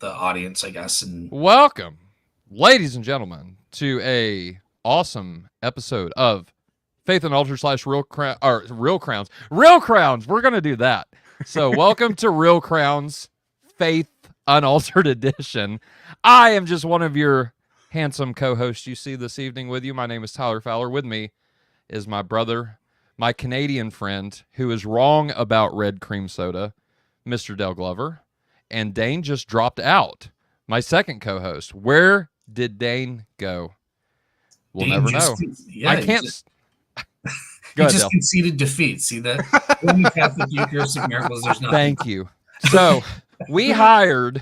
the audience, I guess. And Welcome, ladies and gentlemen, to a awesome episode of Faith Unaltered / Real Crown or Real Crowns. Real Crowns. We're gonna do that. So, welcome to Real Crowns Faith Unaltered edition. I am just one of your handsome co-hosts you see this evening with you. My name is Tyler Fowler. With me is my brother, my Canadian friend, who is wrong about red cream soda, Mr. Dale Glover, and Dane just dropped out. My second co-host. Where did Dane go? We'll Dane never know. I can't. He just conceded defeat. See that? Roman Catholic Eucharistic Miracles. There's nothing. Thank you. So we hired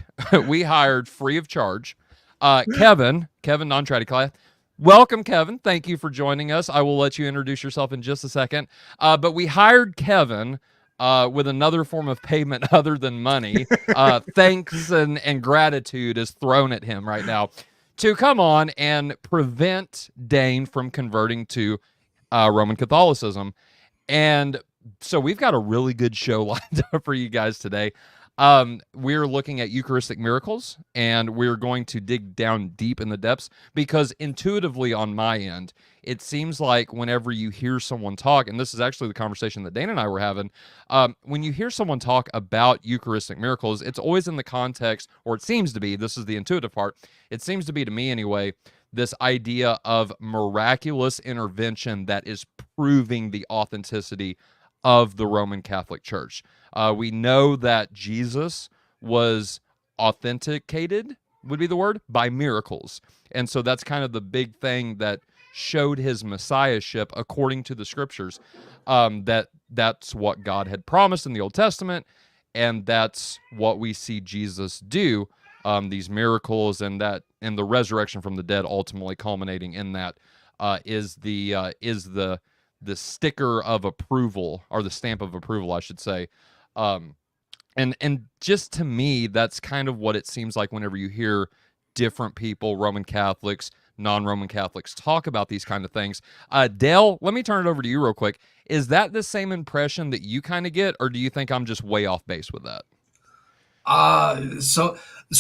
free of charge, Kevin Nontradicath. Welcome, Kevin. Thank you for joining us. I will let you introduce yourself in just a second. But we hired Kevin with another form of payment other than money. Thanks and gratitude is thrown at him right now to come on and prevent Dane from converting to Roman Catholicism. And so we've got a really good show lined up for you guys today. We're looking at Eucharistic miracles, and we're going to dig down deep in the depths because intuitively on my end, it seems like whenever you hear someone talk, and this is actually the conversation that Dane and I were having, when you hear someone talk about Eucharistic miracles, it's always in the context, or it seems to be, this is the intuitive part, it seems to be to me anyway, this idea of miraculous intervention that is proving the authenticity of the Roman Catholic Church. We know that Jesus was authenticated, would be the word, by miracles. And so that's kind of the big thing that showed his messiahship according to the scriptures, that's what God had promised in the Old Testament, and that's what we see Jesus do, these miracles, and the resurrection from the dead ultimately culminating in that is the sticker of approval, or the stamp of approval, I should say. And just to me, that's kind of what it seems like whenever you hear different people, Roman Catholics, non-Roman Catholics, talk about these kind of things. Dale, let me turn it over to you real quick. Is that the same impression that you kind of get, or do you think I'm just way off base with that? So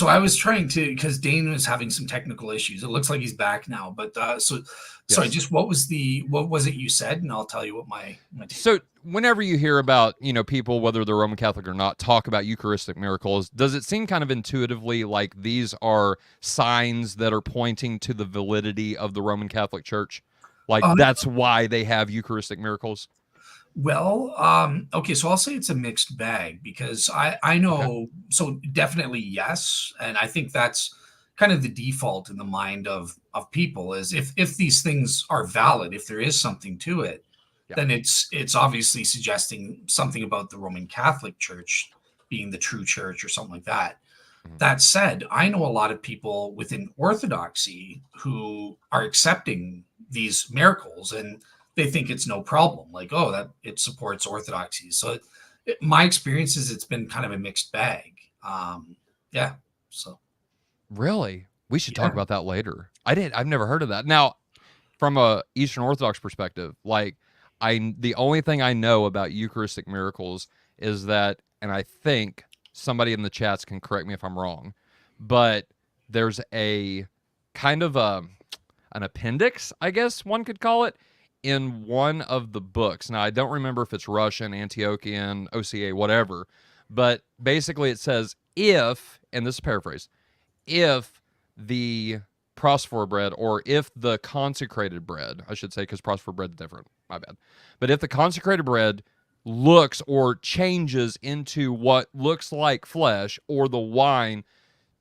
I was trying to, because Dane was having some technical issues. It looks like he's back now, but sorry, just what was it you said, and I'll tell you what my So whenever you hear about, people, whether they're Roman Catholic or not, talk about Eucharistic miracles, does it seem kind of intuitively like these are signs that are pointing to the validity of the Roman Catholic Church? Like that's why they have Eucharistic miracles? Well, okay, so I'll say it's a mixed bag because I know, okay. So definitely yes, and I think that's kind of the default in the mind of people is if these things are valid, if there is something to it, then it's obviously suggesting something about the Roman Catholic Church being the true church or something like that. Mm-hmm. That said, I know a lot of people within Orthodoxy who are accepting these miracles and they think it's no problem, like, oh, that it supports Orthodoxy. So my experience is it's been kind of a mixed bag. So really, we should talk about that later. I've never heard of that. Now, from a Eastern Orthodox perspective, like the only thing I know about Eucharistic miracles is that, and I think somebody in the chats can correct me if I'm wrong, but there's a kind of an appendix, I guess one could call it, in one of the books. Now, I don't remember if it's Russian, Antiochian, OCA, whatever, but basically it says if, and this is paraphrased, if the prosper bread, or if the consecrated bread, I should say, because prosper bread is different, my bad, but if the consecrated bread looks or changes into what looks like flesh, or the wine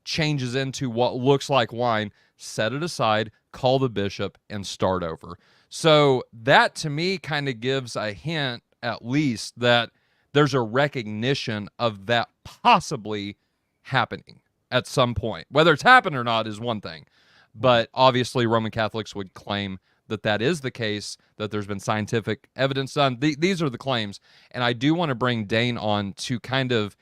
changes into what looks like wine, set it aside, call the bishop, and start over. So that to me kind of gives a hint, at least, that there's a recognition of that possibly happening at some point. Whether it's happened or not is one thing, but obviously Roman Catholics would claim that that is the case, that there's been scientific evidence done. These are the claims, and I do want to bring Dane on to kind of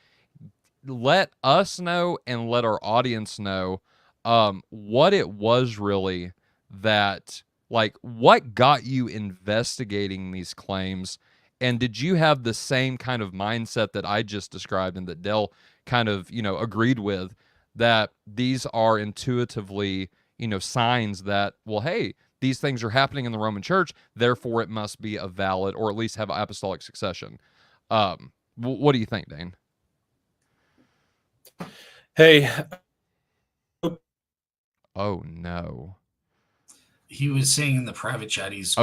let us know and let our audience know what it was really that, like, what got you investigating these claims, and did you have the same kind of mindset that I just described and that Dell kind of, agreed with, that these are intuitively, signs that, well, hey, these things are happening in the Roman Church, therefore it must be a valid, or at least have apostolic succession. What do you think, Dane? Hey. Oh no. He was saying in the private chat he's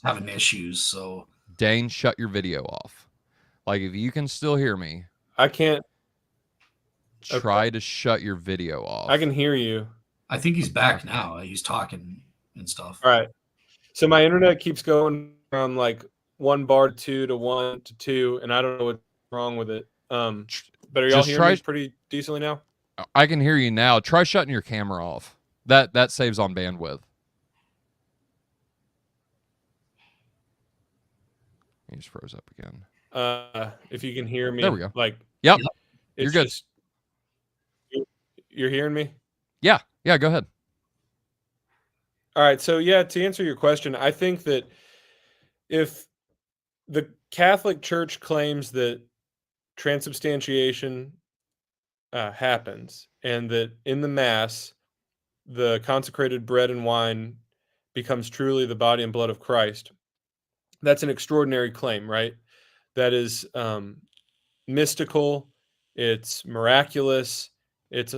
having issues. So Dane, shut your video off. Like, if you can still hear me, I can't. Try to shut your video off. I can hear you. I think he's back now. He's talking and stuff. All right. So my internet keeps going from like 1 bar to 2 to 1 to 2, and I don't know what's wrong with it. But are y'all hearing me pretty decently now? I can hear you now. Try shutting your camera off. That saves on bandwidth. He just froze up again. If you can hear me, there we go. Like, yep, you're good. You're hearing me? Yeah, go ahead. All right. So yeah, to answer your question, I think that if the Catholic Church claims that transubstantiation happens, and that in the Mass, the consecrated bread and wine becomes truly the body and blood of Christ, that's an extraordinary claim, right? That is mystical, it's miraculous, it's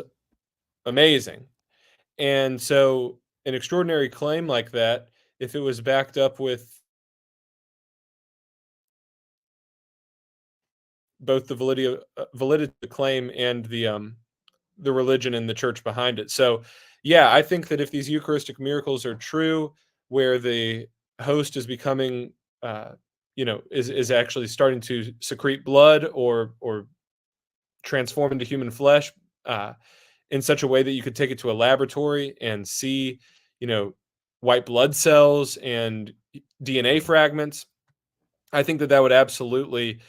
amazing. And so an extraordinary claim like that, if it was backed up with both the validity of the claim and the religion and the church behind it. So yeah, I think that if these Eucharistic miracles are true, where the host is becoming is actually starting to secrete blood or transform into human flesh in such a way that you could take it to a laboratory and see, white blood cells and DNA fragments, I think that would absolutely,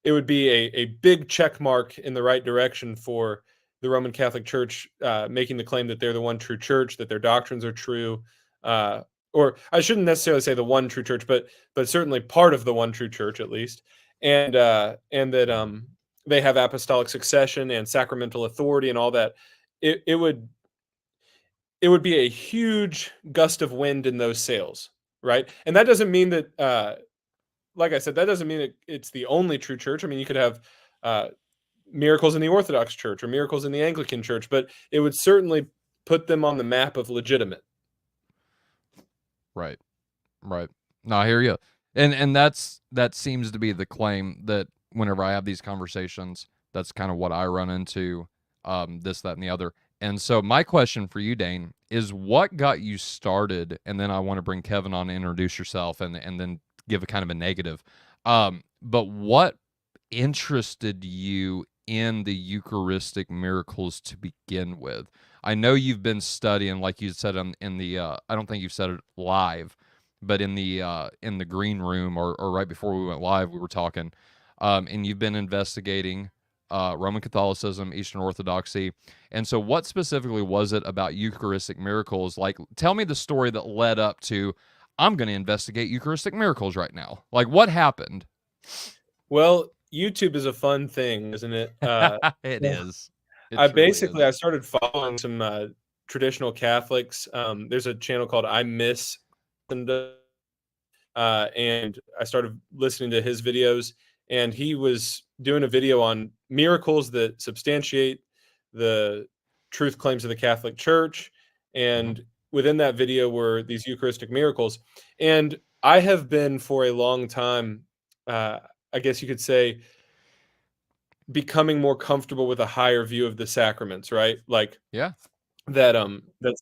it would be a big check mark in the right direction for the Roman Catholic Church, making the claim that they're the one true church, that their doctrines are true, or I shouldn't necessarily say the one true church, but certainly part of the one true church at least, and that they have apostolic succession and sacramental authority and all that. It would be a huge gust of wind in those sails, right? And that doesn't mean that, like I said, that doesn't mean it's the only true church. I mean, you could have miracles in the Orthodox Church or miracles in the Anglican Church, but it would certainly put them on the map of legitimate. Right. No, I hear you. And that seems to be the claim, that whenever I have these conversations, that's kind of what I run into, this, that, and the other. And so my question for you, Dane, is what got you started? And then I want to bring Kevin on to introduce yourself and then give a kind of a negative. But what interested you in the Eucharistic miracles to begin with? I know you've been studying, like you said, in the I don't think you've said it live, but in the green room or right before we went live, we were talking, and you've been investigating Roman Catholicism, Eastern Orthodoxy. And so what specifically was it about Eucharistic miracles? Like, tell me the story that led up to, I'm going to investigate Eucharistic miracles right now. Like, what happened? Well, YouTube is a fun thing, isn't it? It is. I started following some traditional Catholics. There's a channel called I Miss, and I started listening to his videos, and he was doing a video on miracles that substantiate the truth claims of the Catholic Church. And within that video were these Eucharistic miracles. And I have been for a long time, I guess you could say, becoming more comfortable with a higher view of the sacraments, right? Like, yeah, that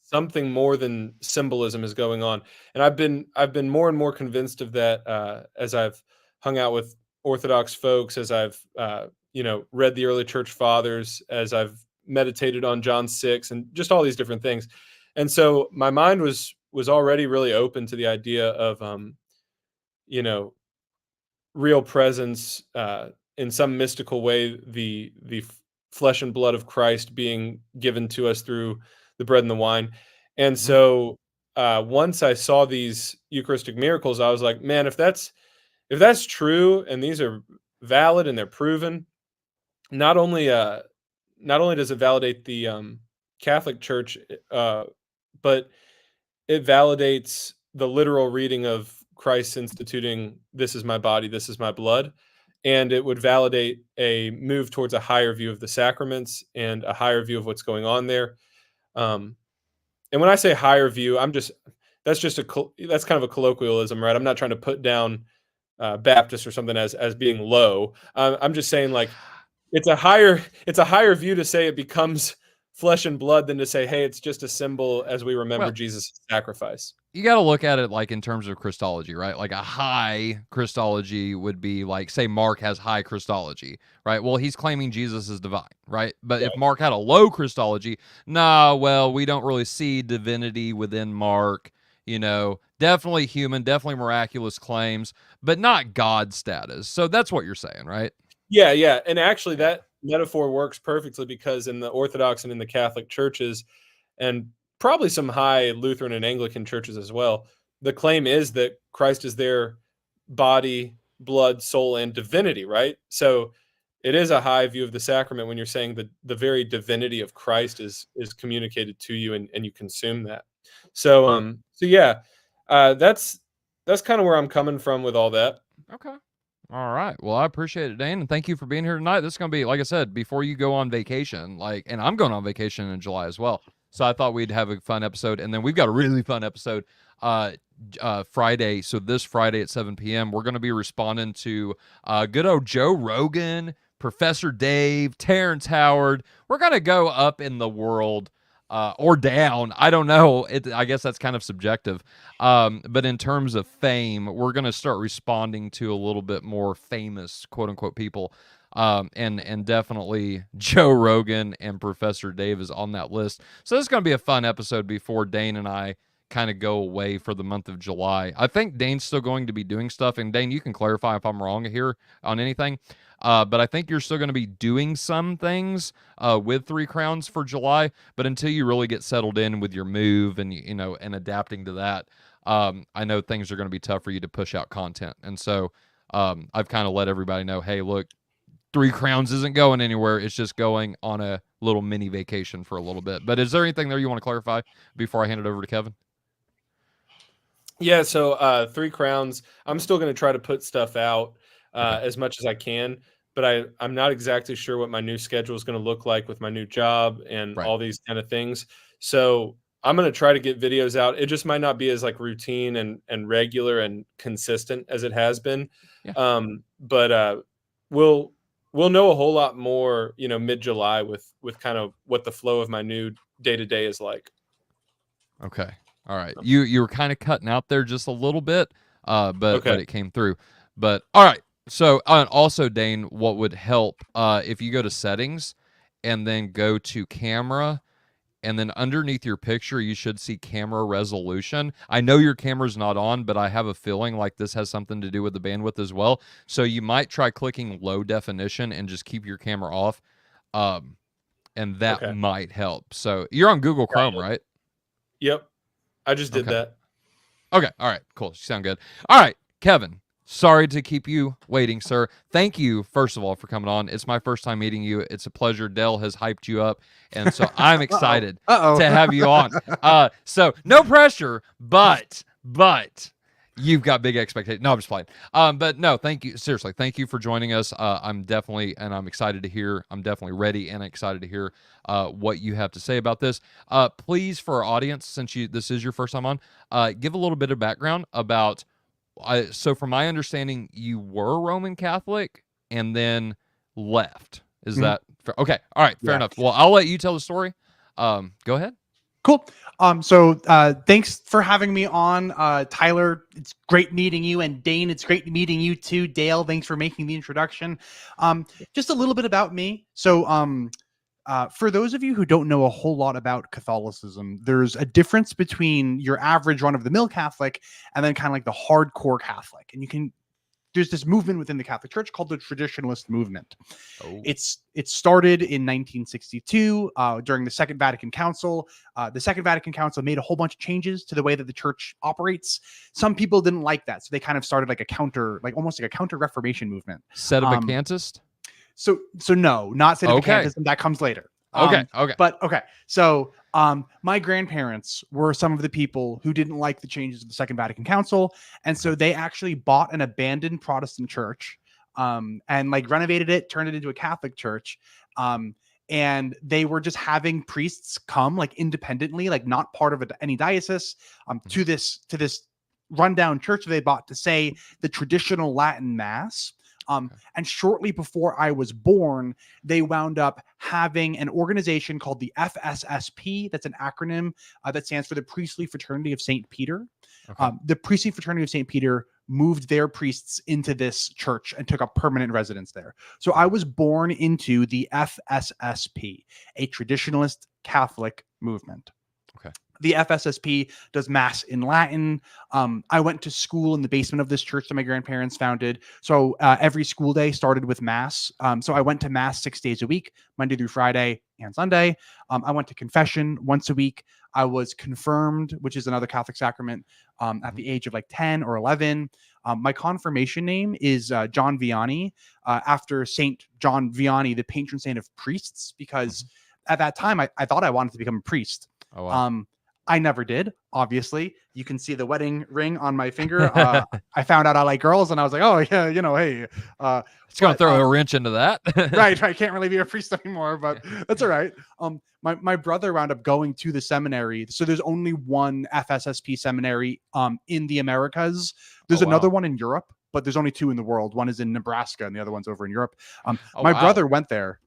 something more than symbolism is going on. And I've been more and more convinced of that as I've hung out with Orthodox folks, as I've read the early church fathers, as I've meditated on John 6 and just all these different things. And so my mind was already really open to the idea of real presence, in some mystical way, the flesh and blood of Christ being given to us through the bread and the wine. And so once I saw these Eucharistic miracles, I was like, man, if that's true and these are valid and they're proven, not only not only does it validate the Catholic Church, but it validates the literal reading of Christ instituting, "This is my body, this is my blood," and it would validate a move towards a higher view of the sacraments and a higher view of what's going on there. Um, and when I say higher view, that's kind of a colloquialism, right? I'm not trying to put down Baptist or something as being low. I'm just saying, like, it's a higher view to say it becomes flesh and blood than to say, hey, it's just a symbol as we remember Well, Jesus' sacrifice. you got to look at it like in terms of Christology, right? Like a high Christology would be like, say, Mark has high Christology, right? Well, he's claiming Jesus is divine, right? But if Mark had a low Christology, well, we don't really see divinity within Mark, definitely human, definitely miraculous claims, but not God status. So that's what you're saying, right? Yeah. And actually that metaphor works perfectly, because in the Orthodox and in the Catholic churches, and probably some high Lutheran and Anglican churches as well, the claim is that Christ is their body, blood, soul, and divinity, right? So it is a high view of the sacrament when you're saying that the very divinity of Christ is communicated to you, and you consume that. So yeah, that's kind of where I'm coming from with all that. Okay. All right. Well, I appreciate it, Dane, and thank you for being here tonight. This is going to be, like I said, before you go on vacation, and I'm going on vacation in July as well. So I thought we'd have a fun episode, and then we've got a really fun episode Friday. So this Friday at 7 p.m., we're going to be responding to good old Joe Rogan, Professor Dave, Terrence Howard. We're going to go up in the world or down. I don't know. I guess that's kind of subjective. But in terms of fame, we're going to start responding to a little bit more famous, quote unquote, people. And definitely Joe Rogan and Professor Dave is on that list. So this is going to be a fun episode before Dane and I kind of go away for the month of July. I think Dane's still going to be doing stuff. And Dane, you can clarify if I'm wrong here on anything. But I think you're still going to be doing some things with Three Crowns for July. But until you really get settled in with your move and and adapting to that, I know things are going to be tough for you to push out content. And so I've kind of let everybody know, hey, look, Three Crowns isn't going anywhere. It's just going on a little mini vacation for a little bit. But is there anything there you want to clarify before I hand it over to Kevin? Yeah, so Three Crowns, I'm still going to try to put stuff out as much as I can, but I'm not exactly sure what my new schedule is going to look like with my new job and all these kind of things. So I'm going to try to get videos out. It just might not be as like routine and regular and consistent as it has been. Yeah. But we'll know a whole lot more, mid-July with kind of what the flow of my new day-to-day is like. Okay. All right. You were kind of cutting out there just a little bit, but it came through. But all right. So also, Dane, what would help if you go to settings and then go to camera, and then underneath your picture, you should see camera resolution. I know your camera's not on, but I have a feeling like this has something to do with the bandwidth as well. So you might try clicking low definition and just keep your camera off, and that might help. So you're on Google Chrome, right? Yep. I just did that. Okay. All right. Cool. You sound good. All right, Kevin. Sorry to keep you waiting, sir. Thank you, first of all, for coming on. It's my first time meeting you. It's a pleasure. Dell has hyped you up, and so I'm excited to have you on. So no pressure, but you've got big expectations. No, I'm just playing. But no, thank you. Seriously, thank you for joining us. I'm excited to hear. I'm definitely ready and excited to hear what you have to say about this. Please, for our audience, since this is your first time on, give a little bit of background about. So from my understanding, you were Roman Catholic and then left. Is that fair? Okay? All right, fair enough. Well, I'll let you tell the story. Go ahead. Cool. So thanks for having me on, Tyler. It's great meeting you, and Dane, it's great meeting you too. Dale, thanks for making the introduction. Just a little bit about me. So for those of you who don't know a whole lot about Catholicism, there's a difference between your average run-of-the-mill Catholic and then kind of like the hardcore Catholic. And there's this movement within the Catholic Church called the Traditionalist Movement. It started in 1962 during the Second Vatican Council. The Second Vatican Council made a whole bunch of changes to the way that the church operates. Some people didn't like that, so they kind of started almost like a counter-Reformation movement. Sedevacantist? So no, not Sedevacantism. That comes later. Okay. Okay. But okay. So my grandparents were some of the people who didn't like the changes of the Second Vatican Council. And so they actually bought an abandoned Protestant church and like renovated it, turned it into a Catholic church. And they were just having priests come like independently, like not part of any diocese, to this rundown church they bought to say the traditional Latin mass. And shortly before I was born, they wound up having an organization called the FSSP. That's an acronym that stands for the Priestly Fraternity of St. Peter. Okay. The Priestly Fraternity of St. Peter moved their priests into this church and took up permanent residence there. So I was born into the FSSP, a traditionalist Catholic movement. Okay. The FSSP does mass in Latin. I went to school in the basement of this church that my grandparents founded. So every school day started with mass. So I went to mass 6 days a week, Monday through Friday and Sunday. I went to confession once a week. I was confirmed, which is another Catholic sacrament, at the age of like 10 or 11. My confirmation name is John Vianney, after Saint John Vianney, the patron saint of priests, because at that time I thought I wanted to become a priest. Oh, wow. I never did. Obviously, you can see the wedding ring on my finger. I found out I like girls, and I was like, "Oh yeah, hey." It's going to throw a wrench into that. Right. Can't really be a priest anymore, but that's all right. My brother wound up going to the seminary. So there's only one FSSP seminary in the Americas. There's another one in Europe, but there's only two in the world. One is in Nebraska, and the other one's over in Europe. My brother went there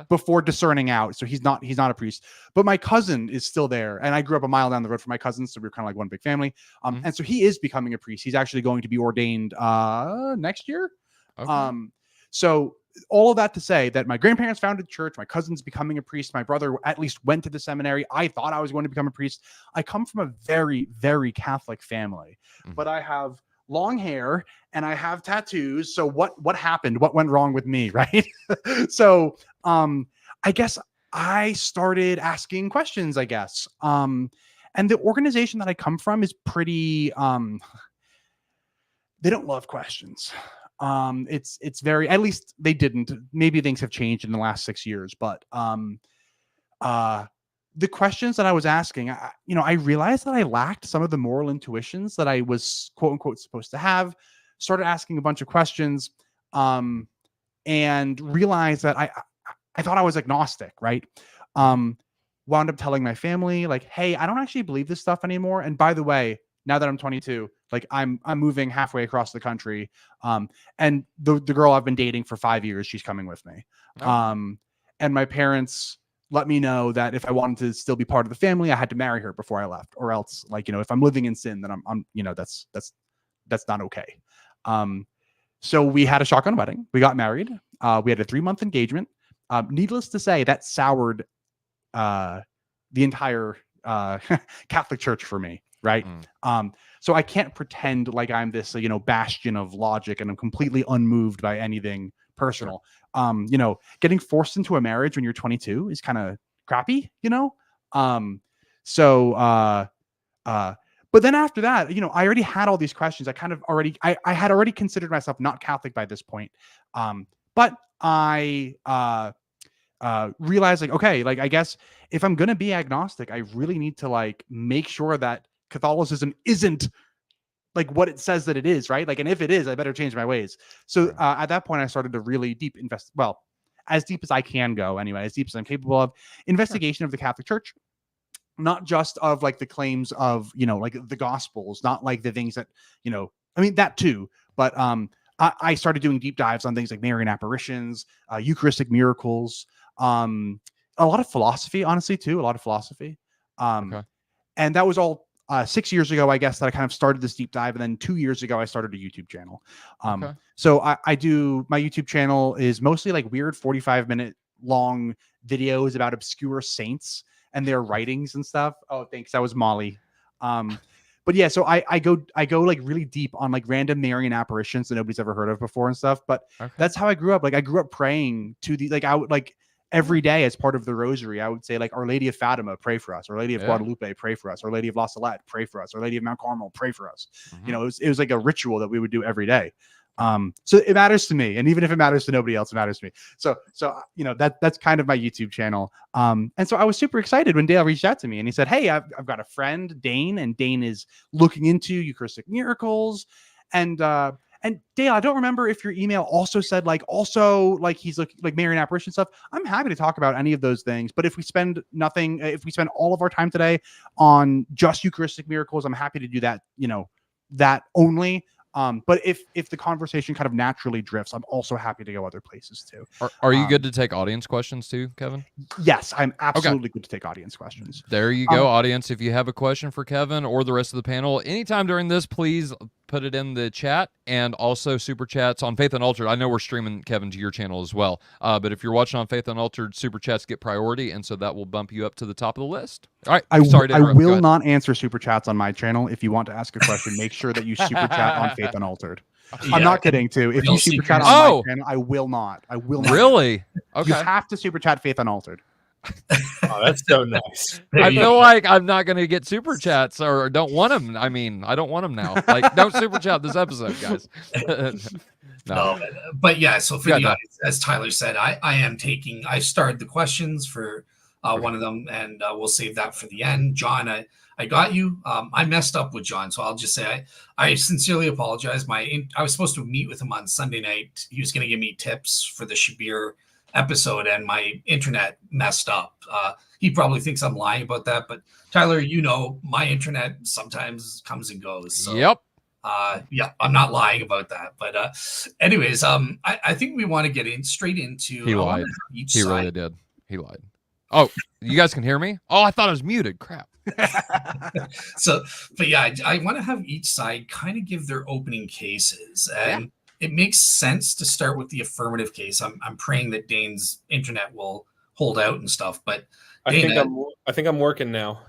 before discerning out, so he's not a priest. But my cousin is still there, and I grew up a mile down the road from my cousins, so we were kind of like one big family. And so he is becoming a priest. He's actually going to be ordained next year. Okay. So all of that to say that my grandparents founded church, my cousin's becoming a priest, my brother at least went to the seminary. I thought I was going to become a priest. I come from a very, very Catholic family, but I have long hair and I have tattoos. So what happened? What went wrong with me? Right. So I guess I started asking questions, I guess. And the organization that I come from is pretty they don't love questions. It's very, at least they didn't. Maybe things have changed in the last 6 years, but the questions that I was asking, I realized that I lacked some of the moral intuitions that I was quote unquote supposed to have. Started asking a bunch of questions, and realized that I thought I was agnostic, right? Wound up telling my family, like, hey, I don't actually believe this stuff anymore. And by the way, now that I'm 22, like I'm moving halfway across the country. And the girl I've been dating for 5 years, she's coming with me. And my parents let me know that if I wanted to still be part of the family, I had to marry her before I left, or else, like, if I'm living in sin, then I'm that's not okay. So we had a shotgun wedding. We got married. We had a 3-month engagement. Needless to say, that soured the entire Catholic Church for me. Right. So I can't pretend like I'm this, bastion of logic and I'm completely unmoved by anything personal. Getting forced into a marriage when you're 22 is kind of crappy, but then after that, I already had all these questions. I had already considered myself not Catholic by this point. But I realized, like, okay, like, I guess if I'm going to be agnostic, I really need to like make sure that Catholicism isn't like what it says that it is, right? Like, and if it is, I better change my ways. So at that point, I started to really deep invest. Well, as deep as I can go, anyway, as deep as I'm capable of investigation of the Catholic Church, not just of like the claims of like the Gospels, not like the things that I mean that too, but I started doing deep dives on things like Marian apparitions, Eucharistic miracles, a lot of philosophy, honestly, too, a lot of philosophy, and that was all. 6 years ago, I guess, that I kind of started this deep dive. And then 2 years ago, I started a YouTube channel. So I do, my YouTube channel is mostly like weird 45-minute long videos about obscure saints and their writings and stuff. Oh, thanks. That was Molly. But yeah, so I go like really deep on like random Marian apparitions that nobody's ever heard of before and stuff. But that's how I grew up. Like I grew up praying to the, like I would like, every day as part of the rosary, I would say like Our Lady of Fatima, pray for us. Our Lady of Guadalupe, pray for us. Our Lady of La Salette, pray for us. Our Lady of Mount Carmel, pray for us. It was like a ritual that we would do every day. So it matters to me, and even if it matters to nobody else, it matters to me. So that's kind of my YouTube channel. And so I was super excited when Dale reached out to me and he said, "Hey, I've got a friend, Dane, and Dane is looking into Eucharistic miracles." And Dale, I don't remember if your email also said he's looking like Marian apparition stuff. I'm happy to talk about any of those things, but if we spend all of our time today on just Eucharistic miracles, I'm happy to do that. That only. But if the conversation kind of naturally drifts, I'm also happy to go other places too. Are you good to take audience questions too, Kevin? Yes, I'm absolutely good to take audience questions. There you go, audience. If you have a question for Kevin or the rest of the panel, anytime during this, please put it in the chat, and also super chats on Faith Unaltered. I know we're streaming, Kevin, to your channel as well. But if you're watching on Faith Unaltered, super chats get priority, and so that will bump you up to the top of the list. All right. I interrupt. will not answer super chats on my channel. If you want to ask a question, make sure that you super chat on Faith Unaltered. I'm not kidding too. If you super chat on my channel, I will not. Really? Okay. You have to super chat Faith Unaltered. Oh, that's so nice. I feel like I'm not going to get super chats, or don't want them. I mean, I don't want them now. Like, don't super chat this episode, guys. No, but yeah. So for the audience, as Tyler said, I started the questions for one of them, and we'll save that for the end. John, I got you. I messed up with John, so I'll just say I sincerely apologize. I was supposed to meet with him on Sunday night. He was going to give me tips for the Shabir episode, and my internet messed up. He probably thinks I'm lying about that, but Tyler, my internet sometimes comes and goes. So, yep. Yeah, I'm not lying about that. But anyways, I think we want to get straight into. He lied. He really did. He lied. Oh, you guys can hear me? Oh, I thought I was muted. Crap. But yeah, I want to have each side kind of give their opening cases, and it makes sense to start with the affirmative case. I'm praying that Dane's internet will hold out and stuff, but Dane, I think I'm working now.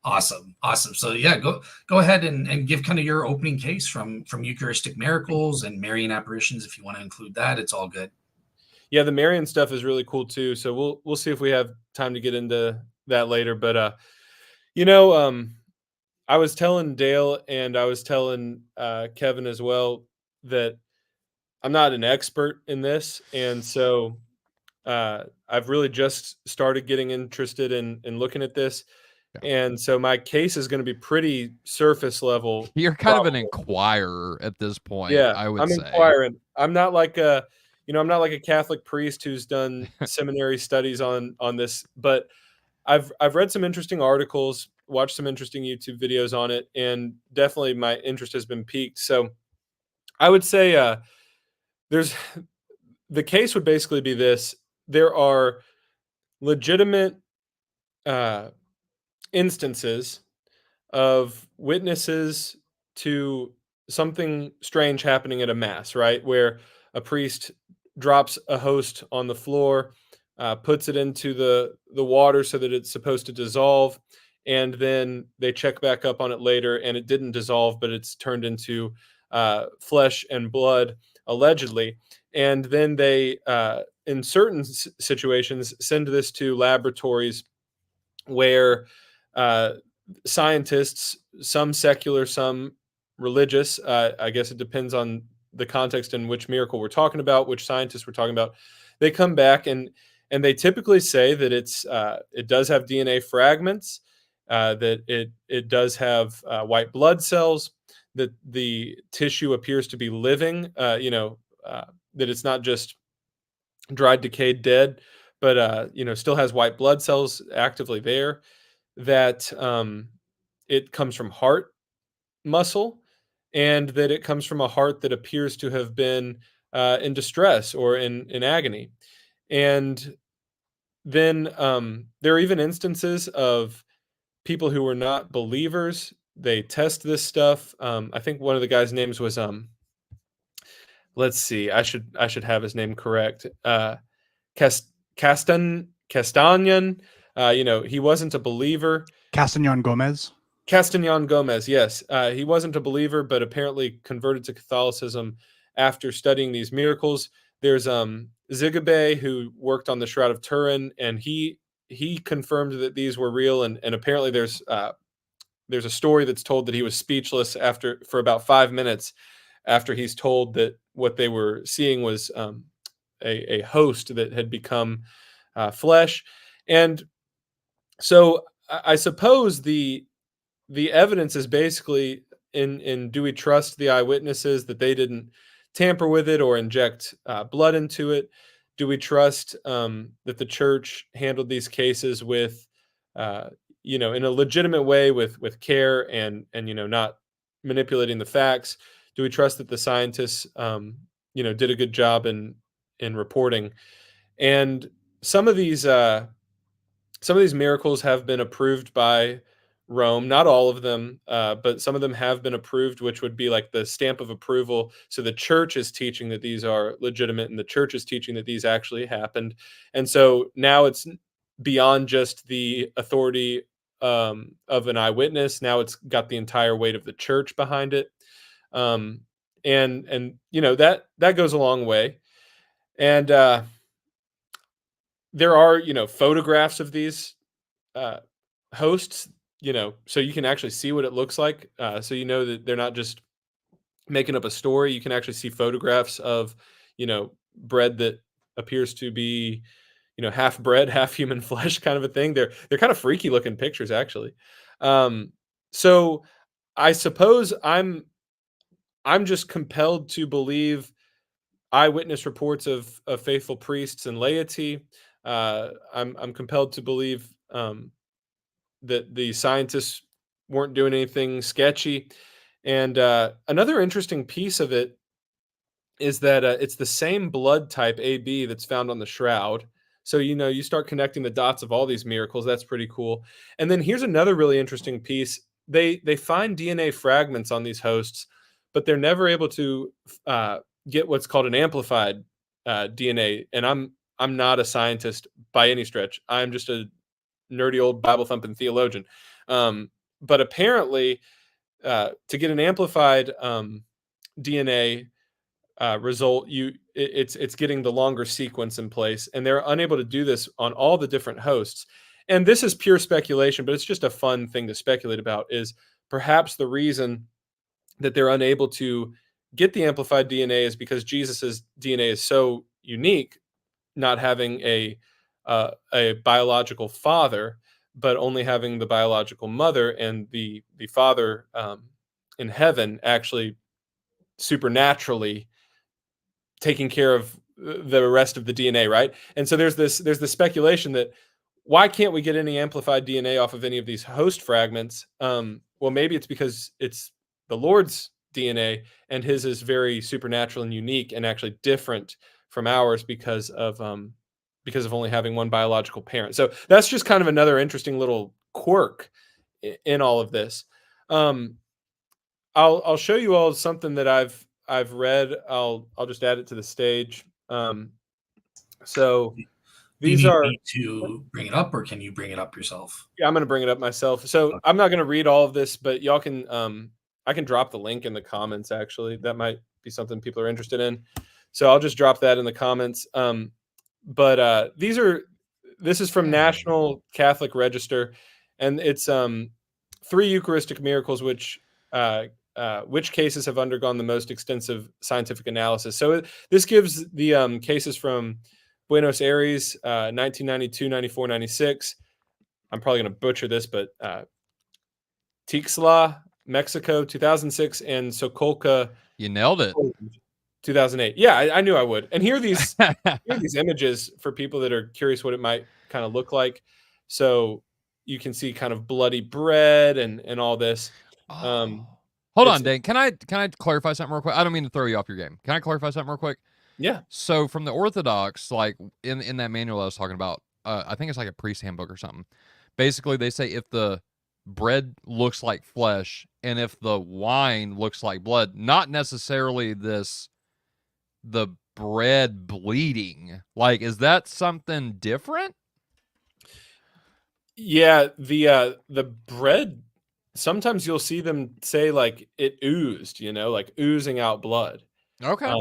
Awesome. So yeah, go ahead and give kind of your opening case from Eucharistic miracles and Marian apparitions. If you want to include that, it's all good. Yeah, the Marian stuff is really cool too. So we'll see if we have time to get into that later. But I was telling Dale and I was telling Kevin as well that I'm not an expert in this, and so I've really just started getting interested in looking at this. And so my case is going to be pretty surface level. You're kind of an inquirer at this point. Yeah, I'm inquiring. I'm not like a Catholic priest who's done seminary studies on this, but I've read some interesting articles, watched some interesting YouTube videos on it, and definitely my interest has been piqued. So I would say the case would basically be this: there are legitimate instances of witnesses to something strange happening at a mass, right? Where a priest drops a host on the floor, puts it into the water so that it's supposed to dissolve, and then they check back up on it later and it didn't dissolve, but it's turned into flesh and blood, allegedly. And then they, in certain situations, send this to laboratories where scientists, some secular, some religious, I guess it depends on the context in which miracle we're talking about, which scientists we're talking about, they come back and they typically say that it does have DNA fragments, that it does have white blood cells, that the tissue appears to be living, that it's not just dried, decayed, dead, but still has white blood cells actively there, that it comes from heart muscle, and that it comes from a heart that appears to have been in distress or in agony. And then there are even instances of people who were not believers. They test this stuff. I think one of the guys' names was let's see, I should have his name correct. Castanyan. He wasn't a believer. Castanyan Gomez, yes. He wasn't a believer, but apparently converted to Catholicism after studying these miracles. There's Zigabe, who worked on the Shroud of Turin, and he confirmed that these were real. And apparently there's a story that's told that he was speechless for about 5 minutes after he's told that what they were seeing was a host that had become flesh. And so I suppose the evidence is basically in do we trust the eyewitnesses that they didn't tamper with it or inject blood into it? Do we trust that the church handled these cases with, in a legitimate way, with care and not manipulating the facts? Do we trust that the scientists, did a good job in reporting? And some of these miracles have been approved by Rome, not all of them, but some of them have been approved, which would be like the stamp of approval. So the church is teaching that these are legitimate, and the church is teaching that these actually happened. And so now it's beyond just the authority of an eyewitness. Now it's got the entire weight of the church behind it. And that goes a long way. And there are, photographs of these hosts, so you can actually see what it looks like. So that they're not just making up a story. You can actually see photographs of, bread that appears to be, half bread, half human flesh, kind of a thing. They're kind of freaky looking pictures, actually. So I suppose I'm just compelled to believe eyewitness reports of faithful priests and laity. I'm compelled to believe that the scientists weren't doing anything sketchy. And another interesting piece of it is that it's the same blood type AB that's found on the shroud. So, you start connecting the dots of all these miracles. That's pretty cool. And then here's another really interesting piece. They find DNA fragments on these hosts, but they're never able to get what's called an amplified DNA. And I'm not a scientist by any stretch. I'm just a nerdy old Bible thumping theologian. But apparently, to get an amplified DNA result, it's getting the longer sequence in place, and they're unable to do this on all the different hosts. And this is pure speculation, but it's just a fun thing to speculate about. Is perhaps the reason that they're unable to get the amplified DNA is because Jesus's DNA is so unique, not having a biological father, but only having the biological mother, and the father in heaven actually supernaturally taking care of the rest of the DNA, right? And so there's the speculation that why can't we get any amplified DNA off of any of these host fragments? Well, maybe it's because it's the Lord's DNA, and his is very supernatural and unique, and actually different from ours because of only having one biological parent. So that's just kind of another interesting little quirk in all of this. I'll show you all something that I've read. I'll just add it to the stage. So these Do you are need me to bring it up, or can you bring it up yourself? Yeah, I'm going to bring it up myself. So Okay. I'm not going to read all of this, but y'all can I can drop the link in the comments. Actually, that might be something people are interested in. So I'll just drop that in the comments. But this is from National Catholic Register, and it's 3 Eucharistic miracles which cases have undergone the most extensive scientific analysis. So this gives the cases from Buenos Aires, 1992, 94, 96. I'm probably going to butcher this, but Tixla, Mexico, 2006, and Sokolka, You nailed it. 2008. Yeah, I knew I would. And here are these images for people that are curious what it might kind of look like. So you can see kind of bloody bread and all this. Hold on, Dane. Can I clarify something real quick? I don't mean to throw you off your game. Can I clarify something real quick? Yeah. So from the Orthodox, like in that manual I was talking about, I think it's like a priest handbook or something. Basically, they say if the bread looks like flesh and if the wine looks like blood, not necessarily the bread bleeding. Like, is that something different? Yeah, the bread, sometimes you'll see them say like it oozed, like oozing out blood. Okay.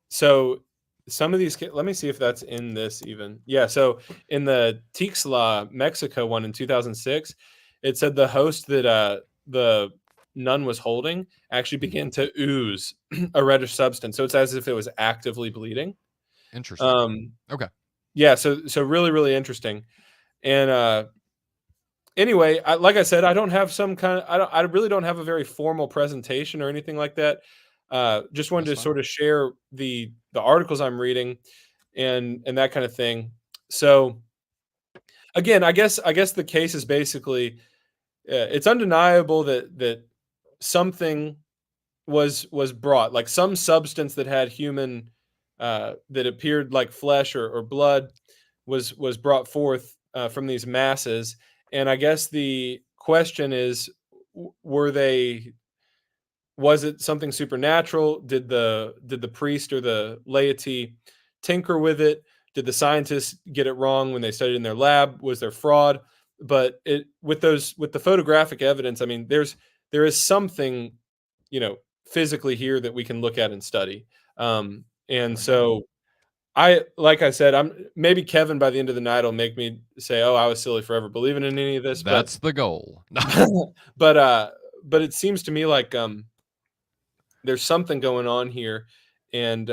So some of these, let me see if that's in this even. Yeah, so in the Tixla, Mexico one in 2006, it said the host that the nun was holding actually began to ooze a reddish substance. So it's as if it was actively bleeding. Interesting. Okay. Yeah. So really, really interesting. And anyway, like I said, I don't have some kind of, I really don't have a very formal presentation or anything like that. Just wanted That's to fine. sort of share the articles I'm reading and that kind of thing. So again, I guess the case is basically, it's undeniable that something was brought, like some substance that had human, that appeared like flesh or blood was brought forth from these masses. And I guess the question is, was it something supernatural? Did the priest or the laity tinker with it? Did the scientists get it wrong when they studied in their lab? Was there fraud? But with the photographic evidence, I mean, there is something, physically here that we can look at and study. And so like I said, maybe Kevin by the end of the night will make me say, "Oh, I was silly for ever believing in any of this." That's the goal. but it seems to me like there's something going on here, and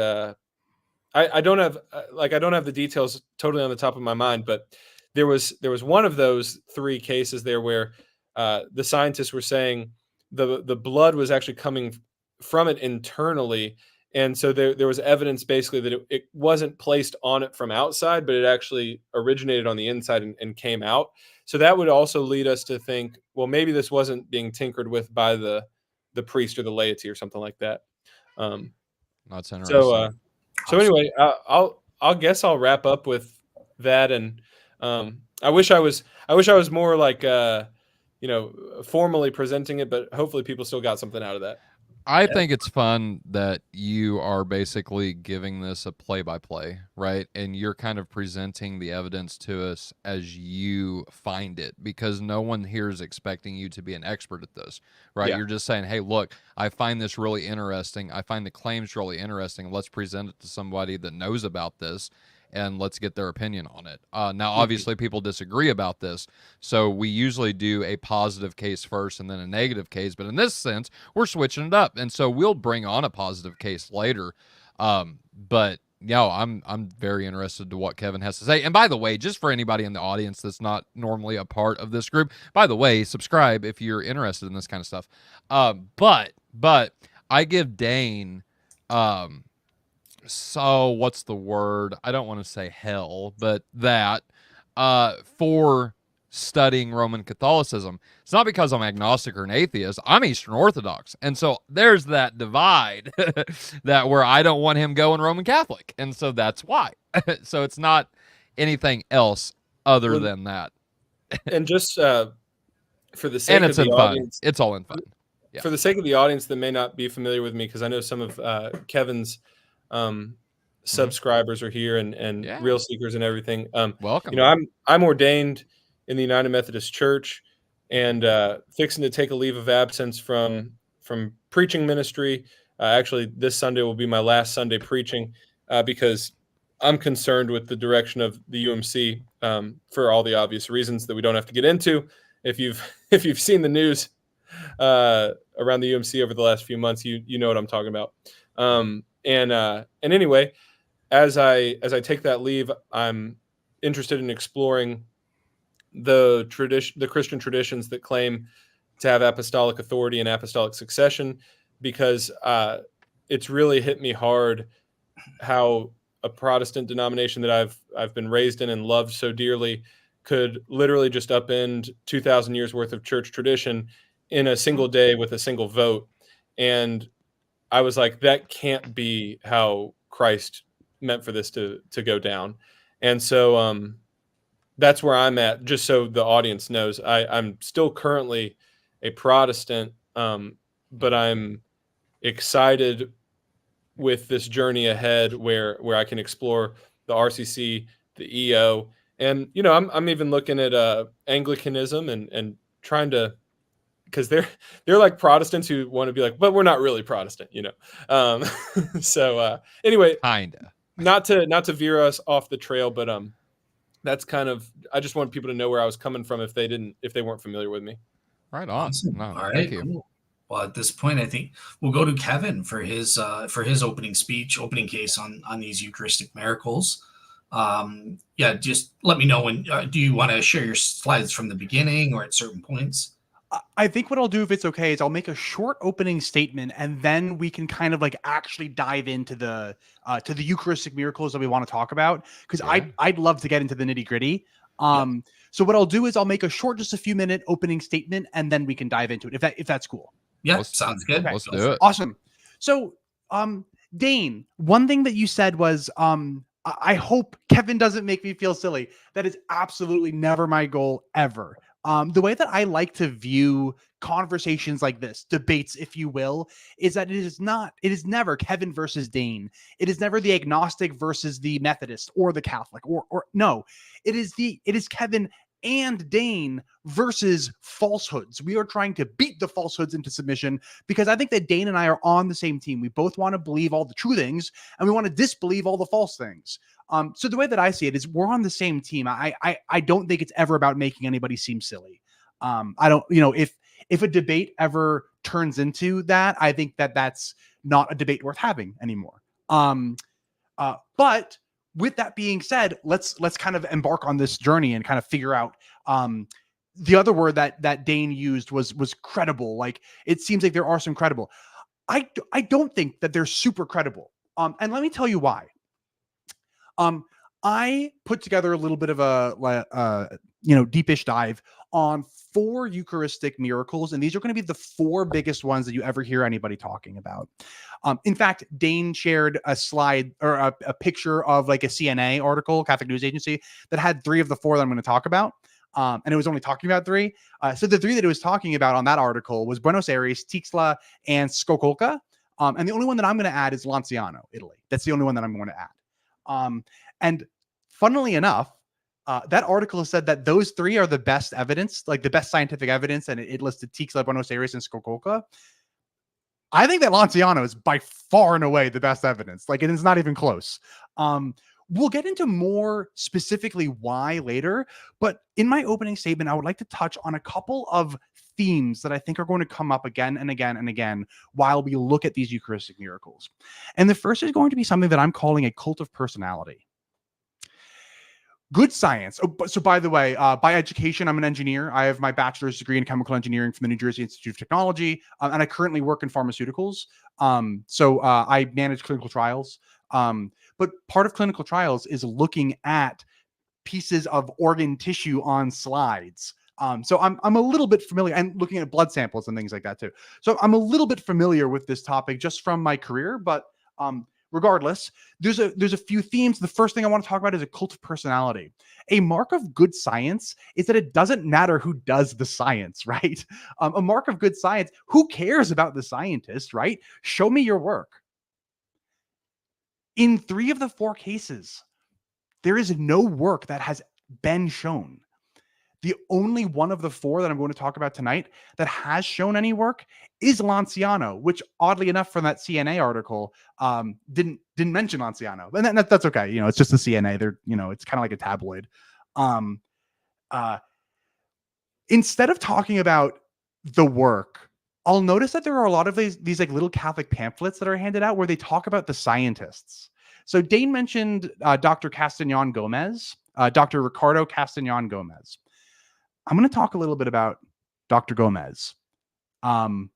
I don't have the details totally on the top of my mind, but there was one of those 3 cases there where the scientists were saying the blood was actually coming from it internally, and so there was evidence basically that it wasn't placed on it from outside, but it actually originated on the inside and came out. So that would also lead us to think, well, maybe this wasn't being tinkered with by the priest or the laity or something like that. That's interesting. So anyway, I'll guess I'll wrap up with that. And I wish I was more like formally presenting it, but hopefully people still got something out of that. I think it's fun that you are basically giving this a play-by-play, right? And you're kind of presenting the evidence to us as you find it, because no one here is expecting you to be an expert at this, right? Yeah. You're just saying, hey, look, I find this really interesting. I find the claims really interesting. Let's present it to somebody that knows about this, and let's get their opinion on it. Now, obviously, people disagree about this, so we usually do a positive case first and then a negative case. But in this sense, we're switching it up, and so we'll bring on a positive case later. But I'm very interested to what Kevin has to say. And by the way, just for anybody in the audience that's not normally a part of this group, by the way, subscribe if you're interested in this kind of stuff. But I give Dane. So what's the word? I don't want to say hell, but that for studying Roman Catholicism. It's not because I'm agnostic or an atheist. I'm Eastern Orthodox. And so there's that divide that where I don't want him going Roman Catholic. And so that's why. So it's not anything else other than that. And just for the sake and it's of the in fun. audience, It's all in fun. Yeah. For the sake of the audience that may not be familiar with me, because I know some of Kevin's subscribers are here and real seekers and everything. Welcome. I'm ordained in the United Methodist Church and fixing to take a leave of absence from preaching ministry. Actually, this Sunday will be my last Sunday preaching because I'm concerned with the direction of the UMC for all the obvious reasons that we don't have to get into. If you've seen the news around the UMC over the last few months, you know what I'm talking about. And anyway, as I take that leave, I'm interested in exploring the Christian traditions that claim to have apostolic authority and apostolic succession, because it's really hit me hard how a Protestant denomination that I've been raised in and loved so dearly could literally just upend 2,000 years worth of church tradition in a single day with a single vote. And I was like, that can't be how Christ meant for this to go down. And so that's where I'm at, just so the audience knows. I'm still currently a Protestant, but I'm excited with this journey ahead where I can explore the RCC, the EO, and I'm even looking at Anglicanism and trying to, because they're like Protestants who want to be like, but we're not really Protestant, So anyway, Kinda. not to veer us off the trail, but that's kind of, I just want people to know where I was coming from if they weren't familiar with me. Right on. Awesome. No, All right, thank you. cool. Well, at this point, I think we'll go to Kevin for his opening speech, opening case on these Eucharistic miracles. Yeah, just let me know when. Do you want to share your slides from the beginning or at certain points? I think what I'll do, if it's okay, is I'll make a short opening statement, and then we can kind of like actually dive into the Eucharistic miracles that we want to talk about, because Yeah. I'd love to get into the nitty gritty. So what I'll do is I'll make a short, just a few minute opening statement, and then we can dive into it if that's cool. Yeah, Let's- sounds good. Let's Go do for it. Awesome. So, Dane, one thing that you said was, I hope Kevin doesn't make me feel silly. That is absolutely never my goal ever. The way that I like to view conversations like this, debates, if you will, is that it is never Kevin versus Dane. It is never the agnostic versus the Methodist or the Catholic, or no, it is Kevin and Dane versus falsehoods. We are trying to beat the falsehoods into submission, because I think that Dane and I are on the same team. We both want to believe all the true things, and we want to disbelieve all the false things. So the way that I see it is we're on the same team. I don't think it's ever about making anybody seem silly. I don't, if a debate ever turns into that, I think that that's not a debate worth having anymore. But with that being said, let's kind of embark on this journey and kind of figure out. The other word that Dane used was credible. Like, it seems like there are some credible. I don't think that they're super credible. And let me tell you why. I put together a little bit of a deepish dive on 4 Eucharistic miracles, and these are going to be the 4 biggest ones that you ever hear anybody talking about. In fact, Dane shared a slide or a picture of like a CNA article, Catholic News Agency, that had 3 of the 4 that I'm going to talk about. And it was only talking about 3. So the 3 that it was talking about on that article was Buenos Aires, Tixla, and Skokolka. And the only one that I'm going to add is Lanciano, Italy. That's the only one that I'm going to add. And funnily enough, that article said that those 3 are the best evidence, like the best scientific evidence, and it listed Tixla, Buenos Aires, and Skokolka. I think that Lanciano is by far and away the best evidence. Like, it is not even close. We'll get into more specifically why later, but in my opening statement, I would like to touch on a couple of themes that I think are going to come up again and again and again while we look at these Eucharistic miracles. And the first is going to be something that I'm calling a cult of personality. Good science. So by the way, by education, I'm an engineer. I have my bachelor's degree in chemical engineering from the New Jersey Institute of Technology, and I currently work in pharmaceuticals. So I manage clinical trials. But part of clinical trials is looking at pieces of organ tissue on slides. So I'm a little bit familiar, and looking at blood samples and things like that too. So I'm a little bit familiar with this topic just from my career, but regardless, there's a few themes. The first thing I want to talk about is a cult of personality. A mark of good science is that it doesn't matter who does the science, right? A mark of good science, who cares about the scientist, right? Show me your work. In 3 of the 4 cases, there is no work that has been shown. The only one of the 4 that I'm going to talk about tonight that has shown any work is Lanciano, which oddly enough from that CNA article didn't mention Lanciano. And that's okay. It's just the CNA. They're, it's kind of like a tabloid. Instead of talking about the work, I'll notice that there are a lot of these like little Catholic pamphlets that are handed out where they talk about the scientists. So Dane mentioned Dr. Castellan Gomez, Dr. Ricardo Castellan Gomez. I'm going to talk a little bit about Dr. Gomez. I'm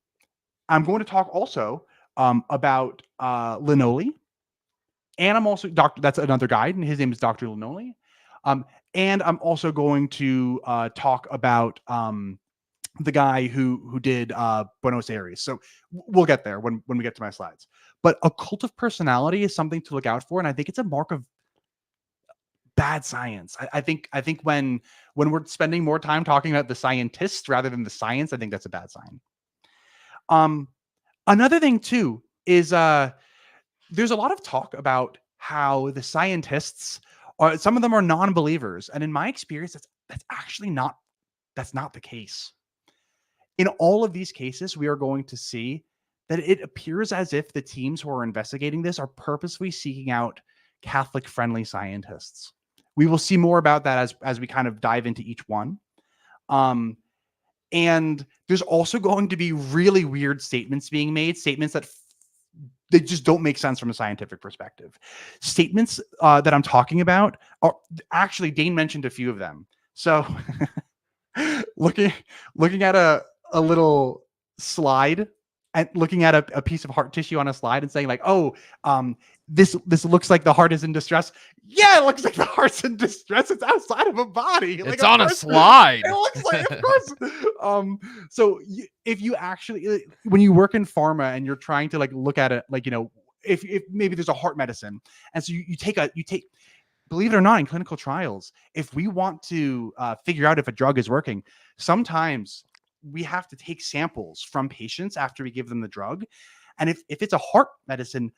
going to talk also about Linoli. And I'm also that's another guy, and his name is Dr. Linoli. And I'm also going to talk about the guy who did Buenos Aires. So we'll get there when we get to my slides. But a cult of personality is something to look out for, and I think it's a mark of bad science. I think when we're spending more time talking about the scientists rather than the science, I think that's a bad sign. Another thing too is there's a lot of talk about how the scientists are, some of them are non-believers, and in my experience, that's actually not the case. In all of these cases, we are going to see that it appears as if the teams who are investigating this are purposely seeking out Catholic-friendly scientists. We will see more about that as we kind of dive into each one. And there's also going to be really weird statements being made, statements that they just don't make sense from a scientific perspective. Statements that I'm talking about are actually, Dane mentioned a few of them. So looking at a little slide and looking at a piece of heart tissue on a slide and saying like, oh, this looks like the heart is in distress. Yeah, it looks like the heart's in distress. It's outside of a body. It's on a slide. It looks like, of course. So if you actually, when you work in pharma and you're trying to like look at it, like, you know, if maybe there's a heart medicine, and so you take, believe it or not, in clinical trials, if we want to figure out if a drug is working, sometimes we have to take samples from patients after we give them the drug. And if it's a heart medicine,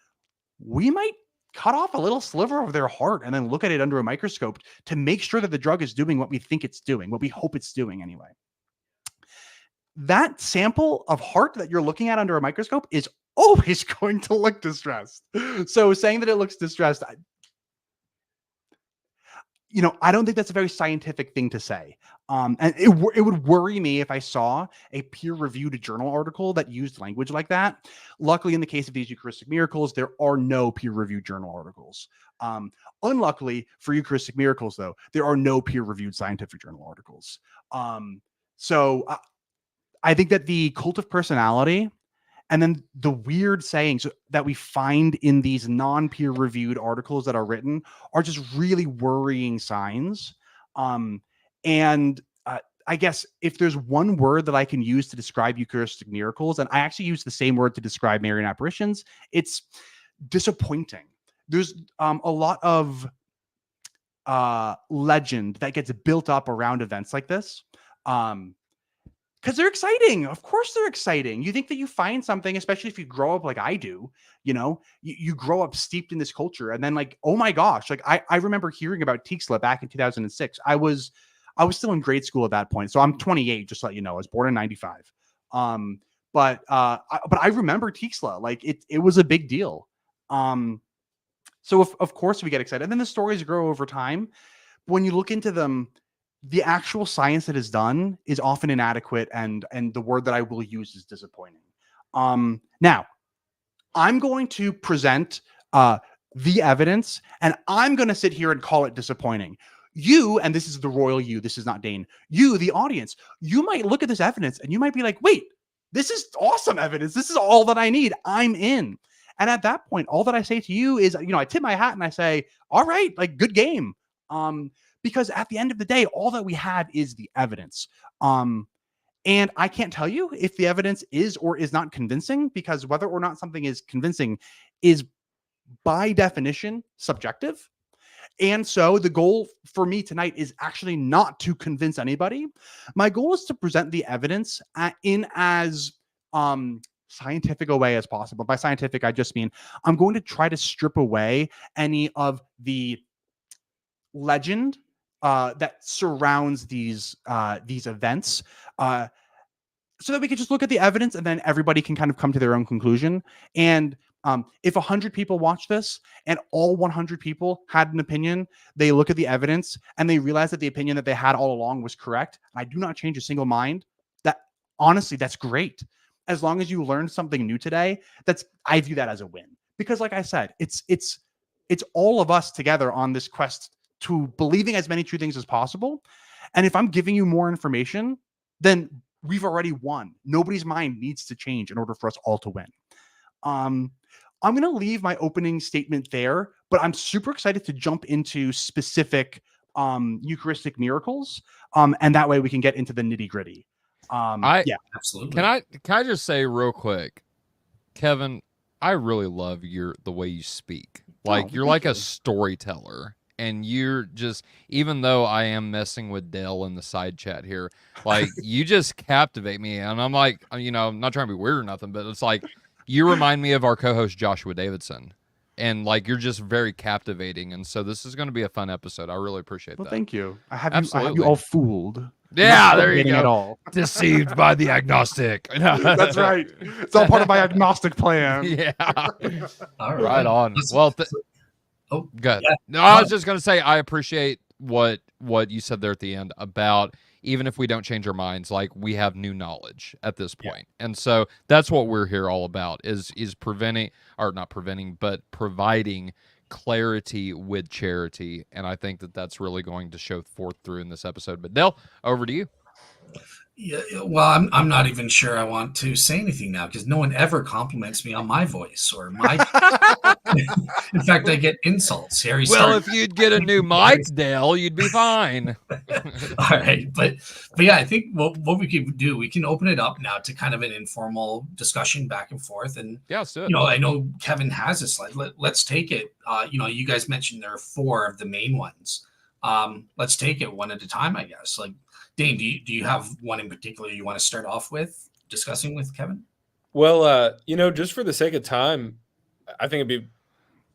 we might cut off a little sliver of their heart and then look at it under a microscope to make sure that the drug is doing what we think it's doing, what we hope it's doing anyway. That sample of heart that you're looking at under a microscope is always going to look distressed. So saying that it looks distressed, you know, I don't think that's a very scientific thing to say. And it would worry me if I saw a peer-reviewed journal article that used language like that. Luckily, in the case of these Eucharistic miracles, there are no peer-reviewed journal articles. Unluckily for Eucharistic miracles, though, there are no peer-reviewed scientific journal articles. So I think that the cult of personality and then the weird sayings that we find in these non-peer-reviewed articles that are written are just really worrying signs. And I guess if there's one word that I can use to describe Eucharistic miracles, and I actually use the same word to describe Marian apparitions, it's disappointing. There's a lot of legend that gets built up around events like this. Because they're exciting. Of course they're exciting. You think that you find something, especially if you grow up like I do, you know, you grow up steeped in this culture. And then like, oh my gosh, like I remember hearing about Tixla back in 2006. I was still in grade school at that point. So I'm 28, just to let you know. I was born in 95. But I remember Tixla. Like it was a big deal. So of course we get excited. And then the stories grow over time. When you look into them, the actual science that is done is often inadequate, and the word that I will use is disappointing. Now, I'm going to present the evidence, and I'm going to sit here and call it disappointing. You, and this is the royal you, this is not Dane, you, the audience, you might look at this evidence and you might be like, wait, this is awesome evidence. This is all that I need. I'm in. And at that point, all that I say to you is, you know, I tip my hat and I say, all right, like good game. Because at the end of the day, all that we have is the evidence. And I can't tell you if the evidence is or is not convincing, because whether or not something is convincing is by definition subjective. And so the goal for me tonight is actually not to convince anybody. My goal is to present the evidence in as scientific a way as possible. By scientific, I just mean I'm going to try to strip away any of the legend that surrounds these events, so that we can just look at the evidence and then everybody can kind of come to their own conclusion. And if 100 people watch this and all 100 people had an opinion, they look at the evidence and they realize that the opinion that they had all along was correct, and I do not change a single mind, that honestly, that's great. As long as you learned something new today, I view that as a win. Because like I said, it's all of us together on this quest to believing as many true things as possible. And if I'm giving you more information, then we've already won. Nobody's mind needs to change in order for us all to win. I'm going to leave my opening statement there, but I'm super excited to jump into specific Eucharistic miracles. And that way we can get into the nitty gritty. Yeah, absolutely. Can I just say real quick, Kevin, I really love the way you speak. Like you're like a storyteller. And you're just, even though I am messing with Dale in the side chat here, like you just captivate me. And I'm like, you know, I'm not trying to be weird or nothing, but it's like you remind me of our co-host Joshua Davidson. And like you're just very captivating. And so this is going to be a fun episode. I really appreciate that. Thank you. I have you all fooled. Yeah, there you go. At all. Deceived by the agnostic. That's right. It's all part of my agnostic plan. Yeah. All Right on. Well, good. Yeah. No, I was just going to say I appreciate what you said there at the end about even if we don't change our minds, like we have new knowledge at this point. And so that's what we're here all about is preventing, or not preventing, but providing clarity with charity. And I think that that's really going to show forth through in this episode. But Dale, over to you. Yeah, well, I'm not even sure I want to say anything now because no one ever compliments me on my voice or my. In fact, I get insults. Harry. Well, if you'd get a new mic, Dale, you'd be fine. All right, but yeah, I think what we can do, we can open it up now to kind of an informal discussion back and forth. And yeah, let's do it. You know, I know Kevin has a slide. Let's take it. You know, you guys mentioned there are 4 of the main ones. Let's take it one at a time, I guess. Like, Dane, do you have one in particular you want to start off with discussing with Kevin? Well, you know, just for the sake of time, I think it'd be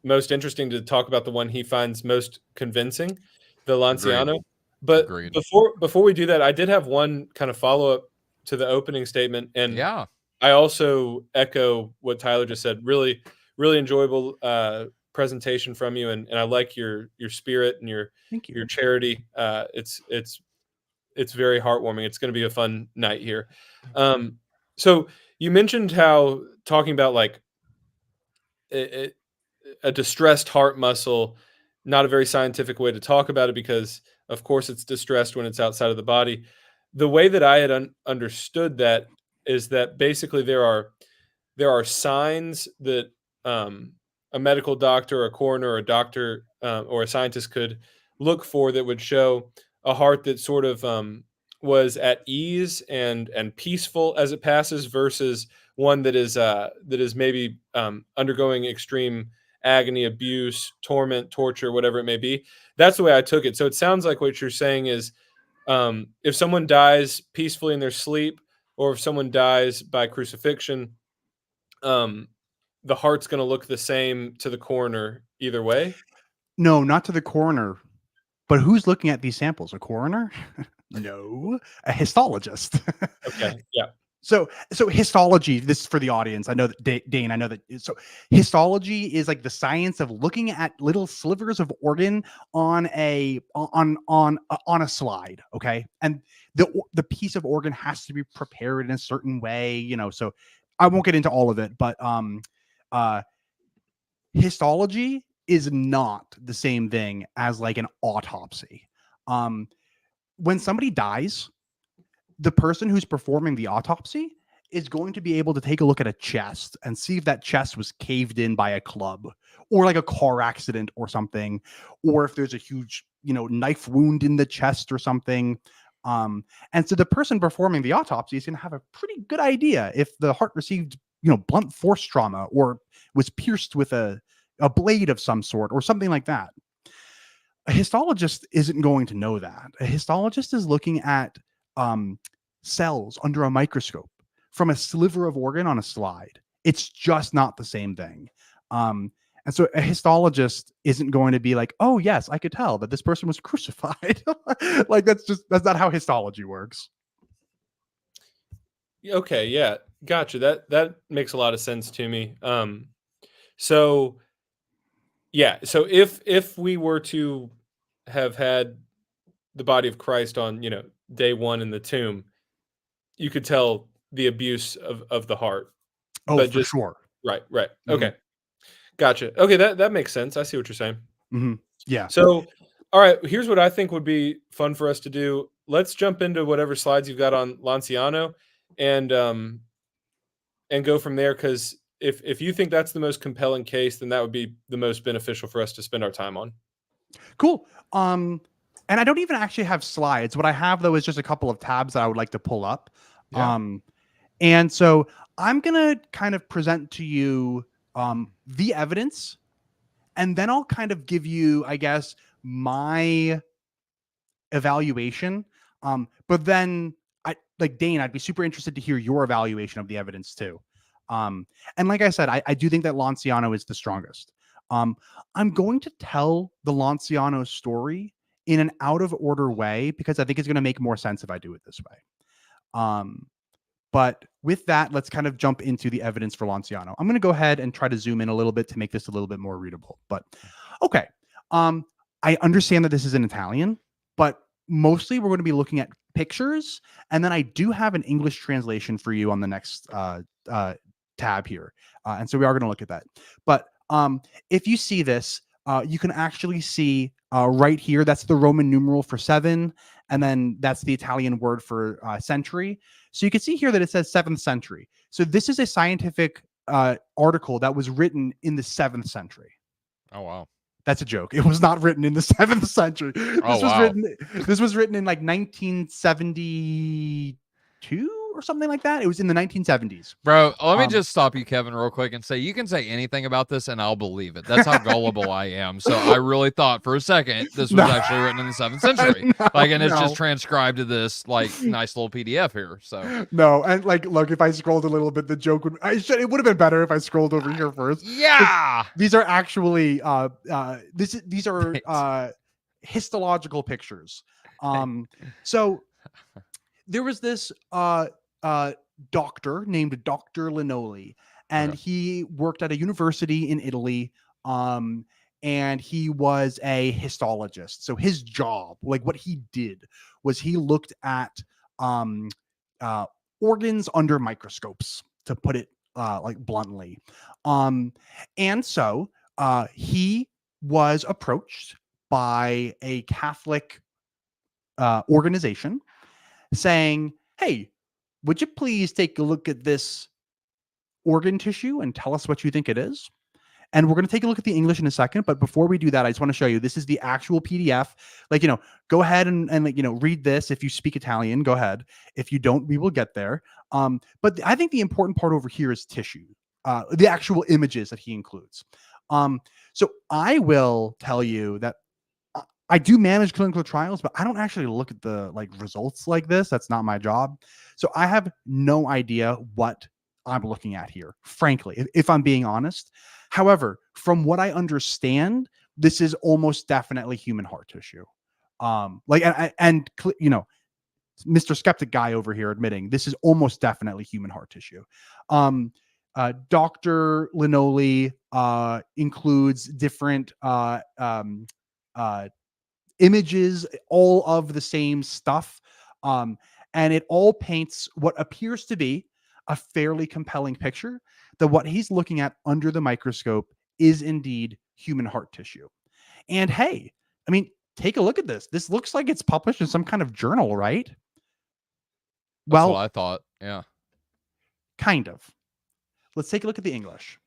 most interesting to talk about the one he finds most convincing, the Lanciano. Agreed. But Agreed. before we do that, I did have one kind of follow-up to the opening statement. And yeah, I also echo what Tyler just said. Really, really enjoyable presentation from you. And I like your spirit and your charity. It's very heartwarming. It's going to be a fun night here. So you mentioned how talking about like a distressed heart muscle, not a very scientific way to talk about it because, of course, it's distressed when it's outside of the body. The way that I had understood that is that basically there are signs that a medical doctor, a coroner, a doctor, or a scientist could look for that would show a heart that sort of was at ease and peaceful as it passes versus one that is maybe undergoing extreme agony, abuse, torment, torture, whatever it may be. That's the way I took it. So it sounds like what you're saying is if someone dies peacefully in their sleep or if someone dies by crucifixion, the heart's going to look the same to the coroner either way? No, not to the coroner. But who's looking at these samples? A coroner? No, a histologist. Okay, yeah. So histology, this is for the audience. I know that Dane, I know that. So histology is like the science of looking at little slivers of organ on a slide. Okay. And the piece of organ has to be prepared in a certain way, you know, so I won't get into all of it, but histology is not the same thing as like an autopsy. When somebody dies, the person who's performing the autopsy is going to be able to take a look at a chest and see if that chest was caved in by a club or like a car accident or something, or if there's a huge, you know, knife wound in the chest or something. And so the person performing the autopsy is going to have a pretty good idea if the heart received, you know, blunt force trauma or was pierced with a blade of some sort or something like that. A histologist isn't going to know that. A histologist is looking at cells under a microscope from a sliver of organ on a slide. It's just not the same thing. And so a histologist isn't going to be like, oh yes, I could tell that this person was crucified. Like that's not how histology works. Okay, yeah, gotcha. That makes a lot of sense to me. So if we were to have had the body of Christ on, you know, day 1 in the tomb, you could tell the abuse of the heart. Oh, but for sure. Right. Mm-hmm. Okay. Gotcha. Okay, that makes sense. I see what you're saying. Mm-hmm. Yeah. So, all right, here's what I think would be fun for us to do. Let's jump into whatever slides you've got on Lanciano and go from there, because if you think that's the most compelling case, then that would be the most beneficial for us to spend our time on. Cool. And I don't even actually have slides. What I have, though, is just a couple of tabs that I would like to pull up. Yeah. And so I'm going to kind of present to you the evidence, and then I'll kind of give you, I guess, my evaluation. But then, Dane, I'd be super interested to hear your evaluation of the evidence, too. And like I said, I do think that Lanciano is the strongest. I'm going to tell the Lanciano story in an out of order way because I think it's going to make more sense if I do it this way. But with that, let's kind of jump into the evidence for Lanciano. I'm going to go ahead and try to zoom in a little bit to make this a little bit more readable. But okay, I understand that this is in Italian, but mostly we're going to be looking at pictures, and then I do have an English translation for you on the next tab here, and so we are going to look at that. But if you see this, you can actually see right here, that's the Roman numeral for 7, and then that's the Italian word for century. So you can see here that it says 7th century. So this is a scientific article that was written in the 7th century. Oh, wow. That's a joke. It was not written in the 7th century. Wow. This was written in like 1972 or something like that. It was in the 1970s. Bro, let me just stop you, Kevin, real quick and say you can say anything about this and I'll believe it. That's how gullible I am. So I really thought for a second this was actually written in the 7th century. And it's just transcribed to this like nice little PDF here. So no, and like, look, if I scrolled a little bit, the joke would it would have been better if I scrolled over here first. Yeah. These are actually these are histological pictures. So there was this doctor named Dr. Linoli, and he worked at a university in Italy, and he was a histologist. So his job, like what he did, was he looked at organs under microscopes, to put it like bluntly. And so he was approached by a Catholic organization saying, hey, would you please take a look at this organ tissue and tell us what you think it is? And we're going to take a look at the English in a second. But before we do that, I just want to show you, this is the actual PDF. Like, go ahead and like, read this. If you speak Italian, go ahead. If you don't, we will get there. But I think the important part over here is tissue, the actual images that he includes. So I will tell you that I do manage clinical trials, but I don't actually look at the results like this. That's not my job. So I have no idea what I'm looking at here, frankly, if I'm being honest. However, from what I understand, this is almost definitely human heart tissue. Mr. Skeptic guy over here admitting this is almost definitely human heart tissue. Dr. Linoli includes different images, all of the same stuff. And it all paints what appears to be a fairly compelling picture that what he's looking at under the microscope is indeed human heart tissue. And hey, I mean, take a look at this. This looks like it's published in some kind of journal, right? That's what I thought. Yeah. Kind of. Let's take a look at the English.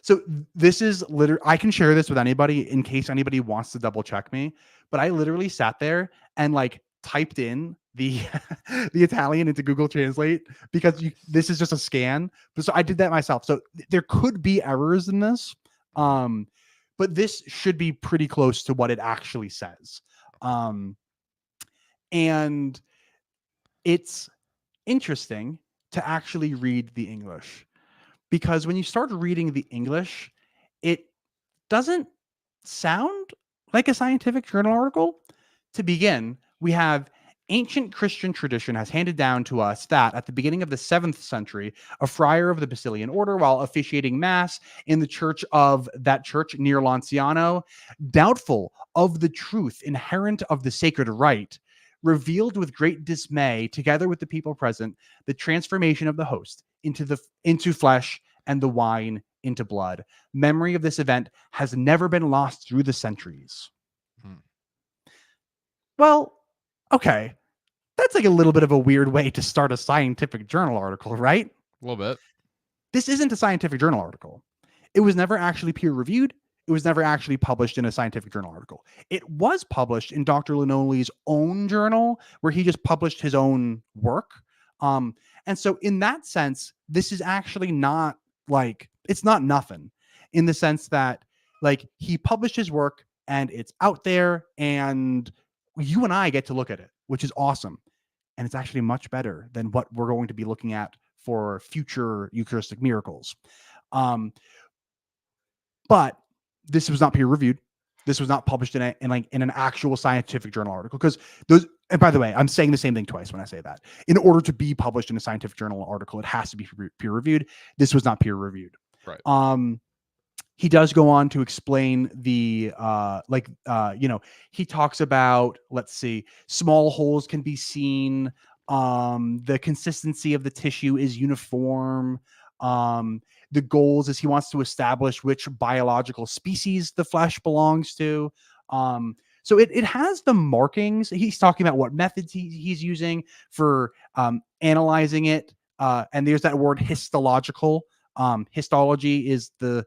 So this is literally, I can share this with anybody in case anybody wants to double check me, but I literally sat there and typed in the the Italian into Google Translate because this is just a scan. So I did that myself. So there could be errors in this, but this should be pretty close to what it actually says. And it's interesting to actually read the English, because when you start reading the English, it doesn't sound like a scientific journal article. To begin, we have ancient Christian tradition has handed down to us that at the beginning of the 7th century, a friar of the Basilian order, while officiating mass in the church of that church near Lanciano, doubtful of the truth inherent of the sacred rite, revealed with great dismay, together with the people present, the transformation of the host into flesh and the wine into blood. Memory of this event has never been lost through the centuries. Well, okay. That's a little bit of a weird way to start a scientific journal article, right? A little bit. This isn't a scientific journal article. It was never actually peer reviewed. It was never actually published in a scientific journal article. It was published in Dr. Linoli's own journal, where he just published his own work. And so in that sense, this is actually not it's not nothing, in the sense that he published his work and it's out there and you and I get to look at it, which is awesome. And it's actually much better than what we're going to be looking at for future Eucharistic miracles. But this was not peer reviewed. This was not published in an actual scientific journal article, because those, and by the way, I'm saying the same thing twice when I say that. In order to be published in a scientific journal article, it has to be peer reviewed. This was not peer reviewed. Right. he does go on to explain the he talks about, let's see, small holes can be seen. The consistency of the tissue is uniform. The goals is he wants to establish which biological species the flesh belongs to. So it has the markings. He's talking about what methods he's using for analyzing it. And there's that word histological. Histology is the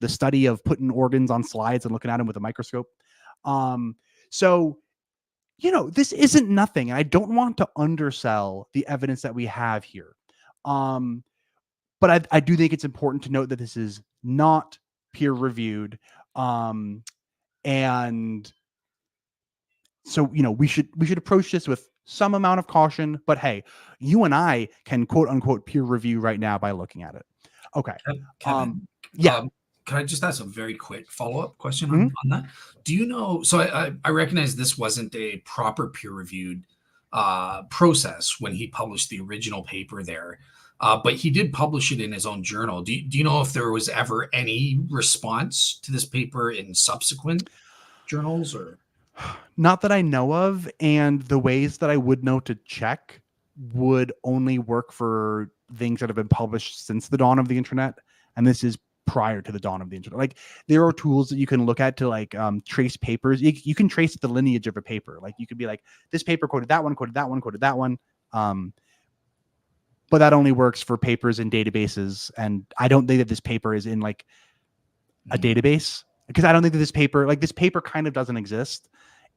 study of putting organs on slides and looking at them with a microscope. So, this isn't nothing. I don't want to undersell the evidence that we have here. But I do think it's important to note that this is not peer reviewed. And so, we should approach this with some amount of caution, but hey, you and I can quote unquote peer review right now by looking at it. Okay. Kevin, Yeah. Can I just ask a very quick follow-up question on that? Do you know, so I recognize this wasn't a proper peer-reviewed process when he published the original paper there, but he did publish it in his own journal. Do you know if there was ever any response to this paper in subsequent journals? Or not that I know of, and the ways that I would know to check would only work for things that have been published since the dawn of the internet, and this is prior to the dawn of the internet. Like, there are tools that you can look at to like trace papers. You can trace the lineage of a paper. Like, you could be like, this paper quoted that one, quoted that one, quoted that one. But that only works for papers in databases, and I don't think that this paper is in like a database, because I don't think that this paper kind of doesn't exist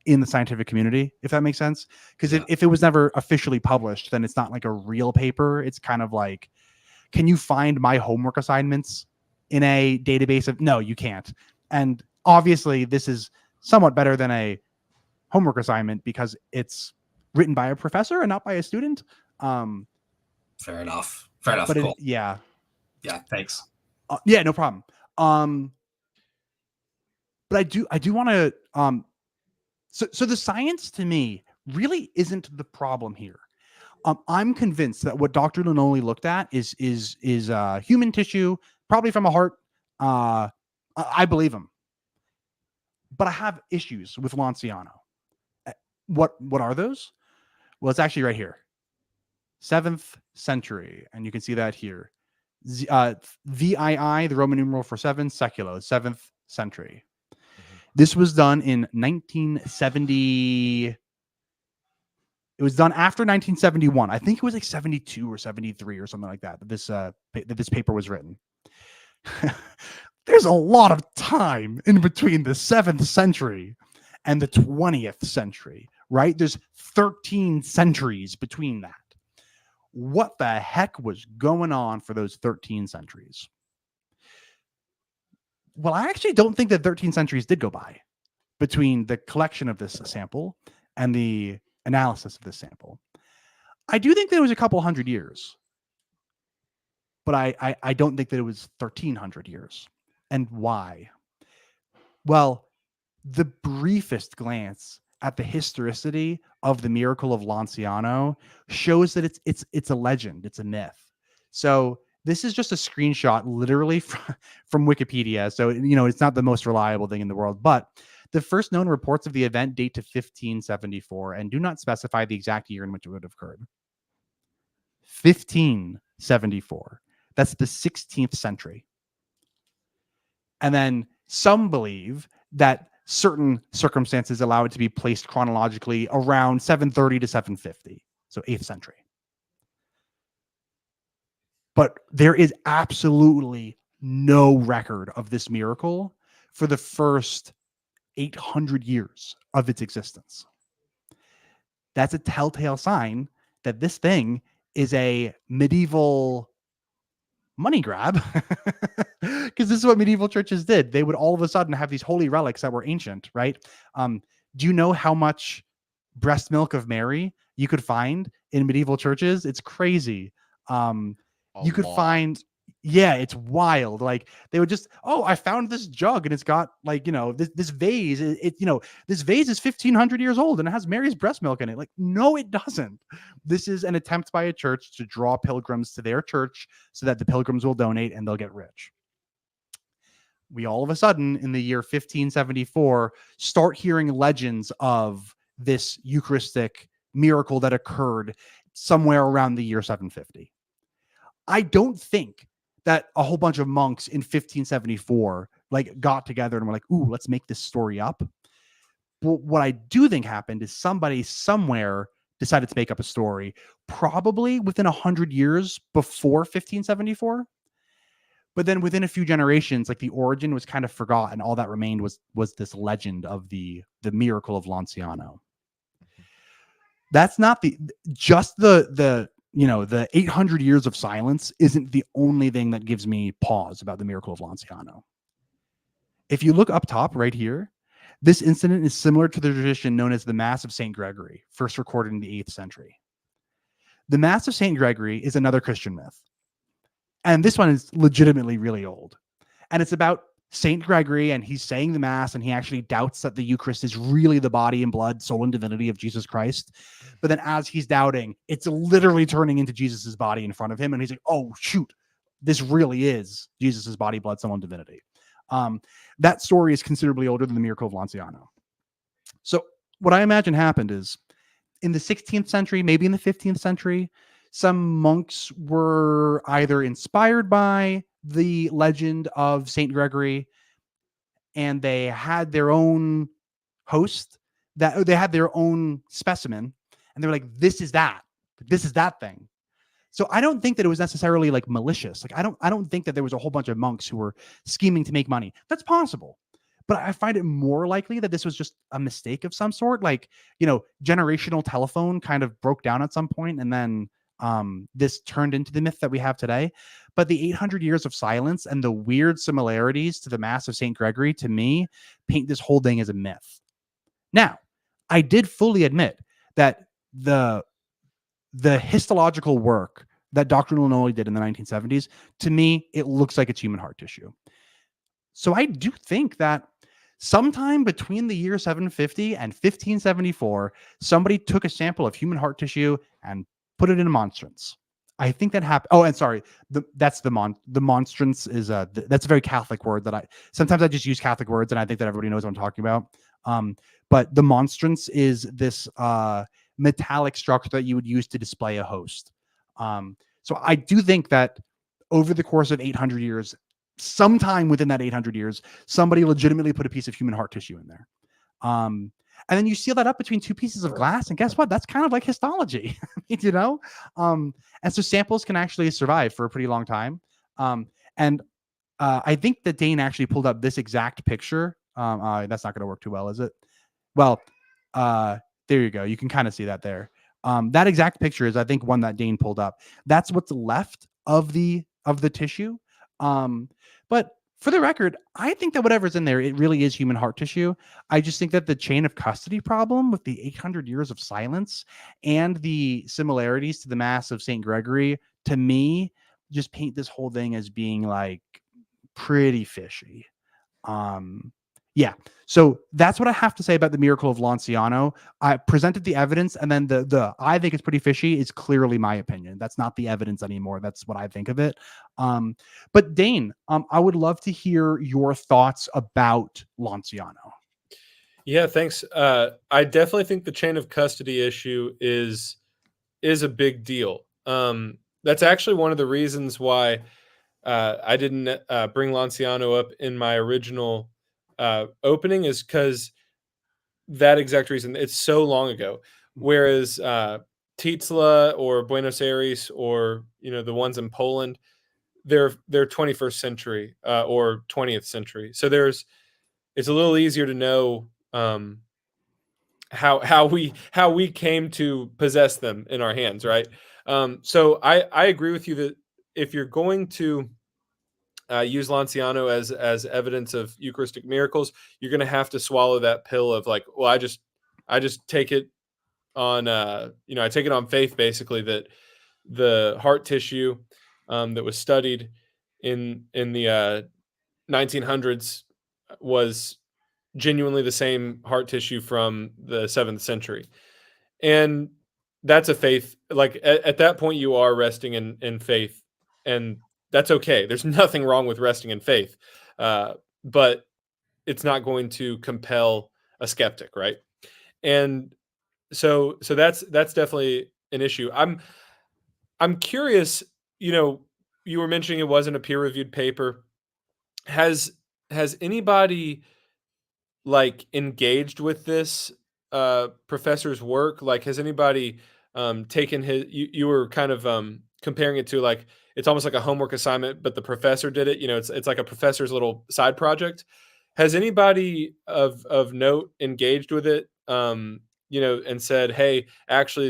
in the scientific community, if that makes sense. Because if it was never officially published, then it's not like a real paper. It's kind of like, can you find my homework assignments in a database of? No, you can't. And obviously this is somewhat better than a homework assignment because it's written by a professor and not by a student. Fair enough. But cool. Yeah, thanks. Yeah, no problem. But I do want to so the science to me really isn't the problem here. I'm convinced that what Dr. Linoli looked at is human tissue, probably from a heart. I believe him, but I have issues with Lanciano. What are those? Well, it's actually right here, 7th century, and you can see that here. VII, the Roman numeral for 7, seculo, 7th century. This was done in 1970. It was done after 1971. I think it was like 72 or 73 or something like that. That this paper was written. There's a lot of time in between the 7th century and the 20th century, right? There's 13 centuries between that. What the heck was going on for those 13 centuries? Well, I actually don't think that 13 centuries did go by between the collection of this sample and the analysis of this sample. I do think that it was a couple hundred years, but I don't think that it was 1300 years. And why? Well, the briefest glance at the historicity of the miracle of Lanciano shows that it's a legend, it's a myth. So this is just a screenshot literally from Wikipedia. So, it's not the most reliable thing in the world, but the first known reports of the event date to 1574 and do not specify the exact year in which it would have occurred. 1574. That's the 16th century. And then some believe that certain circumstances allow it to be placed chronologically around 730 to 750. So 8th century. But there is absolutely no record of this miracle for the first 800 years of its existence. That's a telltale sign that this thing is a medieval money grab, because this is what medieval churches did. They would all of a sudden have these holy relics that were ancient, right? Do you know how much breast milk of Mary you could find in medieval churches? It's crazy. You could find, it's wild. Like, they would just, I found this jug and it's got like, this vase. This vase is 1500 years old and it has Mary's breast milk in it. Like, no, it doesn't. This is an attempt by a church to draw pilgrims to their church so that the pilgrims will donate and they'll get rich. we all of a sudden in the year 1574 start hearing legends of this Eucharistic miracle that occurred somewhere around the year 750. I don't think that a whole bunch of monks in 1574 like got together and were like, ooh, let's make this story up. But what I do think happened is somebody somewhere decided to make up a story, probably within 100 years before 1574. But then within a few generations, like the origin was kind of forgotten. All that remained was this legend of the miracle of Lanciano. That's not the 800 years of silence isn't the only thing that gives me pause about the miracle of Lanciano. If you look up top right here, this incident is similar to the tradition known as the Mass of St. Gregory, first recorded in the 8th century. The Mass of St. Gregory is another Christian myth. And this one is legitimately really old. And it's about St. Gregory, and he's saying the Mass, and he actually doubts that the Eucharist is really the body and blood, soul, and divinity of Jesus Christ. But then as he's doubting, it's literally turning into Jesus's body in front of him. And he's like, oh, shoot, this really is Jesus's body, blood, soul, and divinity. That story is considerably older than the miracle of Lanciano. So what I imagine happened is in the 16th century, maybe in the 15th century, some monks were either inspired by the legend of St. Gregory, and they had their own host, that they had their own specimen, and they're like, this is that thing. So I don't think that it was necessarily like malicious. Like I don't think that there was a whole bunch of monks who were scheming to make money. That's possible. But I find it more likely that this was just a mistake of some sort. Like, generational telephone kind of broke down at some point, and then this turned into the myth that we have today. But the 800 years of silence and the weird similarities to the Mass of St. Gregory, to me, paint this whole thing as a myth. Now, I did fully admit that the histological work that Dr. Linoli did in the 1970s, to me, it looks like it's human heart tissue. So I do think that sometime between the year 750 and 1574, somebody took a sample of human heart tissue and put it in a monstrance. I think that happened. Oh, and sorry, the monstrance is that's a very Catholic word that sometimes I just use Catholic words and I think that everybody knows what I'm talking about. But the monstrance is this metallic structure that you would use to display a host. So I do think that over the course of 800 years, sometime within that 800 years, somebody legitimately put a piece of human heart tissue in there. And then you seal that up between two pieces of glass, and guess what? That's kind of like histology, And so samples can actually survive for a pretty long time. And I think that Dane actually pulled up this exact picture. That's not going to work too well, is it? Well, there you go. You can kind of see that there. That exact picture is, I think, one that Dane pulled up. That's what's left of the tissue. But for the record, I think that whatever's in there, it really is human heart tissue. I just think that the chain of custody problem with the 800 years of silence and the similarities to the Mass of St. Gregory, to me, just paint this whole thing as being like pretty fishy. Yeah. So that's what I have to say about the miracle of Lanciano. I presented the evidence, and then the I think it's pretty fishy is clearly my opinion. That's not the evidence anymore. That's what I think of it. But Dane, I would love to hear your thoughts about Lanciano. Yeah, thanks. I definitely think the chain of custody issue is a big deal. That's actually one of the reasons why I didn't bring Lanciano up in my original opening, is because that exact reason. It's so long ago. Whereas Tizla or Buenos Aires or the ones in Poland, they're 21st century or 20th century. So it's a little easier to know how we came to possess them in our hands, right? So I agree with you that if you're going to use Lanciano as evidence of Eucharistic miracles, you're going to have to swallow that pill of like, well, I just take it on, I take it on faith, basically, that the heart tissue that was studied in the 1900s was genuinely the same heart tissue from the 7th century. And that's a faith. Like at that point, you are resting in faith, and that's okay. There's nothing wrong with resting in faith. but it's not going to compel a skeptic, right? And so that's definitely an issue. I'm curious, you were mentioning it wasn't a peer-reviewed paper. Has anybody like engaged with this professor's work? Like, has anybody taken his? You were kind of comparing it to like it's almost like a homework assignment, but the professor did it. It's like a professor's little side project. Has anybody of note engaged with it? And said, hey, actually,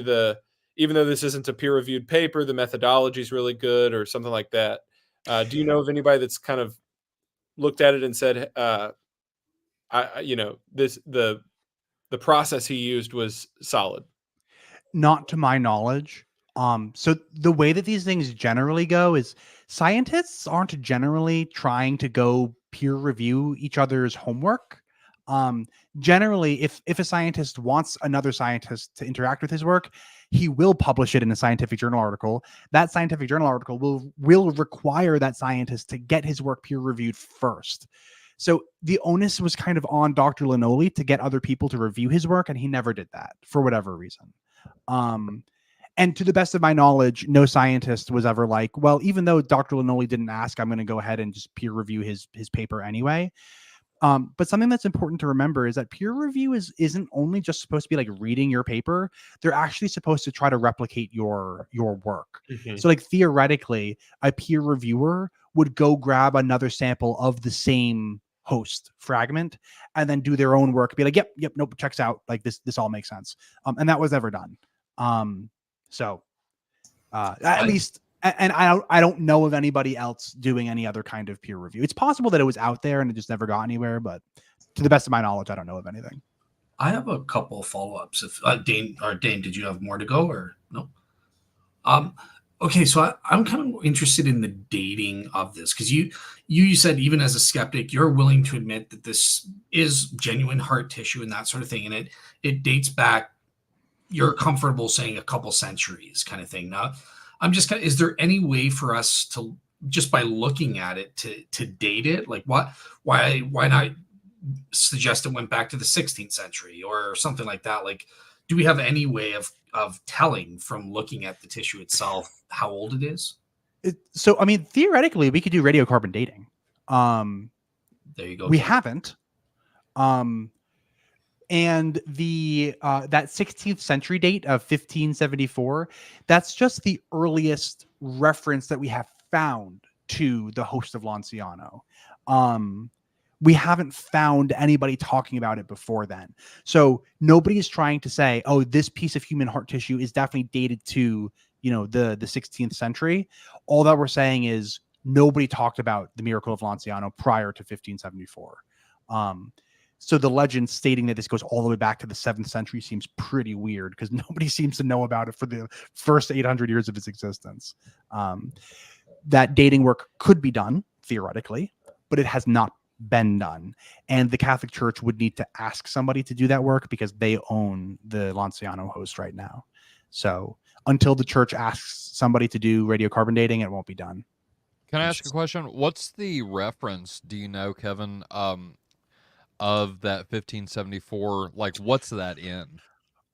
even though this isn't a peer-reviewed paper, the methodology is really good, or something like that. Do you know of anybody that's kind of looked at it and said, the process he used was solid? Not to my knowledge. So the way that these things generally go is scientists aren't generally trying to go peer review each other's homework. Generally, if a scientist wants another scientist to interact with his work, he will publish it in a scientific journal article. That scientific journal article will require that scientist to get his work peer reviewed first. So the onus was kind of on Dr. Linoli to get other people to review his work, and he never did that for whatever reason. And to the best of my knowledge, no scientist was ever like, well, even though Dr. Linoli didn't ask, I'm going to go ahead and just peer review his paper anyway. But something that's important to remember is that peer review isn't only just supposed to be like reading your paper. They're actually supposed to try to replicate your work. Mm-hmm. So like theoretically, a peer reviewer would go grab another sample of the same host fragment and then do their own work, be like, yep, nope, checks out. Like this all makes sense. And that was never done. At least, and I don't know of anybody else doing any other kind of peer review. It's possible that it was out there and it just never got anywhere, but to the best of my knowledge, I don't know of anything. I have a couple follow-ups. If Dane, did you have more to go or no? Okay, so I'm kind of interested in the dating of this, because you said even as a skeptic, you're willing to admit that this is genuine heart tissue and that sort of thing, and it dates back. You're comfortable saying a couple centuries, kind of thing. Now, I'm just kind of, is there any way for us to, just by looking at it, to date it? Like why not suggest it went back to the 16th century or something like that? Like, do we have any way of telling from looking at the tissue itself how old it is? So, I mean, theoretically, we could do radiocarbon dating. There you go. We haven't. And the that 16th century date of 1574, that's just the earliest reference that we have found to the host of Lanciano. We haven't found anybody talking about it before then. So nobody is trying to say, oh, this piece of human heart tissue is definitely dated to, the 16th century. All that we're saying is nobody talked about the miracle of Lanciano prior to 1574. So the legend stating that this goes all the way back to the 7th century seems pretty weird, because nobody seems to know about it for the first 800 years of its existence. That dating work could be done theoretically, but it has not been done. And the Catholic Church would need to ask somebody to do that work because they own the Lanciano host right now. So until the church asks somebody to do radiocarbon dating, it won't be done. Can I ask a question? What's the reference, do you know, Kevin, of that 1574? Like, what's that in?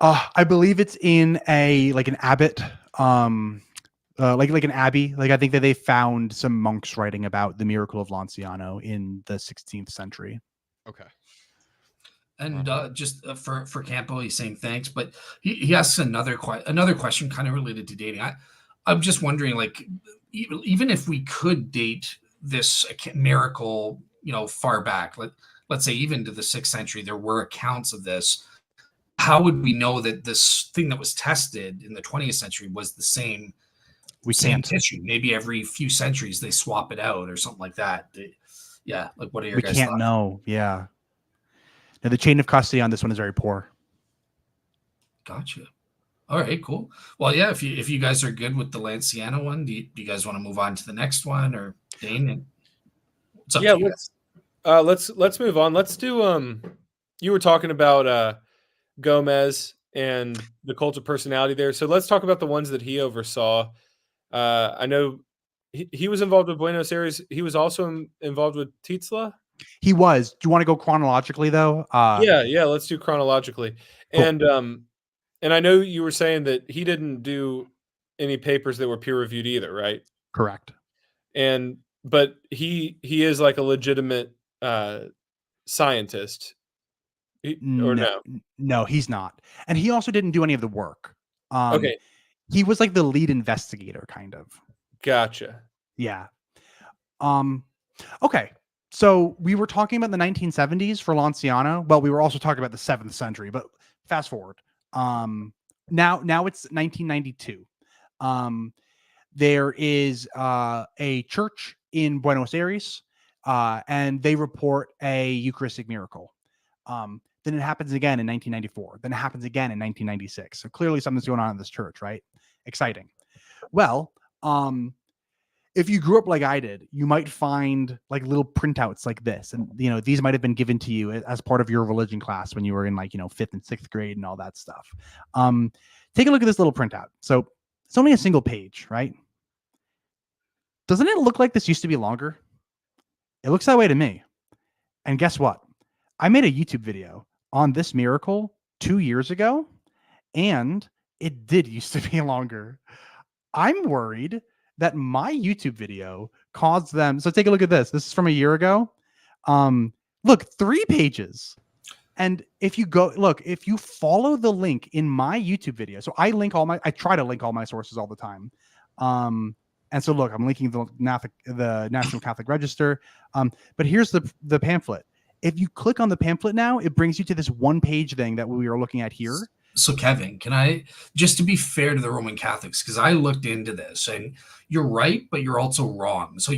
I believe it's in an abbot, like an abbey. Like, I think that they found some monks writing about the miracle of Lanciano in the 16th century. Okay. And just for Campo, he's saying thanks, but he asks another question kind of related to dating. I'm just wondering, like, even if we could date this miracle, far back, let's say even to the 6th century, there were accounts of this. How would we know that this thing that was tested in the 20th century was the same? We same can't. tissue. Maybe every few centuries they swap it out or something like that. Yeah, like what are your guys' We can't thoughts? know. Yeah. Now, the chain of custody on this one is very poor. Gotcha. All right, cool. Well, yeah, if you guys are good with the Lanciano one, do you guys want to move on to the next one, or Dane? It's up to you guys. Let's move on. Let's do you were talking about Gomez and the cult of personality there. So let's talk about the ones that he oversaw. I know he was involved with Buenos Aires. He was also involved with Tizla. He was. Do you want to go chronologically though? Yeah, let's do chronologically. Cool. And I know you were saying that he didn't do any papers that were peer reviewed either, right? Correct. But he is like a legitimate scientist. Or no? No, he's not. And he also didn't do any of the work. Okay, He was like the lead investigator, kind of. gotcha. Yeah. Okay. So we were talking about the 1970s for Lanciano. Well, we were also talking about the 7th century, but fast forward. Now it's 1992. There is a church in Buenos Aires, and they report a Eucharistic miracle. Then it happens again in 1994. Then it happens again in 1996. So clearly something's going on in this church, right? Exciting. Well, if you grew up like I did, you might find like little printouts like this. And, these might have been given to you as part of your religion class when you were in 5th and 6th grade and all that stuff. Take a look at this little printout. So it's only a single page, right? Doesn't it look like this used to be longer? It looks that way to me. And guess what? I made a YouTube video on this miracle 2 years ago, and it did used to be longer. I'm worried that my YouTube video caused them. So take a look at this. This is from a year ago. Look, 3 pages. And if you follow the link in my YouTube video, so I try to link all my sources all the time. And so look, I'm linking the National Catholic Register. But here's the pamphlet. If you click on the pamphlet now, it brings you to this 1-page thing that we are looking at here. So Kevin, can I, just to be fair to the Roman Catholics, because I looked into this and you're right, but you're also wrong. So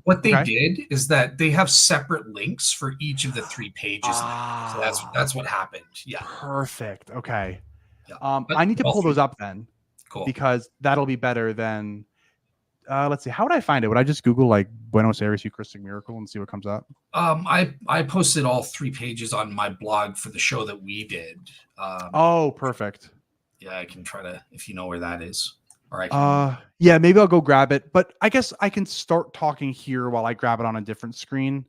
what they did is that they have separate links for each of the 3 pages. So that's what happened. Yeah. Perfect. Okay. Yeah. I need to pull those up then. Cool. Because that'll be better than, let's see, how would I find it? Would I just Google like Buenos Aires Eucharistic Miracle and see what comes up? I posted all 3 pages on my blog for the show that we did. Oh, perfect. Yeah, I can try to, if you know where that is. Or I can. Yeah, maybe I'll go grab it. But I guess I can start talking here while I grab it on a different screen.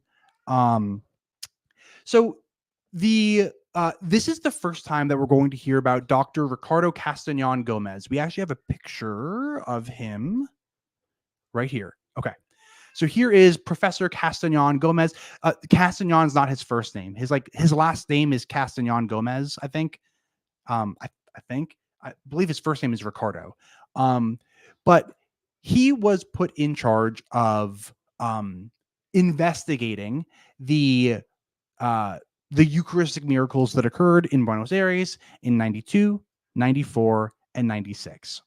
So this is the first time that we're going to hear about Dr. Ricardo Castañón Gomez. We actually have a picture of him right here. Okay. So here is Professor Castañón Gomez. Castañón's not his first name. His last name is Castañón Gomez, I think. I believe his first name is Ricardo. But he was put in charge of investigating the Eucharistic miracles that occurred in Buenos Aires in 92, 94, and 96.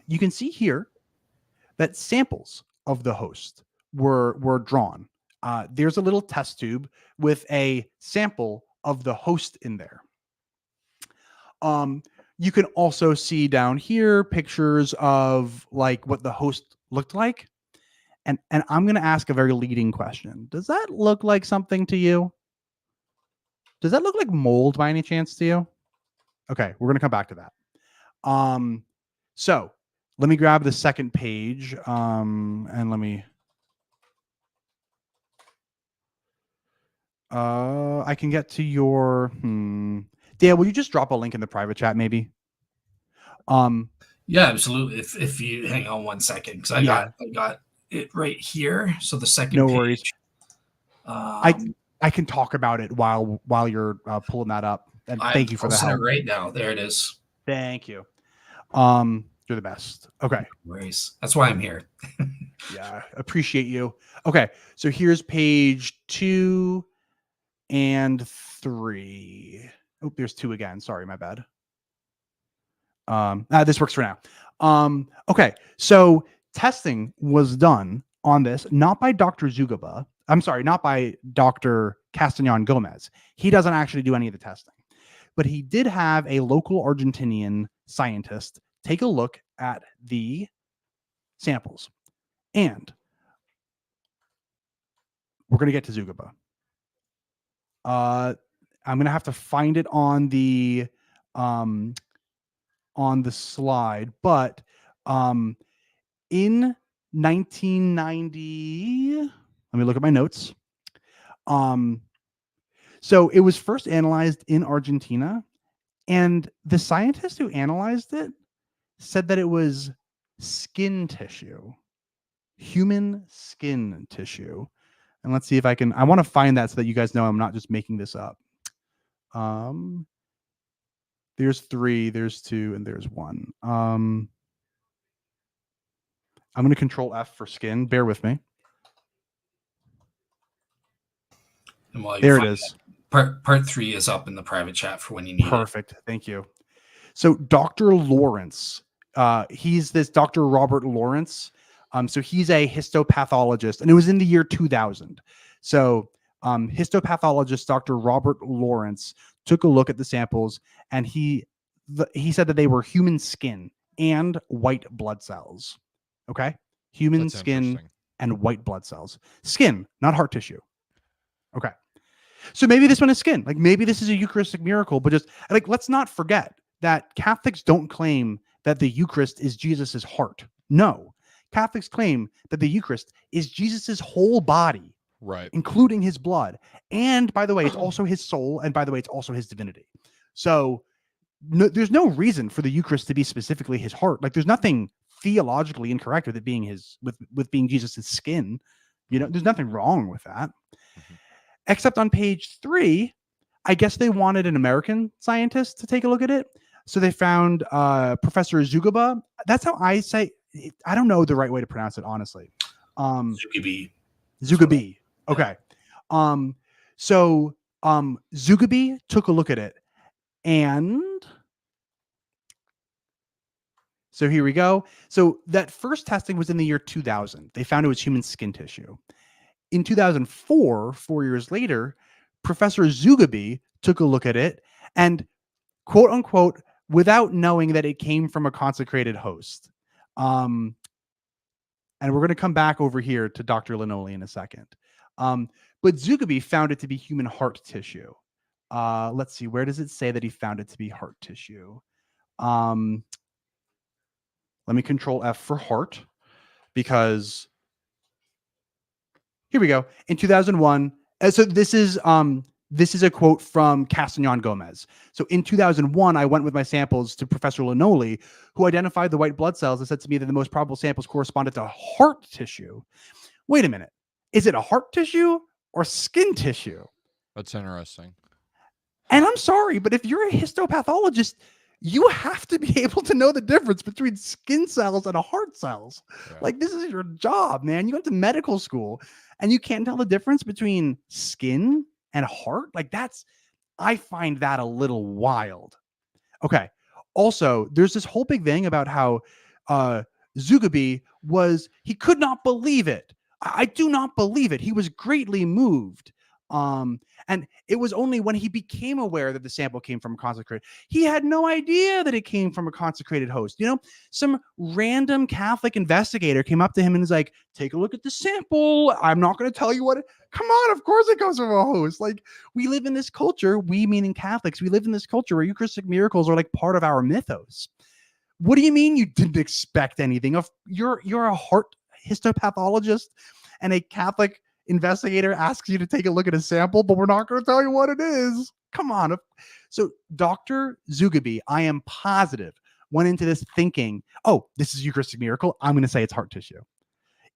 You can see here that samples of the host were drawn. There's a little test tube with a sample of the host in there. You can also see down here pictures of like what the host looked like. And I'm going to ask a very leading question. Does that look like something to you? Does that look like mold by any chance to you? Okay, we're going to come back to that. So let me grab the second page, and let me. I can get to your. Dale, will you just drop a link in the private chat, maybe? Yeah, absolutely. If you hang on 1 second, because I got it right here. So the second. No page, worries. I can talk about it while you're pulling that up. And thank you for the help. Right now, there it is. Thank you. You're the best. Okay. No worries. That's why I'm here. Yeah, appreciate you. Okay, so here's page 2 and 3. Oh, there's 2 again. Sorry, my bad. This works for now. Okay, so testing was done on this, not by Dr. Zugaba. I'm sorry, not by Dr. Castañón Gomez. He doesn't actually do any of the testing. But he did have a local Argentinian scientist take a look at the samples. And we're going to get to Zugaba. I'm going to have to find it on the slide, but in 1990, let me look at my notes. So it was first analyzed in Argentina, and the scientist who analyzed it said that it was skin tissue, human skin tissue. And let's see if I want to find that so that you guys know I'm not just making this up. There's 3, there's 2, and there's 1. I'm going to control F for skin. Bear with me. And while you There it find is. that, part 3 is up in the private chat for when you need it. Perfect. Thank you. So Dr. Lawrence, he's this Dr. Robert Lawrence. So he's a histopathologist, and it was in the year 2000. So histopathologist Dr. Robert Lawrence took a look at the samples, and he said that they were human skin and white blood cells. Okay, human That's skin interesting. and white blood cells. Skin, not heart tissue. Okay. So maybe this one is skin. Like maybe this is a Eucharistic miracle, but just like let's not forget that Catholics don't claim that the Eucharist is Jesus's heart. No, Catholics claim that the Eucharist is Jesus's whole body, Right. including his blood. And by the way, it's also his soul. And by the way, it's also his divinity. So there's no reason for the Eucharist to be specifically his heart. Like there's nothing theologically incorrect with it being with being Jesus's skin. You know, there's nothing wrong with that. Mm-hmm. Except on page 3, I guess they wanted an American scientist to take a look at it. So they found Professor Zugaba. That's how I say it. I don't know the right way to pronounce it, honestly. Zugabi. Okay. So Zugabi took a look at it. And so here we go. So that first testing was in the year 2000. They found it was human skin tissue. In 2004, 4 years later, Professor Zugabi took a look at it and, quote unquote, without knowing that it came from a consecrated host. And we're going to come back over here to Dr. Linoli in a second. But Zugabi found it to be human heart tissue. Let's see, where does it say that he found it to be heart tissue? Let me control F for heart, because here we go. In 2001, so this is a quote from Castañón Gomez. So in 2001, I went with my samples to Professor Linoli, who identified the white blood cells and said to me that the most probable samples corresponded to heart tissue. Wait a minute. Is it a heart tissue or skin tissue? That's interesting. And I'm sorry, but if you're a histopathologist, you have to be able to know the difference between skin cells and heart cells. Yeah. Like, this is your job, man. You went to medical school and you can't tell the difference between skin and heart. Like, I find that a little wild. Okay. Also, there's this whole big thing about how Zugabi he could not believe it. I do not believe it. He was greatly moved. And it was only when he became aware that the sample came from a consecrated. He had no idea that it came from a consecrated host. You know, some random Catholic investigator came up to him and was like, take a look at the sample. I'm not going to tell you what. Come on, of course it comes from a host. Like, we live in this culture, we meaning Catholics, we live in this culture where Eucharistic miracles are like part of our mythos. What do you mean you didn't expect anything? You're a heart histopathologist and a Catholic investigator asks you to take a look at a sample, but we're not going to tell you what it is. Come on. So Dr. Zugabi, I am positive, went into this thinking, oh, this is Eucharistic miracle. I'm going to say it's heart tissue.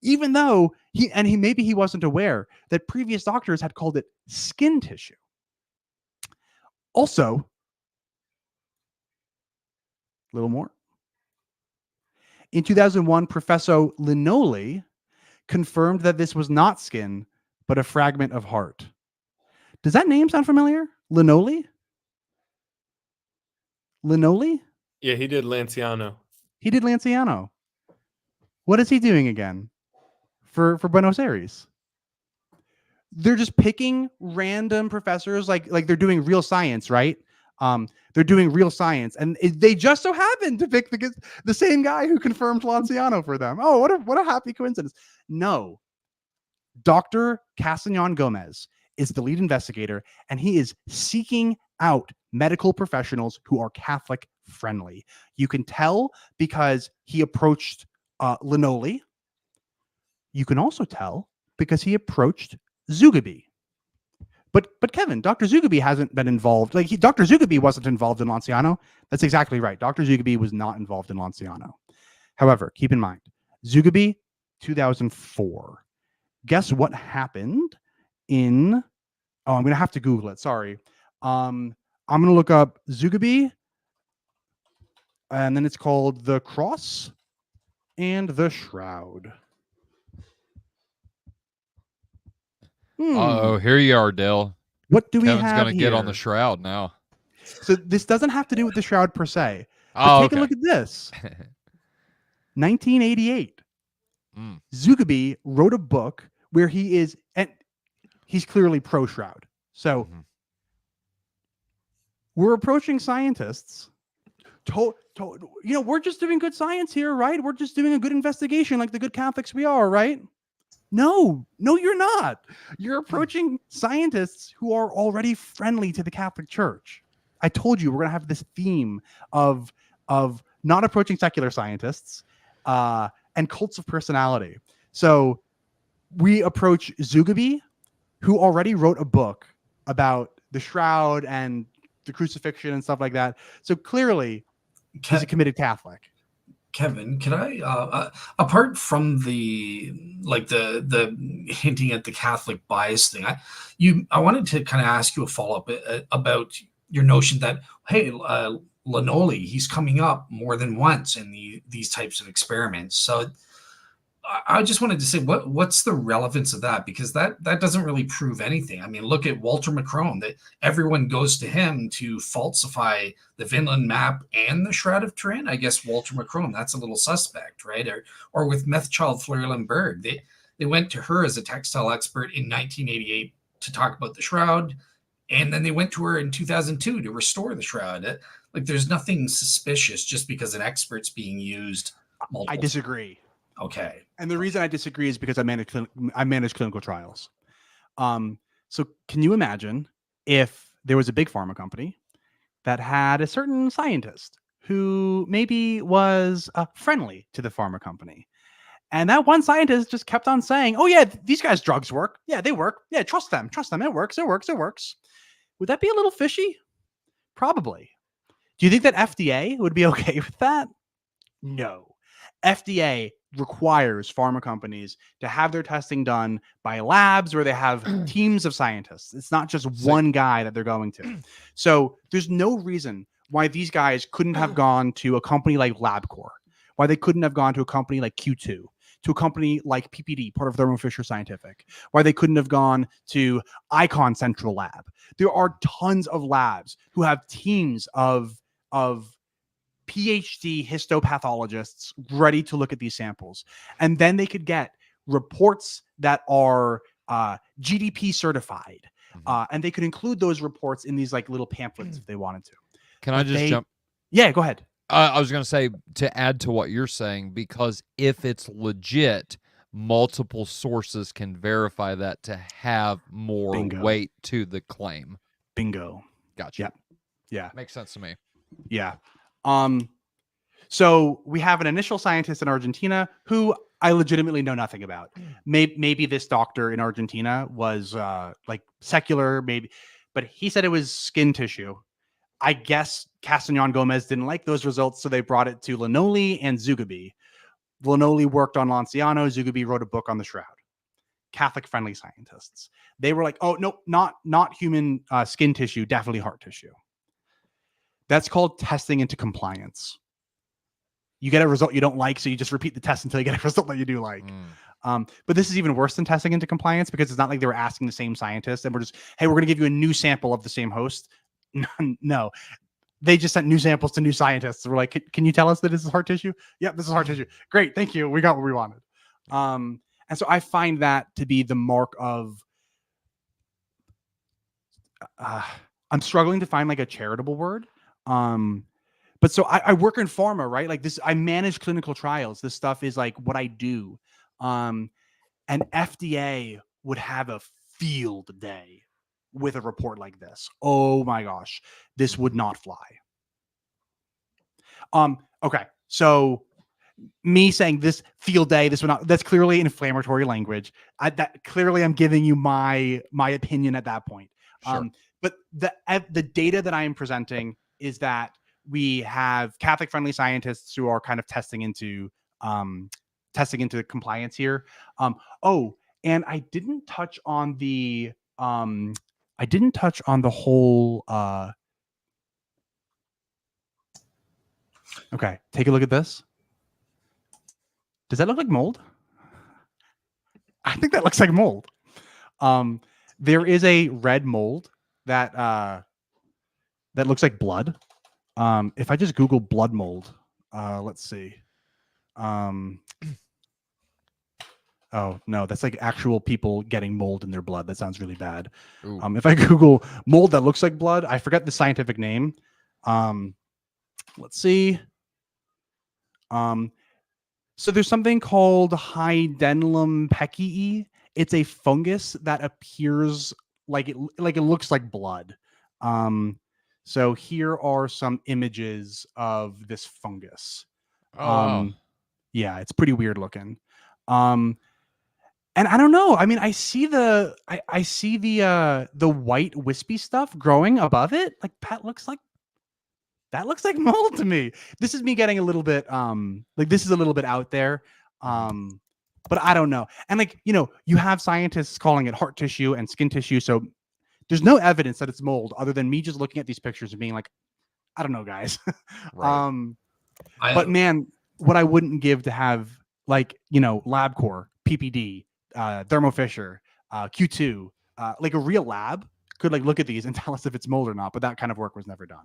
Even though maybe he wasn't aware that previous doctors had called it skin tissue. Also, a little more. In 2001, Professor Linoli confirmed that this was not skin, but a fragment of heart. Does that name sound familiar? Linoli? Linoli? Yeah, he did Lanciano. He did Lanciano. What is he doing again for Buenos Aires? They're just picking random professors, like they're doing real science, right? They're doing real science, and they just so happen to pick the same guy who confirmed Lanciano for them. Oh, what a happy coincidence. No. Dr. Castañón Gomez is the lead investigator, and he is seeking out medical professionals who are Catholic friendly. You can tell because he approached Linoli. You can also tell because he approached Zugabi. But Kevin, Dr. Zugabe hasn't been involved. Like Dr. Zugabe wasn't involved in Lanciano. That's exactly right. Dr. Zugabe was not involved in Lanciano. However, keep in mind, Zugabe, 2004. Guess what happened in? Oh, I'm gonna have to Google it. Sorry. I'm gonna look up Zugabe, and then it's called The Cross and the Shroud. Oh, here you are, Dale. What do we Kevin's have gonna get on here? the shroud now. So this doesn't have to do with the shroud per se. But Oh, take a look at this. 1988. Mm. Zugabe wrote a book where he is, and he's clearly pro-shroud. So we're approaching scientists. We're just doing good science here, right? We're just doing a good investigation like the good Catholics we are, right? No, you're not. You're approaching scientists who are already friendly to the Catholic Church. I told you we're going to have this theme of not approaching secular scientists and cults of personality. So we approach Zugabe, who already wrote a book about the shroud and the crucifixion and stuff like that. So clearly, he's a committed Catholic. Kevin, can I, apart from the hinting at the Catholic bias thing, I wanted to kind of ask you a follow up about your notion that, hey, Lannoli, he's coming up more than once in these types of experiments. So I just wanted to say, what's the relevance of that? Because that doesn't really prove anything. I mean, look at Walter Macron, that everyone goes to him to falsify the Vinland map and the Shroud of Turin. I guess Walter Macron, that's a little suspect, right? Or with Methchild Fleur-Lemberg, they went to her as a textile expert in 1988 to talk about the Shroud. And then they went to her in 2002 to restore the Shroud. Like, there's nothing suspicious just because an expert's being used. I disagree. Okay. And the reason I disagree is because I manage clinical trials. So can you imagine if there was a big pharma company that had a certain scientist who maybe was friendly to the pharma company, and that one scientist just kept on saying, "Oh yeah, these guys' drugs work. Yeah, they work. Yeah, trust them. It works. Would that be a little fishy? Probably. Do you think that FDA would be okay with that? No. FDA requires pharma companies to have their testing done by labs where they have teams of scientists. It's not just one guy that they're going to. So there's no reason why these guys couldn't have gone to a company like LabCorp, why they couldn't have gone to a company like Q2, to a company like PPD, part of Thermo Fisher Scientific, why they couldn't have gone to Icon Central Lab. There are tons of labs who have teams of PhD histopathologists ready to look at these samples. And then they could get reports that are GDP certified. And they could include those reports in these like little pamphlets if they wanted to. Can I just jump? Yeah, go ahead. I was going to say, to add to what you're saying, because if it's legit, multiple sources can verify that to have more weight to the claim. Bingo. Gotcha. Yeah. Makes sense to me. Yeah. So we have an initial scientist in Argentina who I legitimately know nothing about. Maybe this doctor in Argentina was like secular, maybe, but he said it was skin tissue. I guess Castañón Gomez didn't like those results, so they brought it to Lannoli and Zugabe. Lannoli worked on Lanciano. Zugabe wrote a book on the Shroud. Catholic-friendly scientists. They were like, oh, no, not human skin tissue, definitely heart tissue. That's called testing into compliance. You get a result you don't like, so you just repeat the test until you get a result that you do like. But this is even worse than testing into compliance, because it's not like they were asking the same scientist and we're just, hey, we're going to give you a new sample of the same host. No, they just sent new samples to new scientists. We're like, can you tell us that this is heart tissue? Yep, this is heart tissue. Great, thank you. We got what we wanted. And so I find that to be the mark of, I'm struggling to find like a charitable word. But so I work in pharma, right? Like this, I manage clinical trials. This stuff is like what I do. And FDA would have a field day with a report like this. Oh my gosh, this would not fly. Okay. So me saying this field day, this would not, that's clearly inflammatory language. That clearly I'm giving you my opinion at that point. Sure. But the data that I am presenting is that we have Catholic-friendly scientists who are kind of testing into compliance here. And I didn't touch on the whole. Okay, take a look at this. Does that look like mold? I think that looks like mold. There is a red mold that looks like blood. If I just Google blood mold, let's see. Oh no, that's like actual people getting mold in their blood. That sounds really bad. If I Google mold that looks like blood, I forget the scientific name. Let's see. So there's something called Hydenlum peckii. It's a fungus that appears like it looks like blood. So here are some images of this fungus. Wow. Yeah, it's pretty weird looking. And I don't know. I mean, I see the white wispy stuff growing above it. Like that looks like mold to me. This is me getting a little bit this is a little bit out there. But I don't know. And you have scientists calling it heart tissue and skin tissue. So there's no evidence that it's mold other than me just looking at these pictures and being like, I don't know, guys. Right. But man, what I wouldn't give to have LabCorp, PPD, Thermo Fisher, Q2, like a real lab could look at these and tell us if it's mold or not. But that kind of work was never done.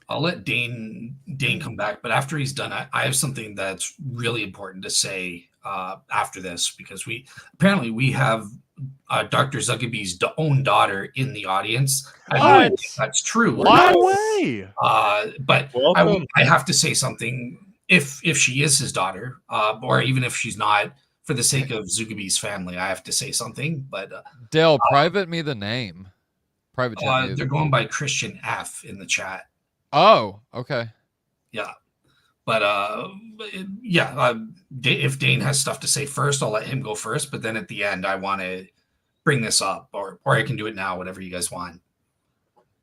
I'll let Dane come back, but after he's done, I have something that's really important to say after this, because we have Dr. Zuckerby's own daughter in the audience. I don't know if that's true. What? No way. But I have to say something if she is his daughter, or even if she's not, for the sake of Zuckerby's family, I have to say something. But Dale, private me the name. Private chat. They're going by Christian F in the chat. Oh, okay. Yeah. But if Dane has stuff to say first, I'll let him go first. But then at the end, I want to bring this up, or I can do it now, whatever you guys want.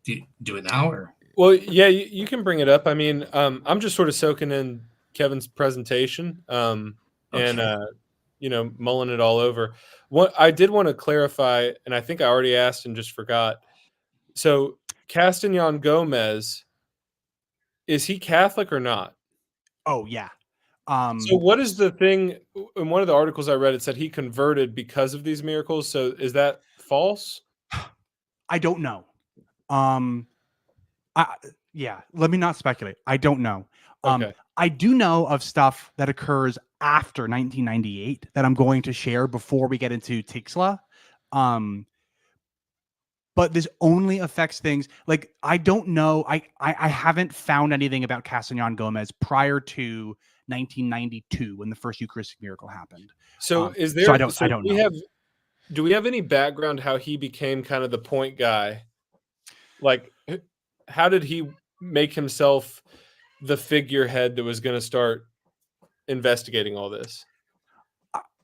Do it now, or? Well, yeah, you can bring it up. I mean, I'm just sort of soaking in Kevin's presentation, and mulling it all over. What I did want to clarify, and I think I already asked and just forgot. So Castellan Gomez, is he Catholic or not? Oh yeah. So what is the thing? In one of the articles I read, it said he converted because of these miracles. So is that false? I don't know. Let me not speculate. I don't know. Okay. I do know of stuff that occurs after 1998 that I'm going to share before we get into Tixla. But this only affects things like I don't know. I haven't found anything about Castellan Gomez prior to 1992 when the first Eucharistic miracle happened. So is there? So I don't know. Do we have any background how he became kind of the point guy? Like, how did he make himself the figurehead that was going to start investigating all this?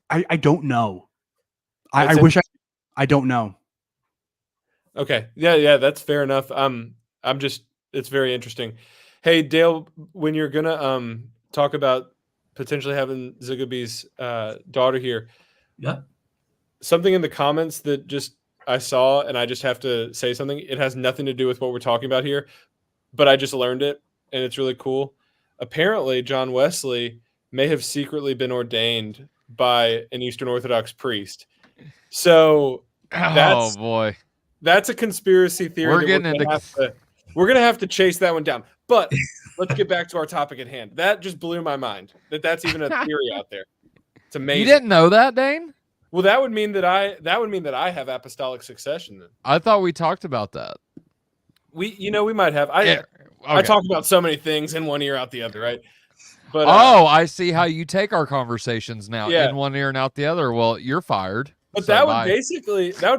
I don't know. I wish I don't know. Okay. Yeah, that's fair enough. It's very interesting. Hey, Dale, when you're gonna talk about potentially having Zuckerby's daughter here, yeah, something in the comments that just I saw, and I just have to say something. It has nothing to do with what we're talking about here, but I just learned it, and it's really cool. Apparently, John Wesley may have secretly been ordained by an Eastern Orthodox priest. So Boy. That's a conspiracy theory. We're going to have to chase that one down. But let's get back to our topic at hand. That just blew my mind. That's even a theory out there. It's amazing. You didn't know that, Dane? Well, that would mean that I have apostolic succession then. I thought we talked about that. We might have. I talk about so many things in one ear out the other, right? But I see how you take our conversations now, yeah. in one ear and out the other. Well, you're fired. But that would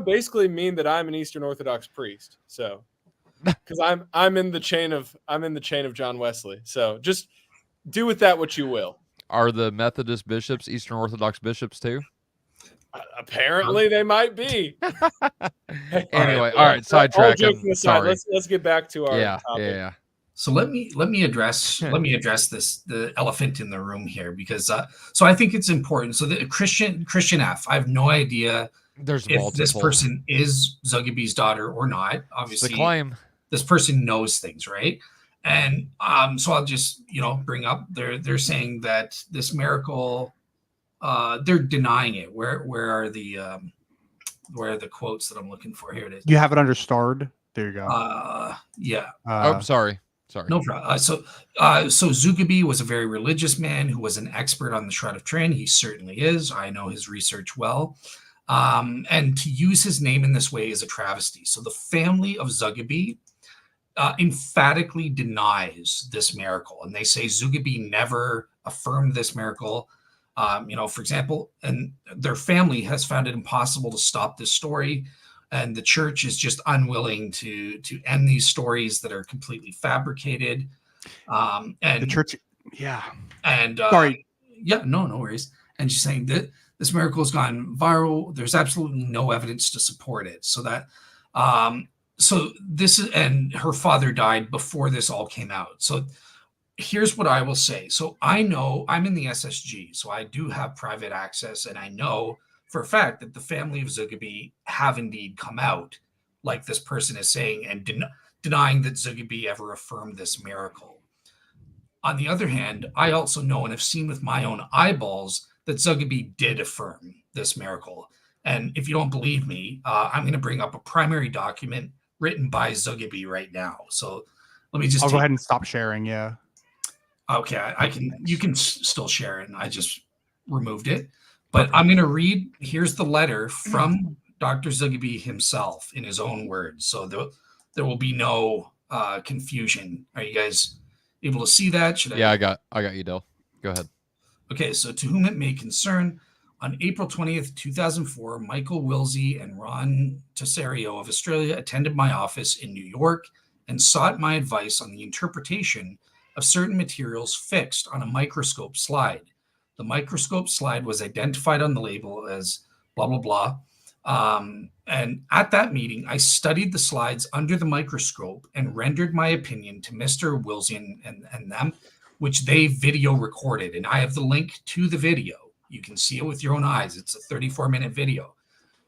basically mean that I'm an Eastern Orthodox priest. So, because I'm in the chain of John Wesley. So just do with that what you will. Are the Methodist bishops Eastern Orthodox bishops too? Apparently, they might be. Anyway, all Yeah, right, sidetracking. joking aside, Sorry. let's get back to our Yeah, topic. yeah. So let me address the elephant in the room here, because so I think it's important. So the Christian F, I have no idea There's if multiple. this person is Zugabee's daughter or not. It's the Obviously, claim. this person knows things, right? And so I'll just bring up they're saying that this miracle, they're denying it. Where are the quotes that I'm looking for? Here it is. You have it under starred. There you go. Yeah. Oh, sorry. No problem. So Zugabe was a very religious man who was an expert on the Shroud of Turin. He certainly is. I know his research well. And to use his name in this way is a travesty. So the family of Zugabe emphatically denies this miracle. And they say Zugabe never affirmed this miracle. For example, and their family has found it impossible to stop this story. And the church is just unwilling to end these stories that are completely fabricated. And the church, yeah. And sorry, yeah, no worries. And she's saying that this miracle has gone viral. There's absolutely no evidence to support it. So that, so this is, and her father died before this all came out. So here's what I will say. So I know I'm in the SSG, so I do have private access, and I know for a fact that the family of Zugabe have indeed come out, like this person is saying, and denying that Zugabe ever affirmed this miracle. On the other hand, I also know and have seen with my own eyeballs that Zugabe did affirm this miracle. And if you don't believe me, I'm going to bring up a primary document written by Zugabe right now. So let me just I'll go ahead and stop sharing. Yeah. Okay, I can. You can still share it. And I just removed it. But I'm going to read. Here's the letter from Dr. Zugabe himself in his own words. So there will be no confusion. Are you guys able to see that? Yeah, I got you, Dale. Go ahead. Okay, so to whom it may concern, on April 20th, 2004, Michael Wilsey and Ron Tesserio of Australia attended my office in New York and sought my advice on the interpretation of certain materials fixed on a microscope slide. The microscope slide was identified on the label as blah, blah, blah. And at that meeting, I studied the slides under the microscope and rendered my opinion to Mr. Wilson and them, which they video recorded. And I have the link to the video. You can see it with your own eyes. It's a 34-minute video.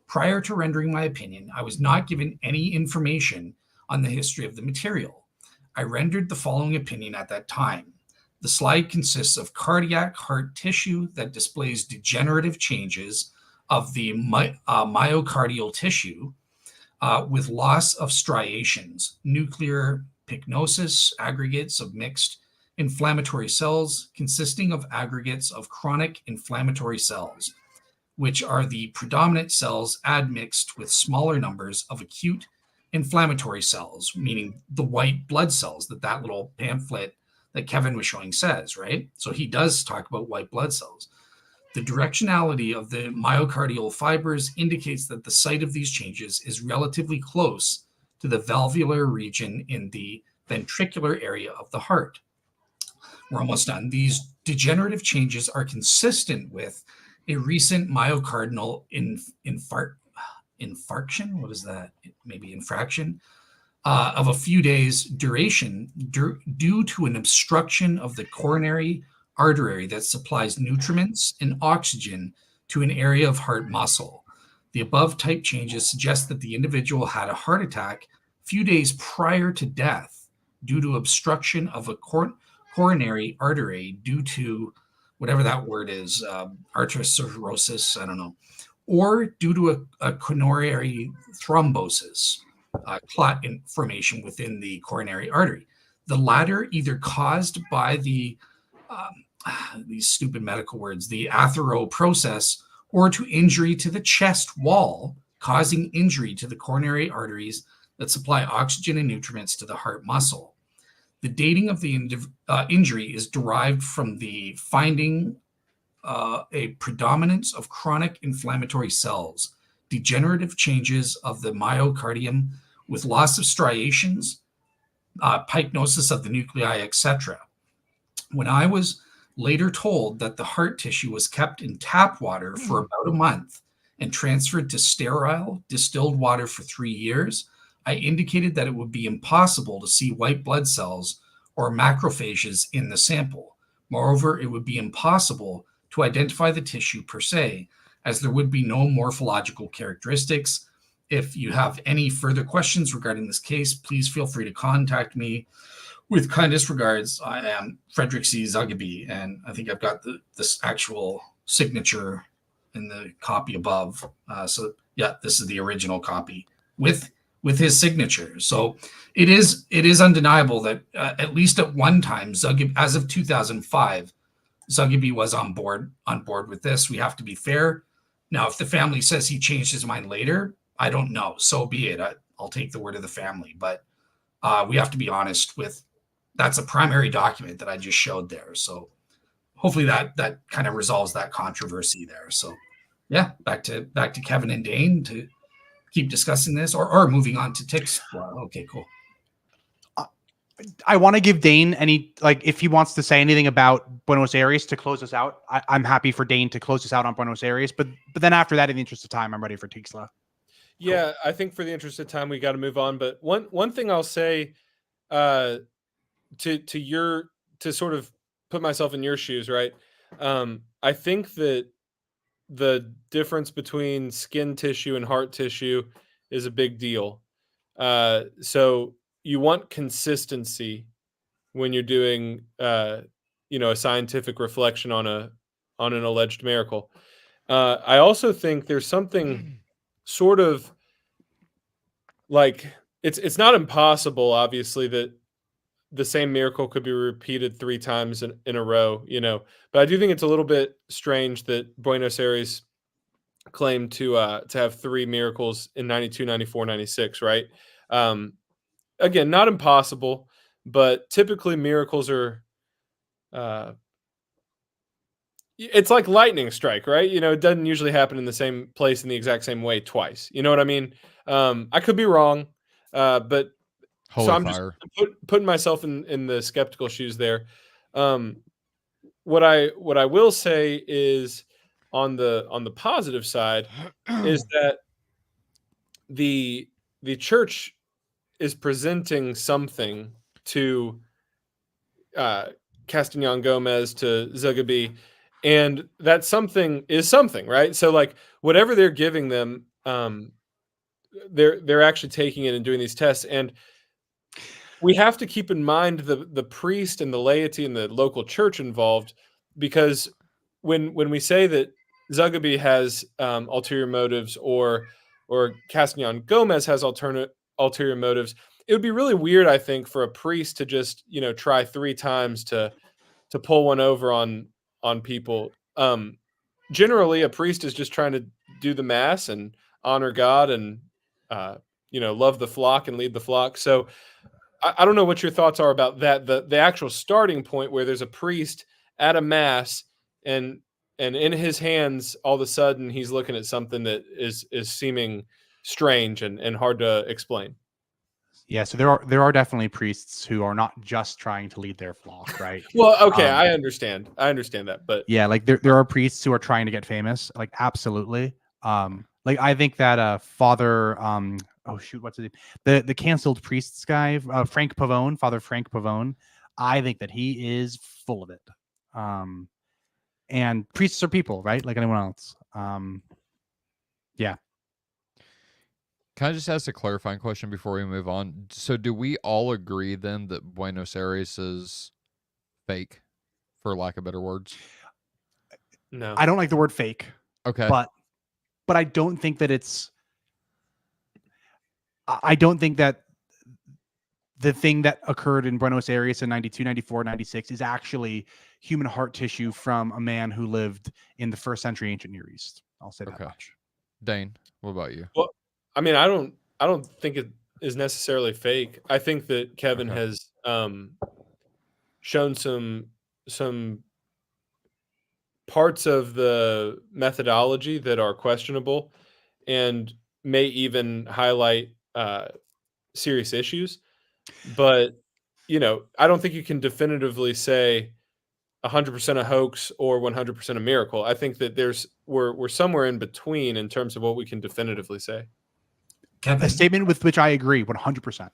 Prior to rendering my opinion, I was not given any information on the history of the material. I rendered the following opinion at that time. The slide consists of cardiac heart tissue that displays degenerative changes of the myocardial tissue with loss of striations, nuclear pycnosis, aggregates of mixed inflammatory cells consisting of aggregates of chronic inflammatory cells, which are the predominant cells admixed with smaller numbers of acute inflammatory cells, meaning the white blood cells that little pamphlet that Kevin was showing says, right? So he does talk about white blood cells. The directionality of the myocardial fibers indicates that the site of these changes is relatively close to the valvular region in the ventricular area of the heart. We're almost done. These degenerative changes are consistent with a recent myocardial infarction. What is that? Maybe infraction of a few days duration due to an obstruction of the coronary artery that supplies nutriments and oxygen to an area of heart muscle. The above type changes suggest that the individual had a heart attack a few days prior to death due to obstruction of a coronary artery due to whatever that word is, arteriosclerosis, I don't know, or due to a coronary thrombosis, clot formation within the coronary artery. The latter either caused by the these stupid medical words, the athero process, or to injury to the chest wall, causing injury to the coronary arteries that supply oxygen and nutrients to the heart muscle. The dating of the injury is derived from the finding a predominance of chronic inflammatory cells, degenerative changes of the myocardium with loss of striations, pycnosis of the nuclei, etc. When I was later told that the heart tissue was kept in tap water for about a month and transferred to sterile distilled water for 3 years, I indicated that it would be impossible to see white blood cells or macrophages in the sample. Moreover, it would be impossible to identify the tissue per se, as there would be no morphological characteristics. If you have any further questions regarding this case, please feel free to contact me. With kindest regards, I am Frederick C. Zugaby, and I think I've got this actual signature in the copy above. So yeah, this is the original copy with his signature. So it is undeniable that at least at one time, Zugaby, as of 2005, Zugaby was on board with this. We have to be fair. Now, if the family says he changed his mind later, I don't know. So be it. I'll take the word of the family. But we have to be honest with, that's a primary document that I just showed there. So hopefully that kind of resolves that controversy there. So yeah, back to Kevin and Dane to keep discussing this, or moving on to ticks. Well, okay, cool. I want to give Dane if he wants to say anything about Buenos Aires to close us out. I'm happy for Dane to close us out on Buenos Aires, but then after that, in the interest of time, I'm ready for Tixla. Yeah, cool. I think for the interest of time, we got to move on. But one thing I'll say, to sort of put myself in your shoes, right? I think that the difference between skin tissue and heart tissue is a big deal. So you want consistency when you're doing, a scientific reflection on an alleged miracle. I also think there's something sort of like it's not impossible, obviously, that the same miracle could be repeated 3 times in a row, but I do think it's a little bit strange that Buenos Aires claimed to have 3 miracles in 92, 94, 96, right? Again, not impossible, but typically miracles are, it's like lightning strike, right? It doesn't usually happen in the same place in the exact same way twice. You know what I mean? I could be wrong, but Holy so I'm fire. just putting myself in the skeptical shoes there. What I will say is on the positive side is that the church is presenting something to Castellan Gomez, to Zugaby, and that something is something, right? So like whatever they're giving them, they're actually taking it and doing these tests. And we have to keep in mind the priest and the laity and the local church involved, because when we say that Zugaby has ulterior motives or Castellan Gomez has ulterior motives, it would be really weird, I think, for a priest to just try 3 times to pull one over on people. Generally, a priest is just trying to do the mass and honor God and love the flock and lead the flock. So I don't know what your thoughts are about that. The actual starting point where there's a priest at a mass and in his hands, all of a sudden he's looking at something that is seeming strange and hard to explain. Yeah, so there are definitely priests who are not just trying to lead their flock, right? Well, okay, I understand that, but yeah, like there are priests who are trying to get famous, like absolutely. Like I think that Father oh shoot, what's his name? The canceled priests guy, Frank Pavone, Father Frank Pavone. I think that he is full of it. And priests are people, right? Like anyone else. Yeah. Can I just ask a clarifying question before we move on? So do we all agree then that Buenos Aires is fake, for lack of better words? No. I don't like the word fake. Okay. But I don't think that I don't think that the thing that occurred in Buenos Aires in 92, 94, 96 is actually human heart tissue from a man who lived in the 1st century ancient Near East. I'll say that much. Dane, what about you? Well, I mean, I don't think it is necessarily fake. I think that Kevin has shown some parts of the methodology that are questionable and may even highlight serious issues. But, I don't think you can definitively say 100% a hoax or 100% a miracle. I think that we're somewhere in between in terms of what we can definitively say. Kevin, A statement with which I agree 100%.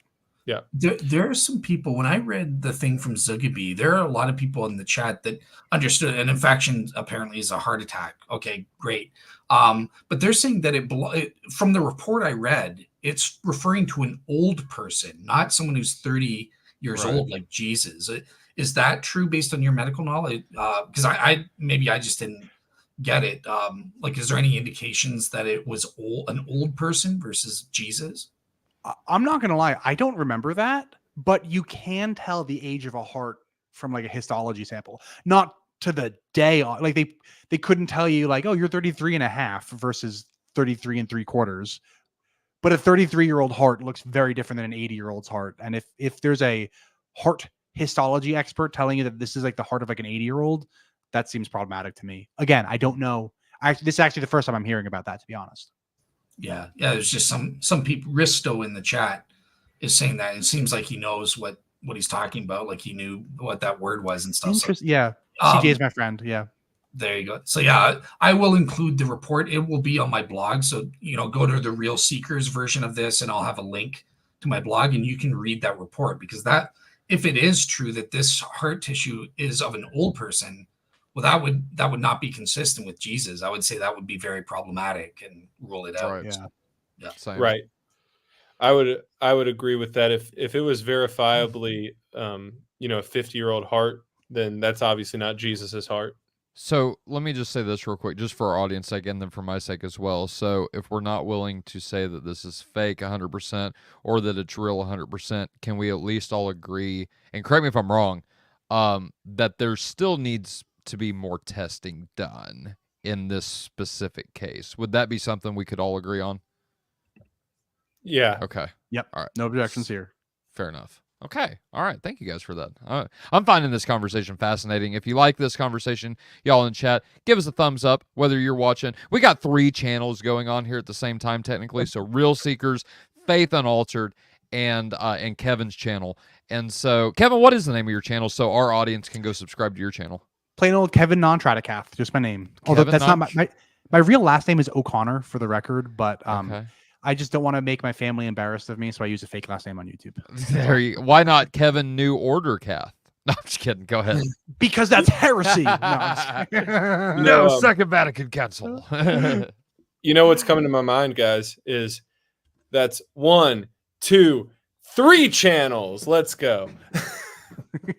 Yeah. There are some people, when I read the thing from Zugabe, there are a lot of people in the chat that understood an infection apparently is a heart attack. Okay, great. But they're saying that from the report I read, it's referring to an old person, not someone who's 30 years Right. old like Jesus. Is that true based on your medical knowledge? Because I maybe I just didn't get it. Like, is there any indications that it was an old person versus Jesus? I'm not going to lie. I don't remember that, but you can tell the age of a heart from like a histology sample, not to the day. Like they couldn't tell you like, oh, you're 33 and a half versus 33 and 3/4. But a 33-year-old heart looks very different than an 80-year-old's heart. And if there's a heart histology expert telling you that this is like the heart of like an 80-year-old, that seems problematic to me. Again, I don't know. This is actually the first time I'm hearing about that, to be honest. Yeah. There's just some people. Risto in the chat is saying that it seems like he knows what he's talking about. Like he knew what that word was and stuff. Interesting. Yeah. CJ is my friend. Yeah. There you go. So yeah, I will include the report. It will be on my blog. So go to the Real Seekers version of this, and I'll have a link to my blog, and you can read that report, because that, if it is true that this heart tissue is of an old person, well, that would not be consistent with Jesus. I would say that would be very problematic and rule it out. Right. Yeah. Same. Right. I would agree with that. If it was verifiably, a 50-year-old heart, then that's obviously not Jesus's heart. So let me just say this real quick, just for our audience sake and then for my sake as well. So if we're not willing to say that this is fake 100% or that it's real 100%, can we at least all agree, and correct me if I'm wrong, that there still needs to be more testing done in this specific case? Would that be something we could all agree on? Yeah. Okay. Yep. All right. No objections here. Fair enough. Okay. All right. Thank you guys for that. I'm finding this conversation fascinating. If you like this conversation, y'all in chat, give us a thumbs up, whether you're watching. We got 3 channels going on here at the same time, technically. So Real Seekers, Faith Unaltered, and Kevin's channel. And so, Kevin, what is the name of your channel so our audience can go subscribe to your channel? Plain old Kevin Nontradicath, just my name. Although that's not my real last name is O'Connor for the record, but Okay. I just don't want to make my family embarrassed of me, so I use a fake last name on YouTube. There you. Why not Kevin New Order Cath? No, I'm just kidding. Go ahead. Because that's heresy. No, I'm just No, Second Vatican Council. What's coming to my mind, guys, is that's 1, 2, 3 channels. Let's go.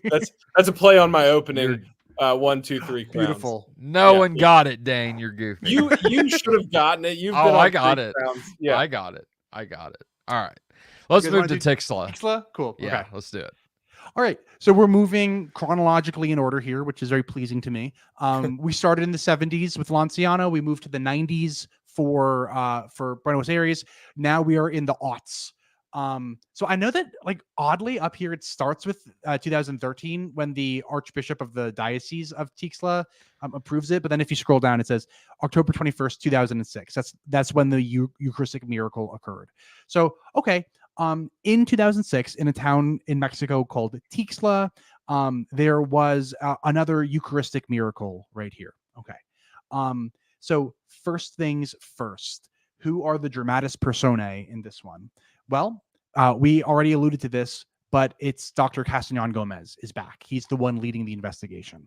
that's a play on my opening. 1, 2, 3 crowns. Beautiful. No one got it, Dane. You're goofy. You should have gotten it. You've been on I got 3 it. crowns. Yeah. I got it. All right. Let's guys move wanna to do Tixla. Tixla? Cool. Yeah, Okay. let's do it. All right. So we're moving chronologically in order here, which is very pleasing to me. We started in the 70s with Lanciano. We moved to the 90s for Buenos Aires. Now we are in the aughts. So I know that, like, oddly up here, it starts with 2013 when the Archbishop of the Diocese of Tixla approves it. But then if you scroll down, it says October 21st, 2006. That's when the Eucharistic Miracle occurred. So, okay. In 2006, in a town in Mexico called Tixla, there was another Eucharistic miracle right here. Okay. So first things first, who are the dramatis personae in this one? Well, we already alluded to this, but it's Dr. Castañón Gomez is back. He's the one leading the investigation.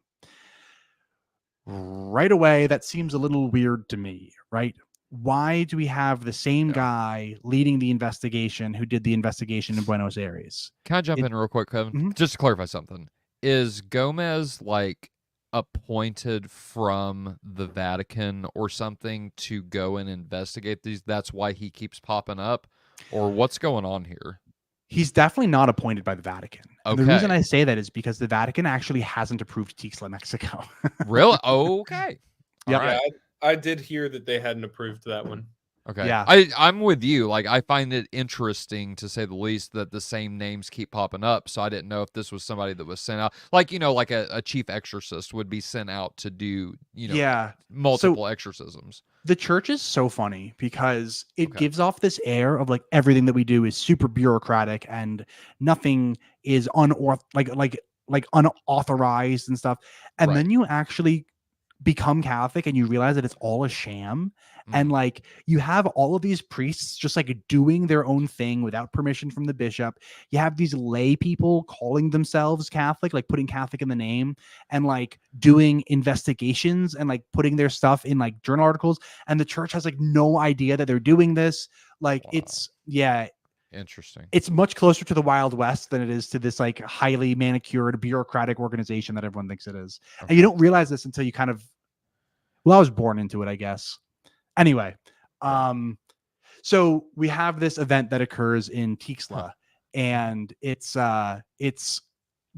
Right away, that seems a little weird to me, right? Why do we have the same guy leading the investigation who did the investigation in Buenos Aires? Can I jump in real quick, Kevin? Mhm. Just to clarify something. Is Gomez like appointed from the Vatican or something to go and investigate these? That's why he keeps popping up? Or what's going on here? He's definitely not appointed by the Vatican. And the Okay. reason I say that is because the Vatican actually hasn't approved Tixla, Mexico. Really? Okay. All Yep. right. Yeah, I did hear that they hadn't approved that one. Okay. Yeah. I'm with you. Like, I find it interesting, to say the least, that the same names keep popping up. So I didn't know if this was somebody that was sent out. Like, like a chief exorcist would be sent out to do, Yeah. multiple exorcisms. The church is so funny because it Okay. gives off this air of like everything that we do is super bureaucratic and nothing is like unauthorized and stuff. And Right. then you actually become Catholic and you realize that it's all a sham. And like you have all of these priests just like doing their own thing without permission from the bishop. You have these lay people calling themselves Catholic, like putting Catholic in the name and like doing investigations and like putting their stuff in like journal articles. And the church has like no idea that they're doing this. Like Wow. Interesting. it's much closer to the Wild West than it is to this like highly manicured bureaucratic organization that everyone thinks it is. And you don't realize this until you kind of, well, I was born into it, I guess. Anyway, so we have this event that occurs in Tixla, and it's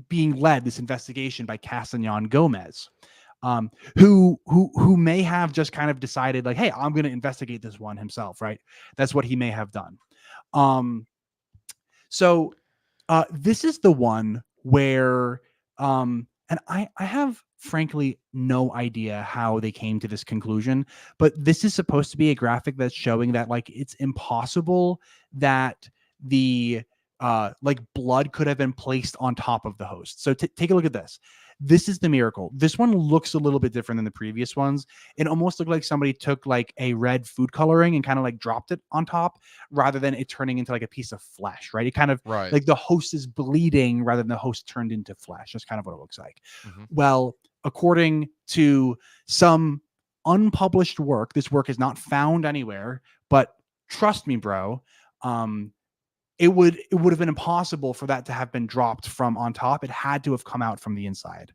being led, this investigation, by Castellan Gomez, who may have just kind of decided like, hey, I'm going to investigate this one himself, right? That's what he may have done. So this is the one where, and I have frankly no idea how they came to this conclusion, but this is supposed to be a graphic that's showing that like it's impossible that the like blood could have been placed on top of the host. So take a look at this. This is the miracle. This one looks a little bit different than the previous ones. It almost looked like somebody took like a red food coloring and kind of like dropped it on top rather than it turning into like a piece of flesh, right? It kind of like the host is bleeding rather than the host turned into flesh. That's kind of what it looks like. Well, according to some unpublished work, this work is not found anywhere, but trust me, bro, it would have been impossible for that to have been dropped from on top. It had to have come out from the inside.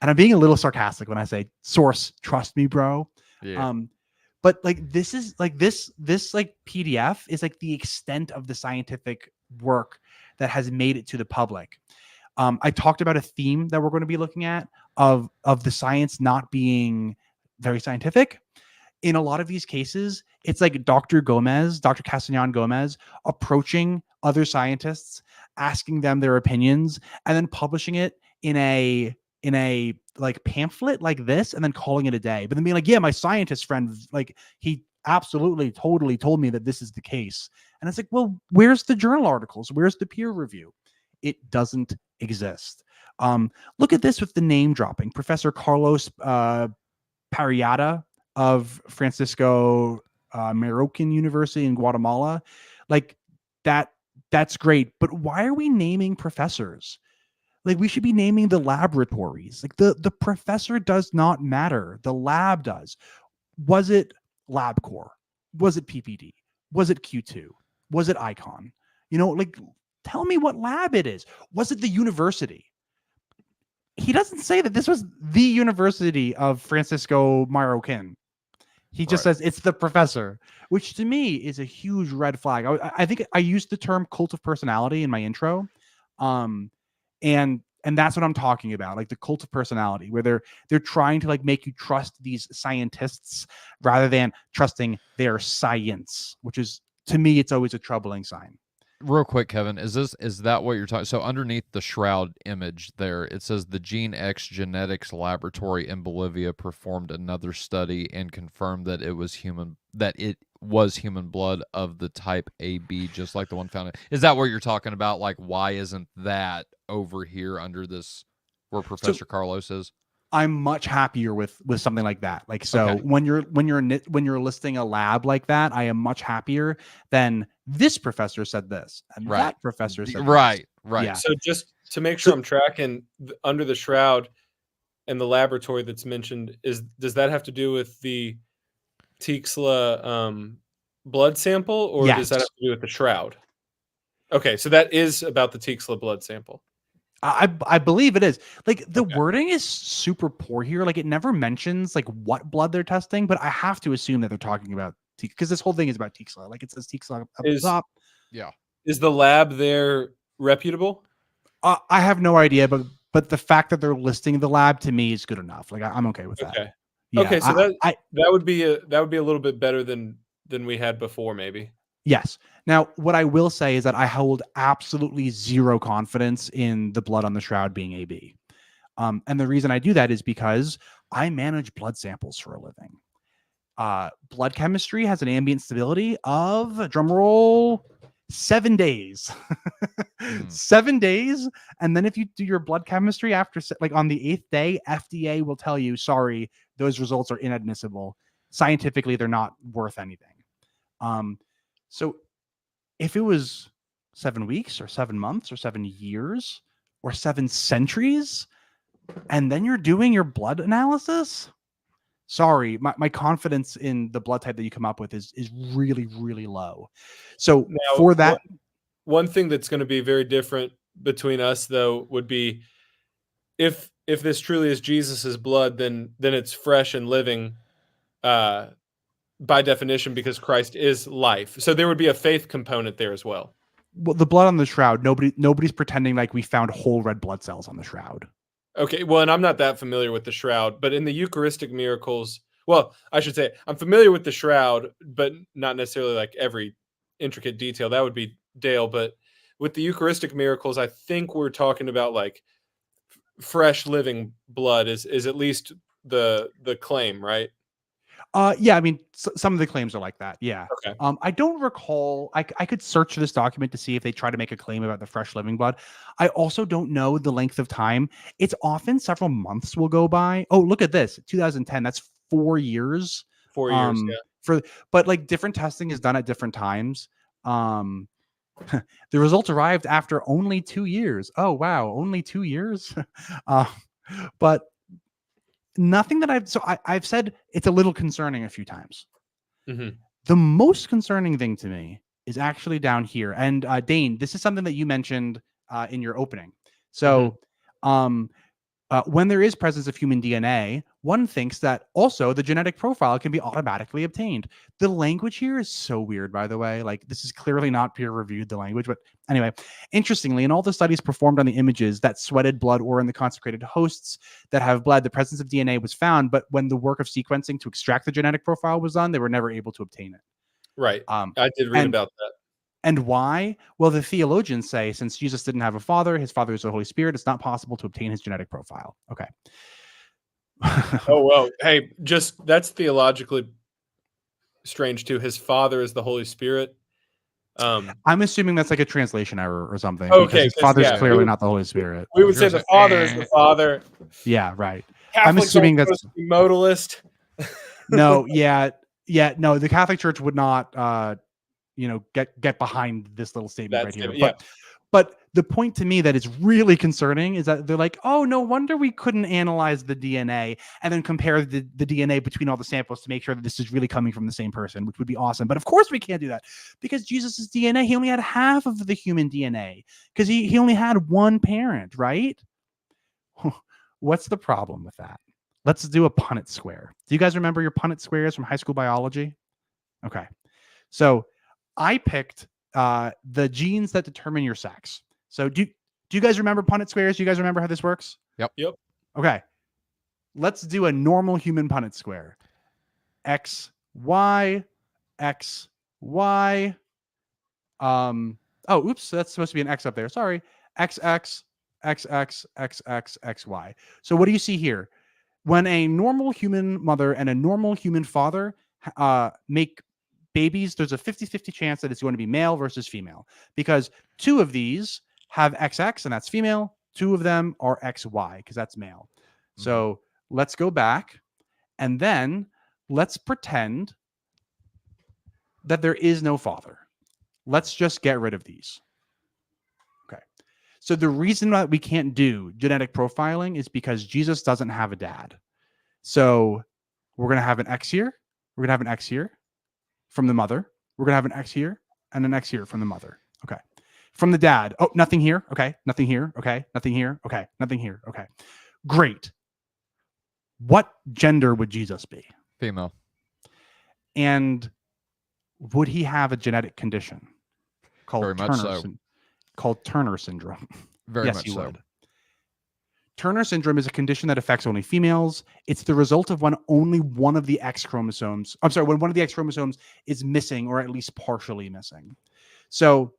And I'm being a little sarcastic when I say source, trust me, bro. Yeah. But like this is like this like PDF is like the extent of the scientific work that has made it to the public. I talked about a theme that we're going to be looking at of the science not being very scientific. In a lot of these cases, it's like Dr. Castellan Gomez approaching other scientists, asking them their opinions, and then publishing it in a like pamphlet like this, and then calling it a day. But then being like, yeah, my scientist friend, like he absolutely totally told me that this is the case. And it's like, well, where's the journal articles? Where's the peer review? It doesn't exist. Look at this with the name dropping. Professor Carlos Parriata of Francisco Marroquin University in Guatemala. Like that's great. But why are we naming professors? Like we should be naming the laboratories. Like the professor does not matter. The lab does. Was it LabCorp? Was it PPD? Was it Q2? Was it Icon? You know, like tell me what lab it is. Was it the university? He doesn't say that this was the University of Francisco Marroquin. He just says it's the professor, which to me is a huge red flag. I think I used the term cult of personality in my intro. And that's what I'm talking about, like the cult of personality, where they're trying to like make you trust these scientists rather than trusting their science, which is, to me, it's always a troubling sign. Real quick, Kevin, is that what you're talking? So underneath the shroud image there, it says the Gene X Genetics Laboratory in Bolivia performed another study and confirmed that it was human blood of the type AB, just like the one found. Is that what you're talking about? Like, why isn't that over here under this where Professor Carlos is? I'm much happier with something like that. Like, so Okay. when you're listing a lab like that, I am much happier than this professor said this and that professor said this. Right. Yeah. So just to make sure I'm tracking, under the shroud and the laboratory that's mentioned, does that have to do with the Tixla blood sample, or does that have to do with the shroud? Okay, so that is about the Tixla blood sample. I believe it is. Like the wording is super poor here. Like it never mentions like what blood they're testing, but I have to assume that they're talking about because this whole thing is about Tixla. Like it says Tixla up the top. Yeah. Is the lab there reputable? I have no idea, but the fact that they're listing the lab to me is good enough. Like I'm okay with that. Okay. Yeah, okay, so that would be a little bit better than we had before, maybe. Yes. Now, what I will say is that I hold absolutely zero confidence in the blood on the shroud being AB. And the reason I do that is because I manage blood samples for a living. Blood chemistry has an ambient stability of, drumroll, 7 days. 7 days. And then if you do your blood chemistry after like on the 8th day, FDA will tell you, sorry, those results are inadmissible. Scientifically, they're not worth anything. So if it was 7 weeks or 7 months or 7 years or 7 centuries, and then you're doing your blood analysis, sorry, my confidence in the blood type that you come up with is really, really low. So Now, for that, one thing that's going to be very different between us, though, would be if this truly is Jesus's blood, then it's fresh and living, by definition, because Christ is life. So there would be a faith component there as well. well, the blood on the shroud, nobody's pretending like we found whole red blood cells on the shroud. Okay, well, and I'm not that familiar with the shroud, but in the Eucharistic miracles, well, I should say I'm familiar with the shroud, but not necessarily like every intricate detail. That would be Dale. But with the Eucharistic miracles, I think we're talking about like fresh living blood is at least the claim, right? Yeah, I mean, some of the claims are like that. Yeah. Okay. I don't recall. I could search this document to see if they try to make a claim about the fresh living blood. I also don't know the length of time. It's often several months will go by. Oh, look at this. 2010. That's 4 years. 4 years. Yeah. But like different testing is done at different times. The results arrived after only 2 years. Oh, wow. Only 2 years. But nothing that I've said it's a little concerning a few times. Mm-hmm. The most concerning thing to me is actually down here. And Dane, this is something that you mentioned in your opening. So when there is presence of human DNA, one thinks that also the genetic profile can be automatically obtained. The language here is so weird, by the way. Like, this is clearly not peer-reviewed, the language. But anyway, interestingly, in all the studies performed on the images that sweated blood or in the consecrated hosts that have bled, the presence of DNA was found. But when the work of sequencing to extract the genetic profile was done, they were never able to obtain it. Right. I did read about that. And why? Well, the theologians say since Jesus didn't have a father, his father is the Holy Spirit, it's not possible to obtain his genetic profile. Okay. Oh, well, hey, just that's theologically strange too. His father is the Holy Spirit. I'm assuming that's like a translation error or something. Okay, his father's clearly not the Holy Spirit. We would say the father is the father. Yeah, right. Catholics I'm assuming that's modalist. no, no. The Catholic Church would not, get behind this little statement right here. Yeah. But the point to me that is really concerning is that they're like, oh, no wonder we couldn't analyze the DNA and then compare the DNA between all the samples to make sure that this is really coming from the same person, which would be awesome. But of course we can't do that because Jesus's DNA, he only had half of the human DNA because he only had one parent, right? What's the problem with that? Let's do a Punnett square. Do you guys remember your Punnett squares from high school biology? Okay. So I picked the genes that determine your sex. So do you guys remember Punnett squares? Do you guys remember how this works? Yep. Okay. Let's do a normal human Punnett square. X, Y, X, Y. Oh, oops. That's supposed to be an X up there. Sorry. X, X, X, X, X, X, X, Y. So what do you see here? When a normal human mother and a normal human father make babies, there's a 50-50 chance that it's going to be male versus female because 2 of these have XX and that's female. 2 of them are XY because that's male. Mm-hmm. So let's go back and then let's pretend that there is no father. Let's just get rid of these. Okay. So the reason that we can't do genetic profiling is because Jesus doesn't have a dad. So we're going to have an X here. We're going to have an X here from the mother. We're going to have an X here and an X here from the mother. Okay. From the dad. Oh, nothing here. Okay. Nothing here. Okay. Nothing here. Okay. Nothing here. Okay. Great. What gender would Jesus be? Female. And would he have a genetic condition called Turner syndrome? Very yes, much he so. would. Turner syndrome is a condition that affects only females. It's the result of when only one of the X chromosomes, when one of the X chromosomes is missing or at least partially missing. So,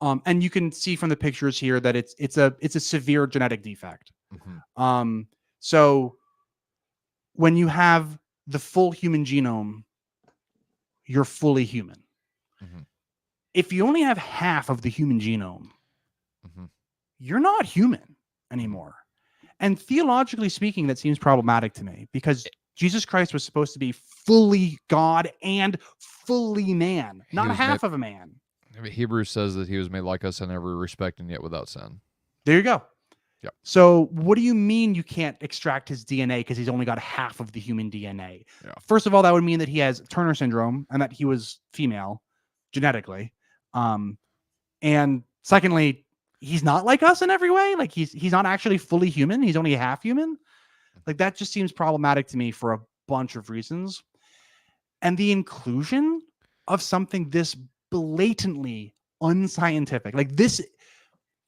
and you can see from the pictures here that it's a severe genetic defect. Mm-hmm. So when you have the full human genome, you're fully human. Mm-hmm. If you only have half of the human genome, Mhm. you're not human anymore. And theologically speaking, that seems problematic to me because Jesus Christ was supposed to be fully God and fully man, He not was half of a man. I mean, Hebrews says that he was made like us in every respect and yet without sin. There you go. Yep. So what do you mean you can't extract his DNA because he's only got half of the human DNA? Yeah. First of all, that would mean that he has Turner syndrome and that he was female genetically. And secondly, he's not like us in every way. Like he's not actually fully human. He's only half human. Like that just seems problematic to me for a bunch of reasons. And the inclusion of something this blatantly unscientific, like this,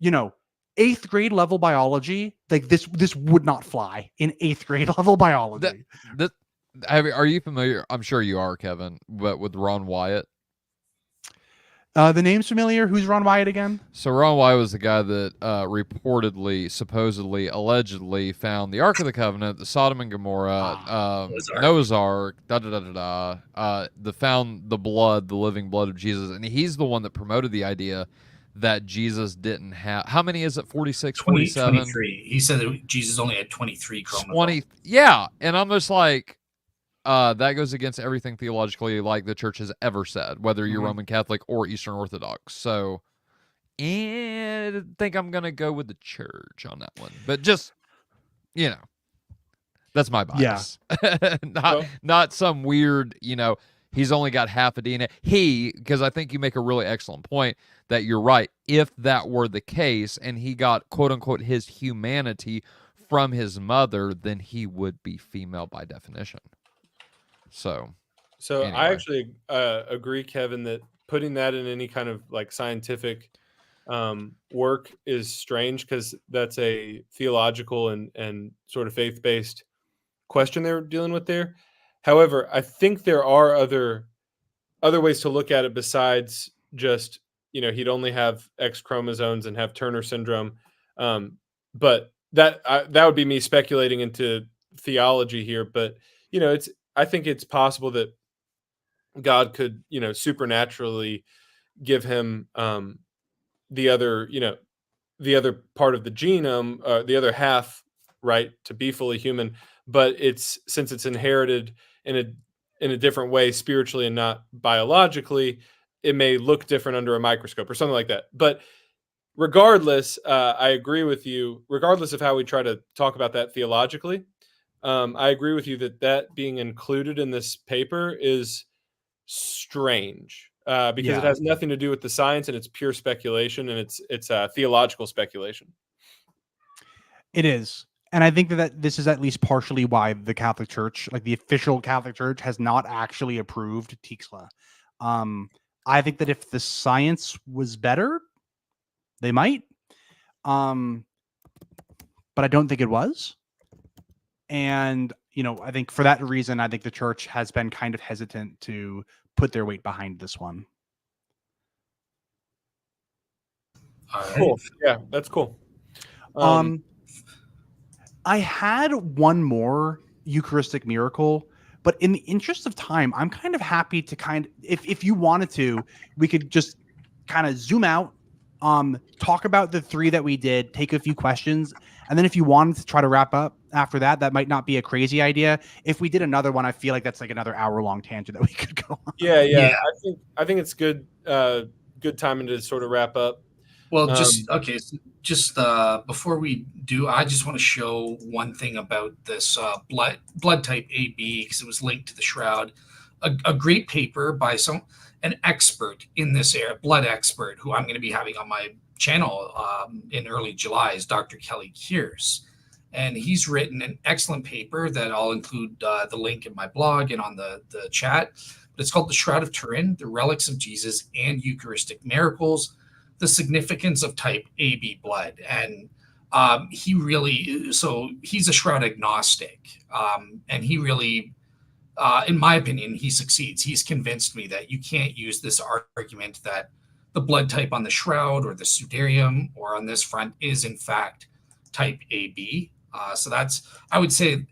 8th grade level biology, like this would not fly in 8th grade level biology. Are you familiar? I'm sure you are, Kevin, but with Ron Wyatt. The name's familiar. Who's Ron Wyatt again? So Ron Wyatt was the guy that reportedly, supposedly, allegedly found the Ark of the Covenant, the Sodom and Gomorrah, Noah's Ark, found the blood, the living blood of Jesus, and he's the one that promoted the idea that Jesus didn't have. How many is it? 46, 47? 23. He said that Jesus only had 23 chromosomes. 20. Yeah, and I'm just like. That goes against everything theologically like the church has ever said, whether you're Roman Catholic or Eastern Orthodox. So I think I'm going to go with the church on that one. But just, that's my bias. Yeah. Not some weird, he's only got half a DNA. Because I think you make a really excellent point that you're right. If that were the case and he got, quote unquote, his humanity from his mother, then he would be female by definition. So anyway. I actually agree, Kevin, that putting that in any kind of like scientific work is strange because that's a theological and sort of faith-based question they're dealing with there. However, I think there are other ways to look at it besides just, he'd only have X chromosomes and have Turner syndrome. But that would be me speculating into theology here. But, I think it's possible that God could, supernaturally give him the other part of the genome, the other half, right, to be fully human. But since it's inherited in a different way, spiritually and not biologically, it may look different under a microscope or something like that. But regardless, I agree with you. Regardless of how we try to talk about that theologically. I agree with you that being included in this paper is strange because it has nothing to do with the science and it's pure speculation and it's theological speculation. It is. And I think that this is at least partially why the Catholic Church, like the official Catholic Church, has not actually approved Tixla. I think that if the science was better, they might. But I don't think it was. And, I think for that reason, I think the church has been kind of hesitant to put their weight behind this one. All right. Cool. Yeah, that's cool. I had one more Eucharistic miracle, but in the interest of time, I'm kind of happy to if you wanted to, we could just kind of zoom out, talk about the 3 that we did, take a few questions. And then if you wanted to try to wrap up after that, that might not be a crazy idea. If we did another one, I feel like that's like another hour-long tangent that we could go on. Yeah. I think it's good timing to sort of wrap up. Well, just before we do, I just want to show one thing about this blood type AB because it was linked to the shroud. A great paper by an expert in this area, blood expert, who I'm going to be having on my channel in early July, is Dr. Kelly Kears. And he's written an excellent paper that I'll include the link in my blog and on the chat. But it's called The Shroud of Turin, The Relics of Jesus and Eucharistic Miracles, The Significance of Type AB Blood. And he's a shroud agnostic. And he really, in my opinion, he succeeds. He's convinced me that you can't use this argument that the blood type on the shroud or the sudarium or on this front is in fact type AB. So I would say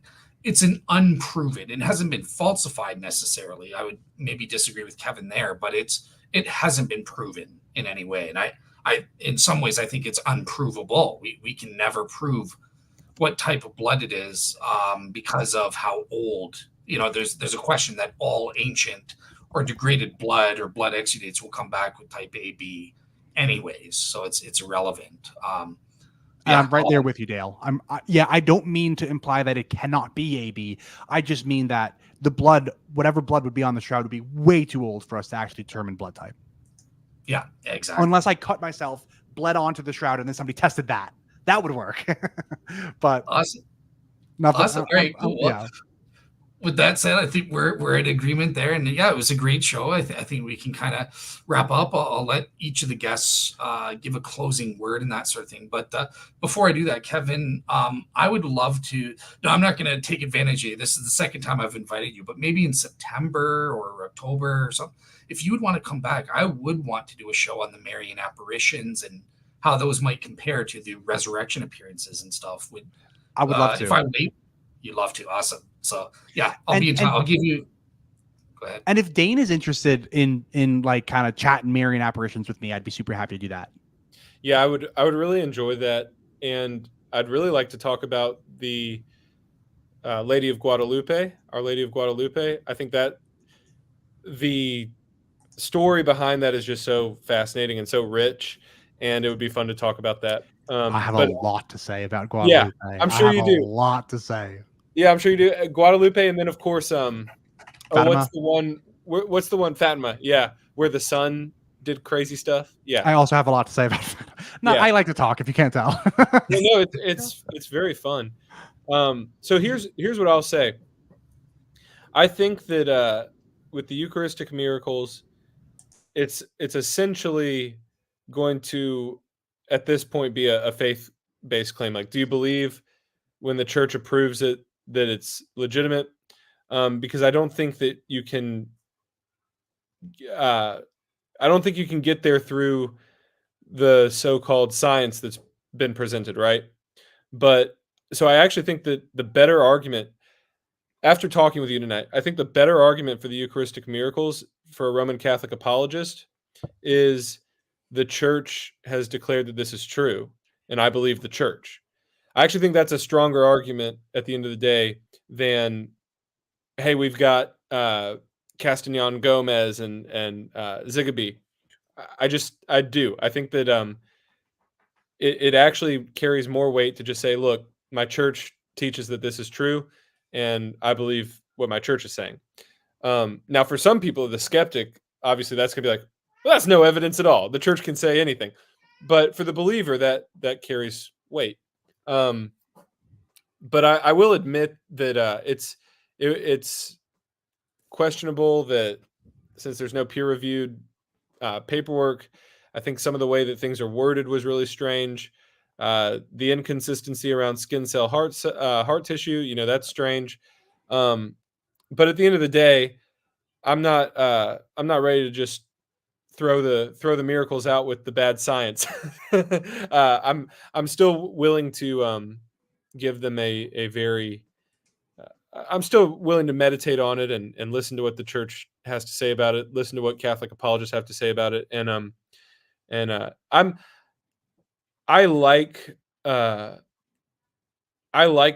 it's an unproven. It hasn't been falsified necessarily. I would maybe disagree with Kevin there, but it hasn't been proven in any way. And I in some ways, I think it's unprovable. We can never prove what type of blood it is, because of how old. There's a question that all ancient or degraded blood or blood exudates will come back with type AB anyways, so it's irrelevant. And I'm right there with you, Dale. I don't mean to imply that it cannot be AB. I just mean that the blood, whatever blood would be on the shroud, would be way too old for us to actually determine blood type. Yeah, exactly. Unless I cut myself, bled onto the shroud, and then somebody tested that. That would work. But awesome. Nothing. Awesome. Great. Cool. Yeah. With that said, I think we're in agreement there, and yeah, it was a great show. I think we can kind of wrap up. I'll let each of the guests give a closing word and that sort of thing. But before I do that, Kevin, I would love to. No, I'm not going to take advantage of you. This is the second time I've invited you, but maybe in September or October or something, if you would want to come back, I would want to do a show on the Marian apparitions and how those might compare to the resurrection appearances and stuff. I would love to. If I'm late, you'd love to. Awesome. So yeah, I'll be in time. I'll give you. Go ahead. And if Dane is interested in like kind of chatting Marian apparitions with me, I'd be super happy to do that. Yeah, I would really enjoy that, and I'd really like to talk about the Lady of Guadalupe, Our Lady of Guadalupe. I think that the story behind that is just so fascinating and so rich, and it would be fun to talk about that. I have a lot to say about Guadalupe. Yeah, I'm sure you do. A lot to say. Yeah, I'm sure you do. Guadalupe, and then of course, Fatima? what's the one? What's the one? Fatima. Yeah, where the son did crazy stuff. Yeah, I also have a lot to say about Fatima. No, yeah. I like to talk. If you can't tell. No, it's very fun. So here's what I'll say. I think that with the Eucharistic miracles, it's essentially going to, at this point, be a faith-based claim. Like, do you believe when the church approves it that it's legitimate? Because I don't think that you can. I don't think you can get there through the so-called science that's been presented, right? But so I actually think that the better argument, after talking with you tonight, I think the better argument for the Eucharistic miracles for a Roman Catholic apologist is the church has declared that this is true, and I believe the church. I actually think that's a stronger argument at the end of the day than, hey, we've got Castellan Gomez and Zigabee. I do. I think that it actually carries more weight to just say, look, my church teaches that this is true, and I believe what my church is saying. Now, for some people, the skeptic, obviously, that's going to be like, well, that's no evidence at all. The church can say anything. But for the believer, that carries weight. But I will admit that it's questionable that since there's no peer-reviewed paperwork, I think some of the way that things are worded was really strange. The inconsistency around skin cell heart tissue, that's strange. But at the end of the day, I'm not ready to just throw the miracles out with the bad science. I'm still willing to give them a very. I'm still willing to meditate on it and listen to what the church has to say about it. Listen to what Catholic apologists have to say about it, I like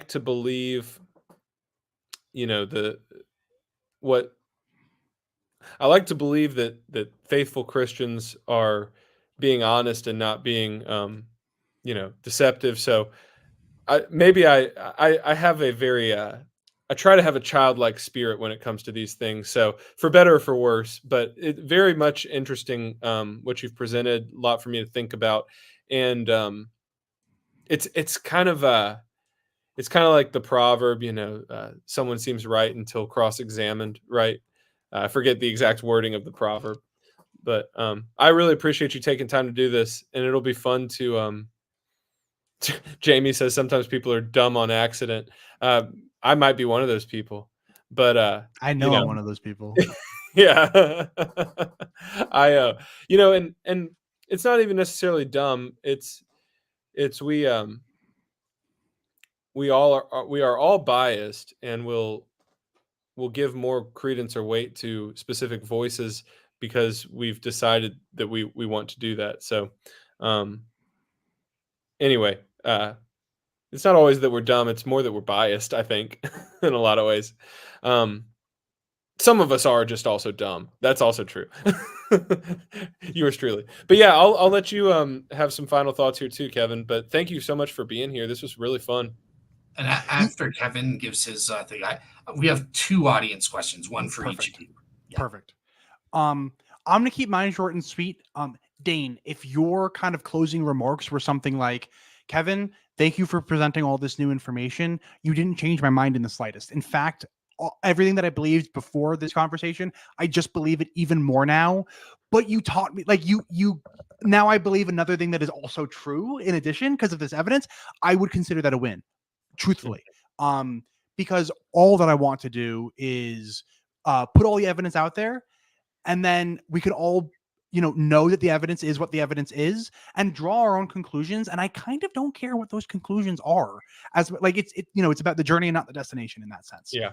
to believe, I like to believe that faithful Christians are being honest and not being, deceptive. So I have a very, I try to have a childlike spirit when it comes to these things. So for better or for worse, but it very much interesting, what you've presented, a lot for me to think about. And, it's kind of like the proverb, someone seems right until cross-examined, right? I forget the exact wording of the proverb, but I really appreciate you taking time to do this, and it'll be fun to. Jamie says sometimes people are dumb on accident. I might be one of those people, but I know I'm one of those people. Yeah, and it's not even necessarily dumb. It's we are all biased, and we'll give more credence or weight to specific voices because we've decided that we want to do that. So Anyway, it's not always that we're dumb. It's more that we're biased, I think, in a lot of ways. Some of us are just also dumb. That's also true. Yours truly. But yeah, I'll let you have some final thoughts here too, Kevin. But thank you so much for being here. This was really fun. And after Kevin gives his thing, we have 2 audience questions, one for each of you. Yeah. Perfect. I'm gonna keep mine short and sweet. Dane, if your kind of closing remarks were something like, Kevin, thank you for presenting all this new information. You didn't change my mind in the slightest. In fact, everything that I believed before this conversation, I just believe it even more now. But you taught me, like you now I believe another thing that is also true in addition because of this evidence. I would consider that a win, truthfully. Because all that I want to do is put all the evidence out there, and then we could all know that the evidence is what the evidence is and draw our own conclusions. And I kind of don't care what those conclusions are, as like it's about the journey and not the destination in that sense. Yeah.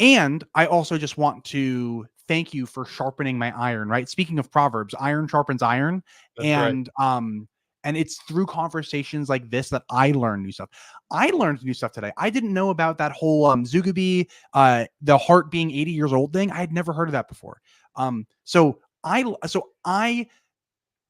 And I also just want to thank you for sharpening my iron, right? Speaking of Proverbs, iron sharpens iron. That's and and it's through conversations like this that I learn new stuff. I learned new stuff today. I didn't know about that whole Zugabe, the heart being 80 years old thing. I had never heard of that before. So I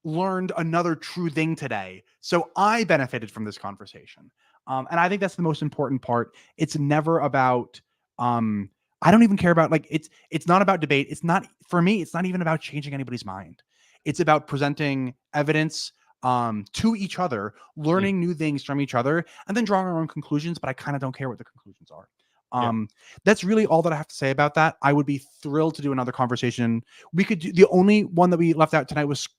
learned another true thing today. So I benefited from this conversation. And I think that's the most important part. It's never about I don't even care about, like, it's not about debate. It's not, for me, it's not even about changing anybody's mind. It's about presenting evidence to each other, learning new things from each other, and then drawing our own conclusions. But I kind of don't care what the conclusions are. That's really all that I have to say about that. I would be thrilled to do another conversation. We could do, the only one that we left out tonight was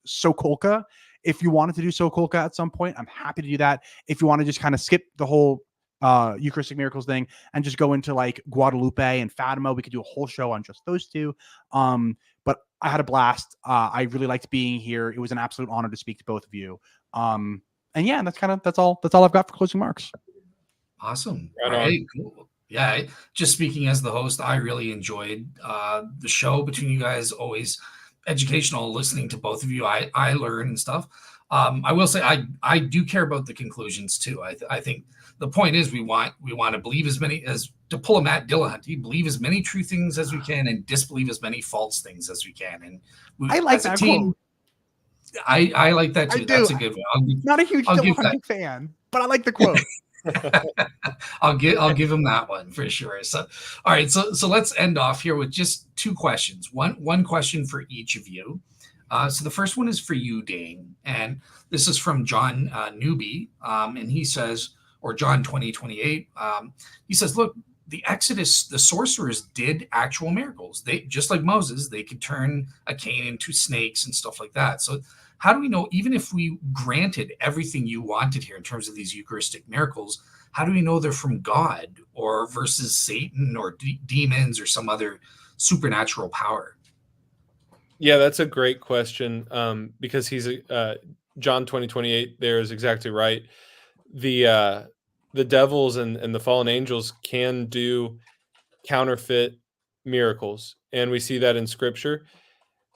Sokolka. If you wanted to do Sokolka at some point, I'm happy to do that. If you want to just kind of skip the whole Eucharistic Miracles thing and just go into like Guadalupe and Fatima, we could do a whole show on just those two. But I had a blast. I really liked being here. It was an absolute honor to speak to both of you. And yeah, that's all I've got for closing remarks. Awesome. Right All right, on. cool. Yeah, just speaking as the host, I really enjoyed the show between you guys. Always educational listening to both of you. I learn and stuff. I will say I do care about the conclusions too. I think the point is we want to believe as many, as to pull a Matt Dillahunty, believe as many true things as we can and disbelieve as many false things as we can. And I like that quote. I like that too. I do. That's a good one. Not a huge Dillahunty fan, but I like the quote. I'll give him that one for sure. So, all right. So let's end off here with just 2 questions. One question for each of you. So the first one is for you, Dane, and this is from John Newby, and he says, or John 20:28. He says, look, the Exodus, the sorcerers did actual miracles. They, just like Moses, they could turn a cane into snakes and stuff like that. So how do we know, even if we granted everything you wanted here in terms of these Eucharistic miracles, how do we know they're from God or versus Satan or demons or some other supernatural power? Yeah, that's a great question, because he's John 20:28 there is exactly right. The devils and the fallen angels can do counterfeit miracles, and we see that in Scripture.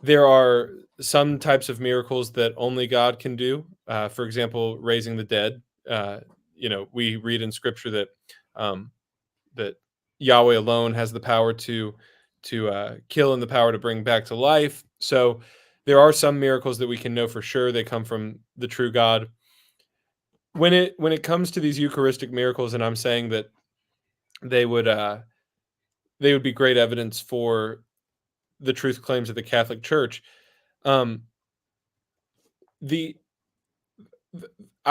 There are some types of miracles that only God can do. For example, raising the dead. We read in Scripture that that Yahweh alone has the power to kill and the power to bring back to life. So there are some miracles that we can know for sure they come from the true God. When it comes to these Eucharistic miracles, and I'm saying that they would be great evidence for the truth claims of the Catholic Church. I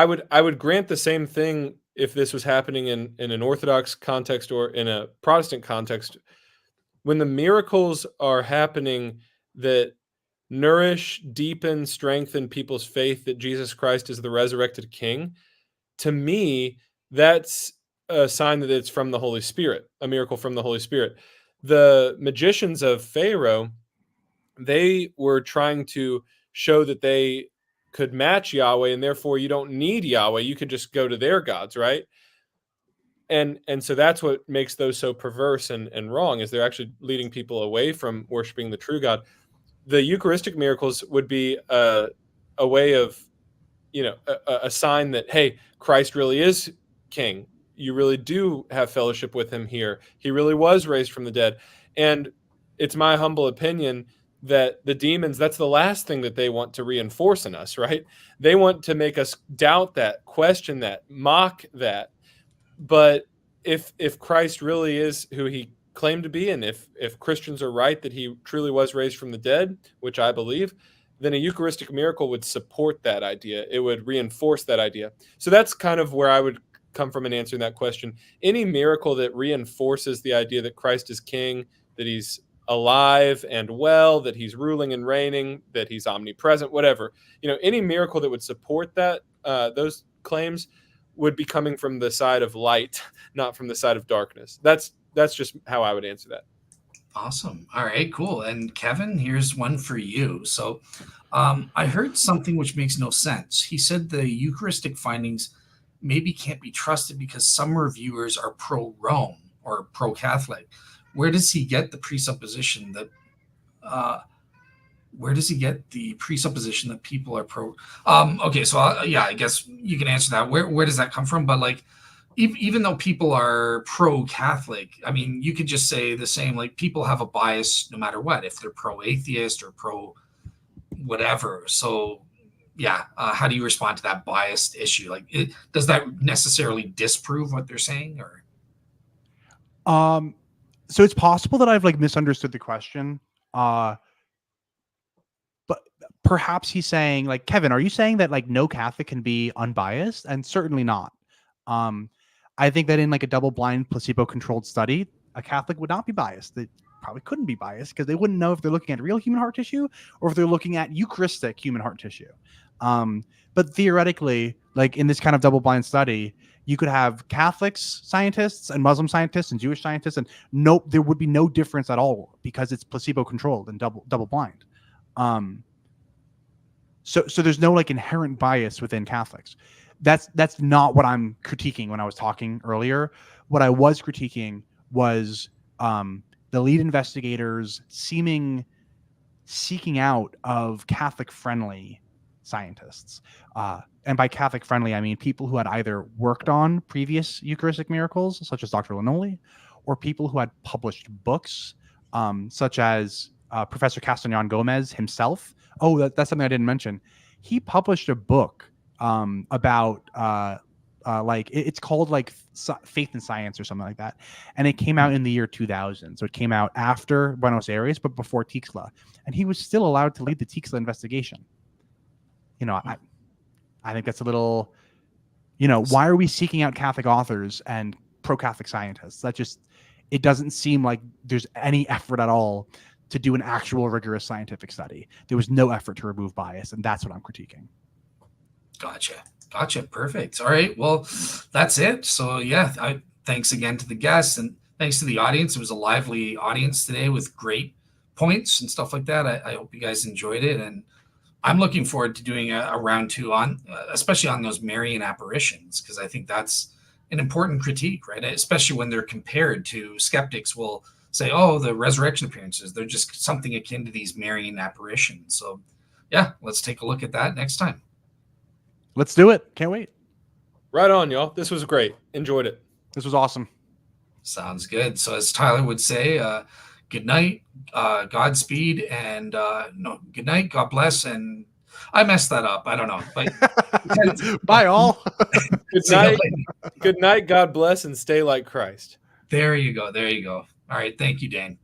would grant the same thing if this was happening in an Orthodox context or in a Protestant context. When the miracles are happening that nourish, deepen, strengthen people's faith that Jesus Christ is the resurrected King, to me, that's a sign that it's from the Holy Spirit, a miracle from the Holy Spirit. The magicians of Pharaoh, they were trying to show that they could match Yahweh, and therefore you don't need Yahweh. You could just go to their gods, right? And so that's what makes those so perverse and wrong, is they're actually leading people away from worshiping the true God. the Eucharistic miracles would be a way of, a sign that, hey, Christ really is king. You really do have fellowship with him here. He really was raised from the dead. And it's my humble opinion that the demons, that's the last thing that they want to reinforce in us, right? They want to make us doubt that, question that, mock that. But if Christ really is who he claimed to be, and if Christians are right that he truly was raised from the dead, which I believe, then a Eucharistic miracle would support that idea. It would reinforce that idea. So that's kind of where I would come from in answering that question. Any miracle that reinforces the idea that Christ is king, that he's alive and well, that he's ruling and reigning, that he's omnipresent, whatever, any miracle that would support that, those claims, would be coming from the side of light, not from the side of darkness. That's just how I would answer that. Awesome. All right, cool. And Kevin, here's one for you. So I heard something which makes no sense. He said the Eucharistic findings maybe can't be trusted because some reviewers are pro-Rome or pro-Catholic. Where does he get the presupposition that people are pro? Okay, so I guess you can answer that. Where does that come from? But like, even though people are pro-Catholic, I mean, you could just say the same. Like, people have a bias no matter what, if they're pro-atheist or pro-whatever. So, yeah, how do you respond to that biased issue? Like, does that necessarily disprove what they're saying, or? So it's possible that I've like misunderstood the question. But perhaps he's saying, like, Kevin, are you saying that like no Catholic can be unbiased? And certainly not. I think that in like a double-blind placebo-controlled study, a Catholic would not be biased. They probably couldn't be biased because they wouldn't know if they're looking at real human heart tissue or if they're looking at Eucharistic human heart tissue. But theoretically, like in this kind of double-blind study, you could have Catholics scientists and Muslim scientists and Jewish scientists, and there would be no difference at all because it's placebo-controlled and double-blind. So there's no like inherent bias within Catholics. That's not what I'm critiquing when I was talking earlier. What I was critiquing was the lead investigators seeking out of Catholic-friendly scientists. And by Catholic-friendly, I mean people who had either worked on previous Eucharistic miracles, such as Dr. Lannoli, or people who had published books, such as Professor Castellan Gomez himself. Oh, that's something I didn't mention. He published a book about like it's called like Faith and Science or something like that, and it came out in the year 2000. So it came out after Buenos Aires, but before Tixla, and he was still allowed to lead the Tixla investigation. I think that's a little, why are we seeking out Catholic authors and pro-Catholic scientists? It doesn't seem like there's any effort at all to do an actual rigorous scientific study. There was no effort to remove bias, and that's what I'm critiquing. Gotcha. Perfect. All right. Well, that's it. So yeah, thanks again to the guests and thanks to the audience. It was a lively audience today with great points and stuff like that. I hope you guys enjoyed it, and I'm looking forward to doing a round two on, especially on those Marian apparitions, because I think that's an important critique, right? Especially when they're compared to skeptics will say, oh, the resurrection appearances, they're just something akin to these Marian apparitions. So yeah, let's take a look at that next time. Let's do it. Can't wait. Right on, y'all. This was great. Enjoyed it. This was awesome. Sounds good. So as Tyler would say, good night, Godspeed, and good night, God bless. And I messed that up. I don't know. But bye all. Good night, God bless, and stay like Christ. There you go. All right. Thank you, Dane.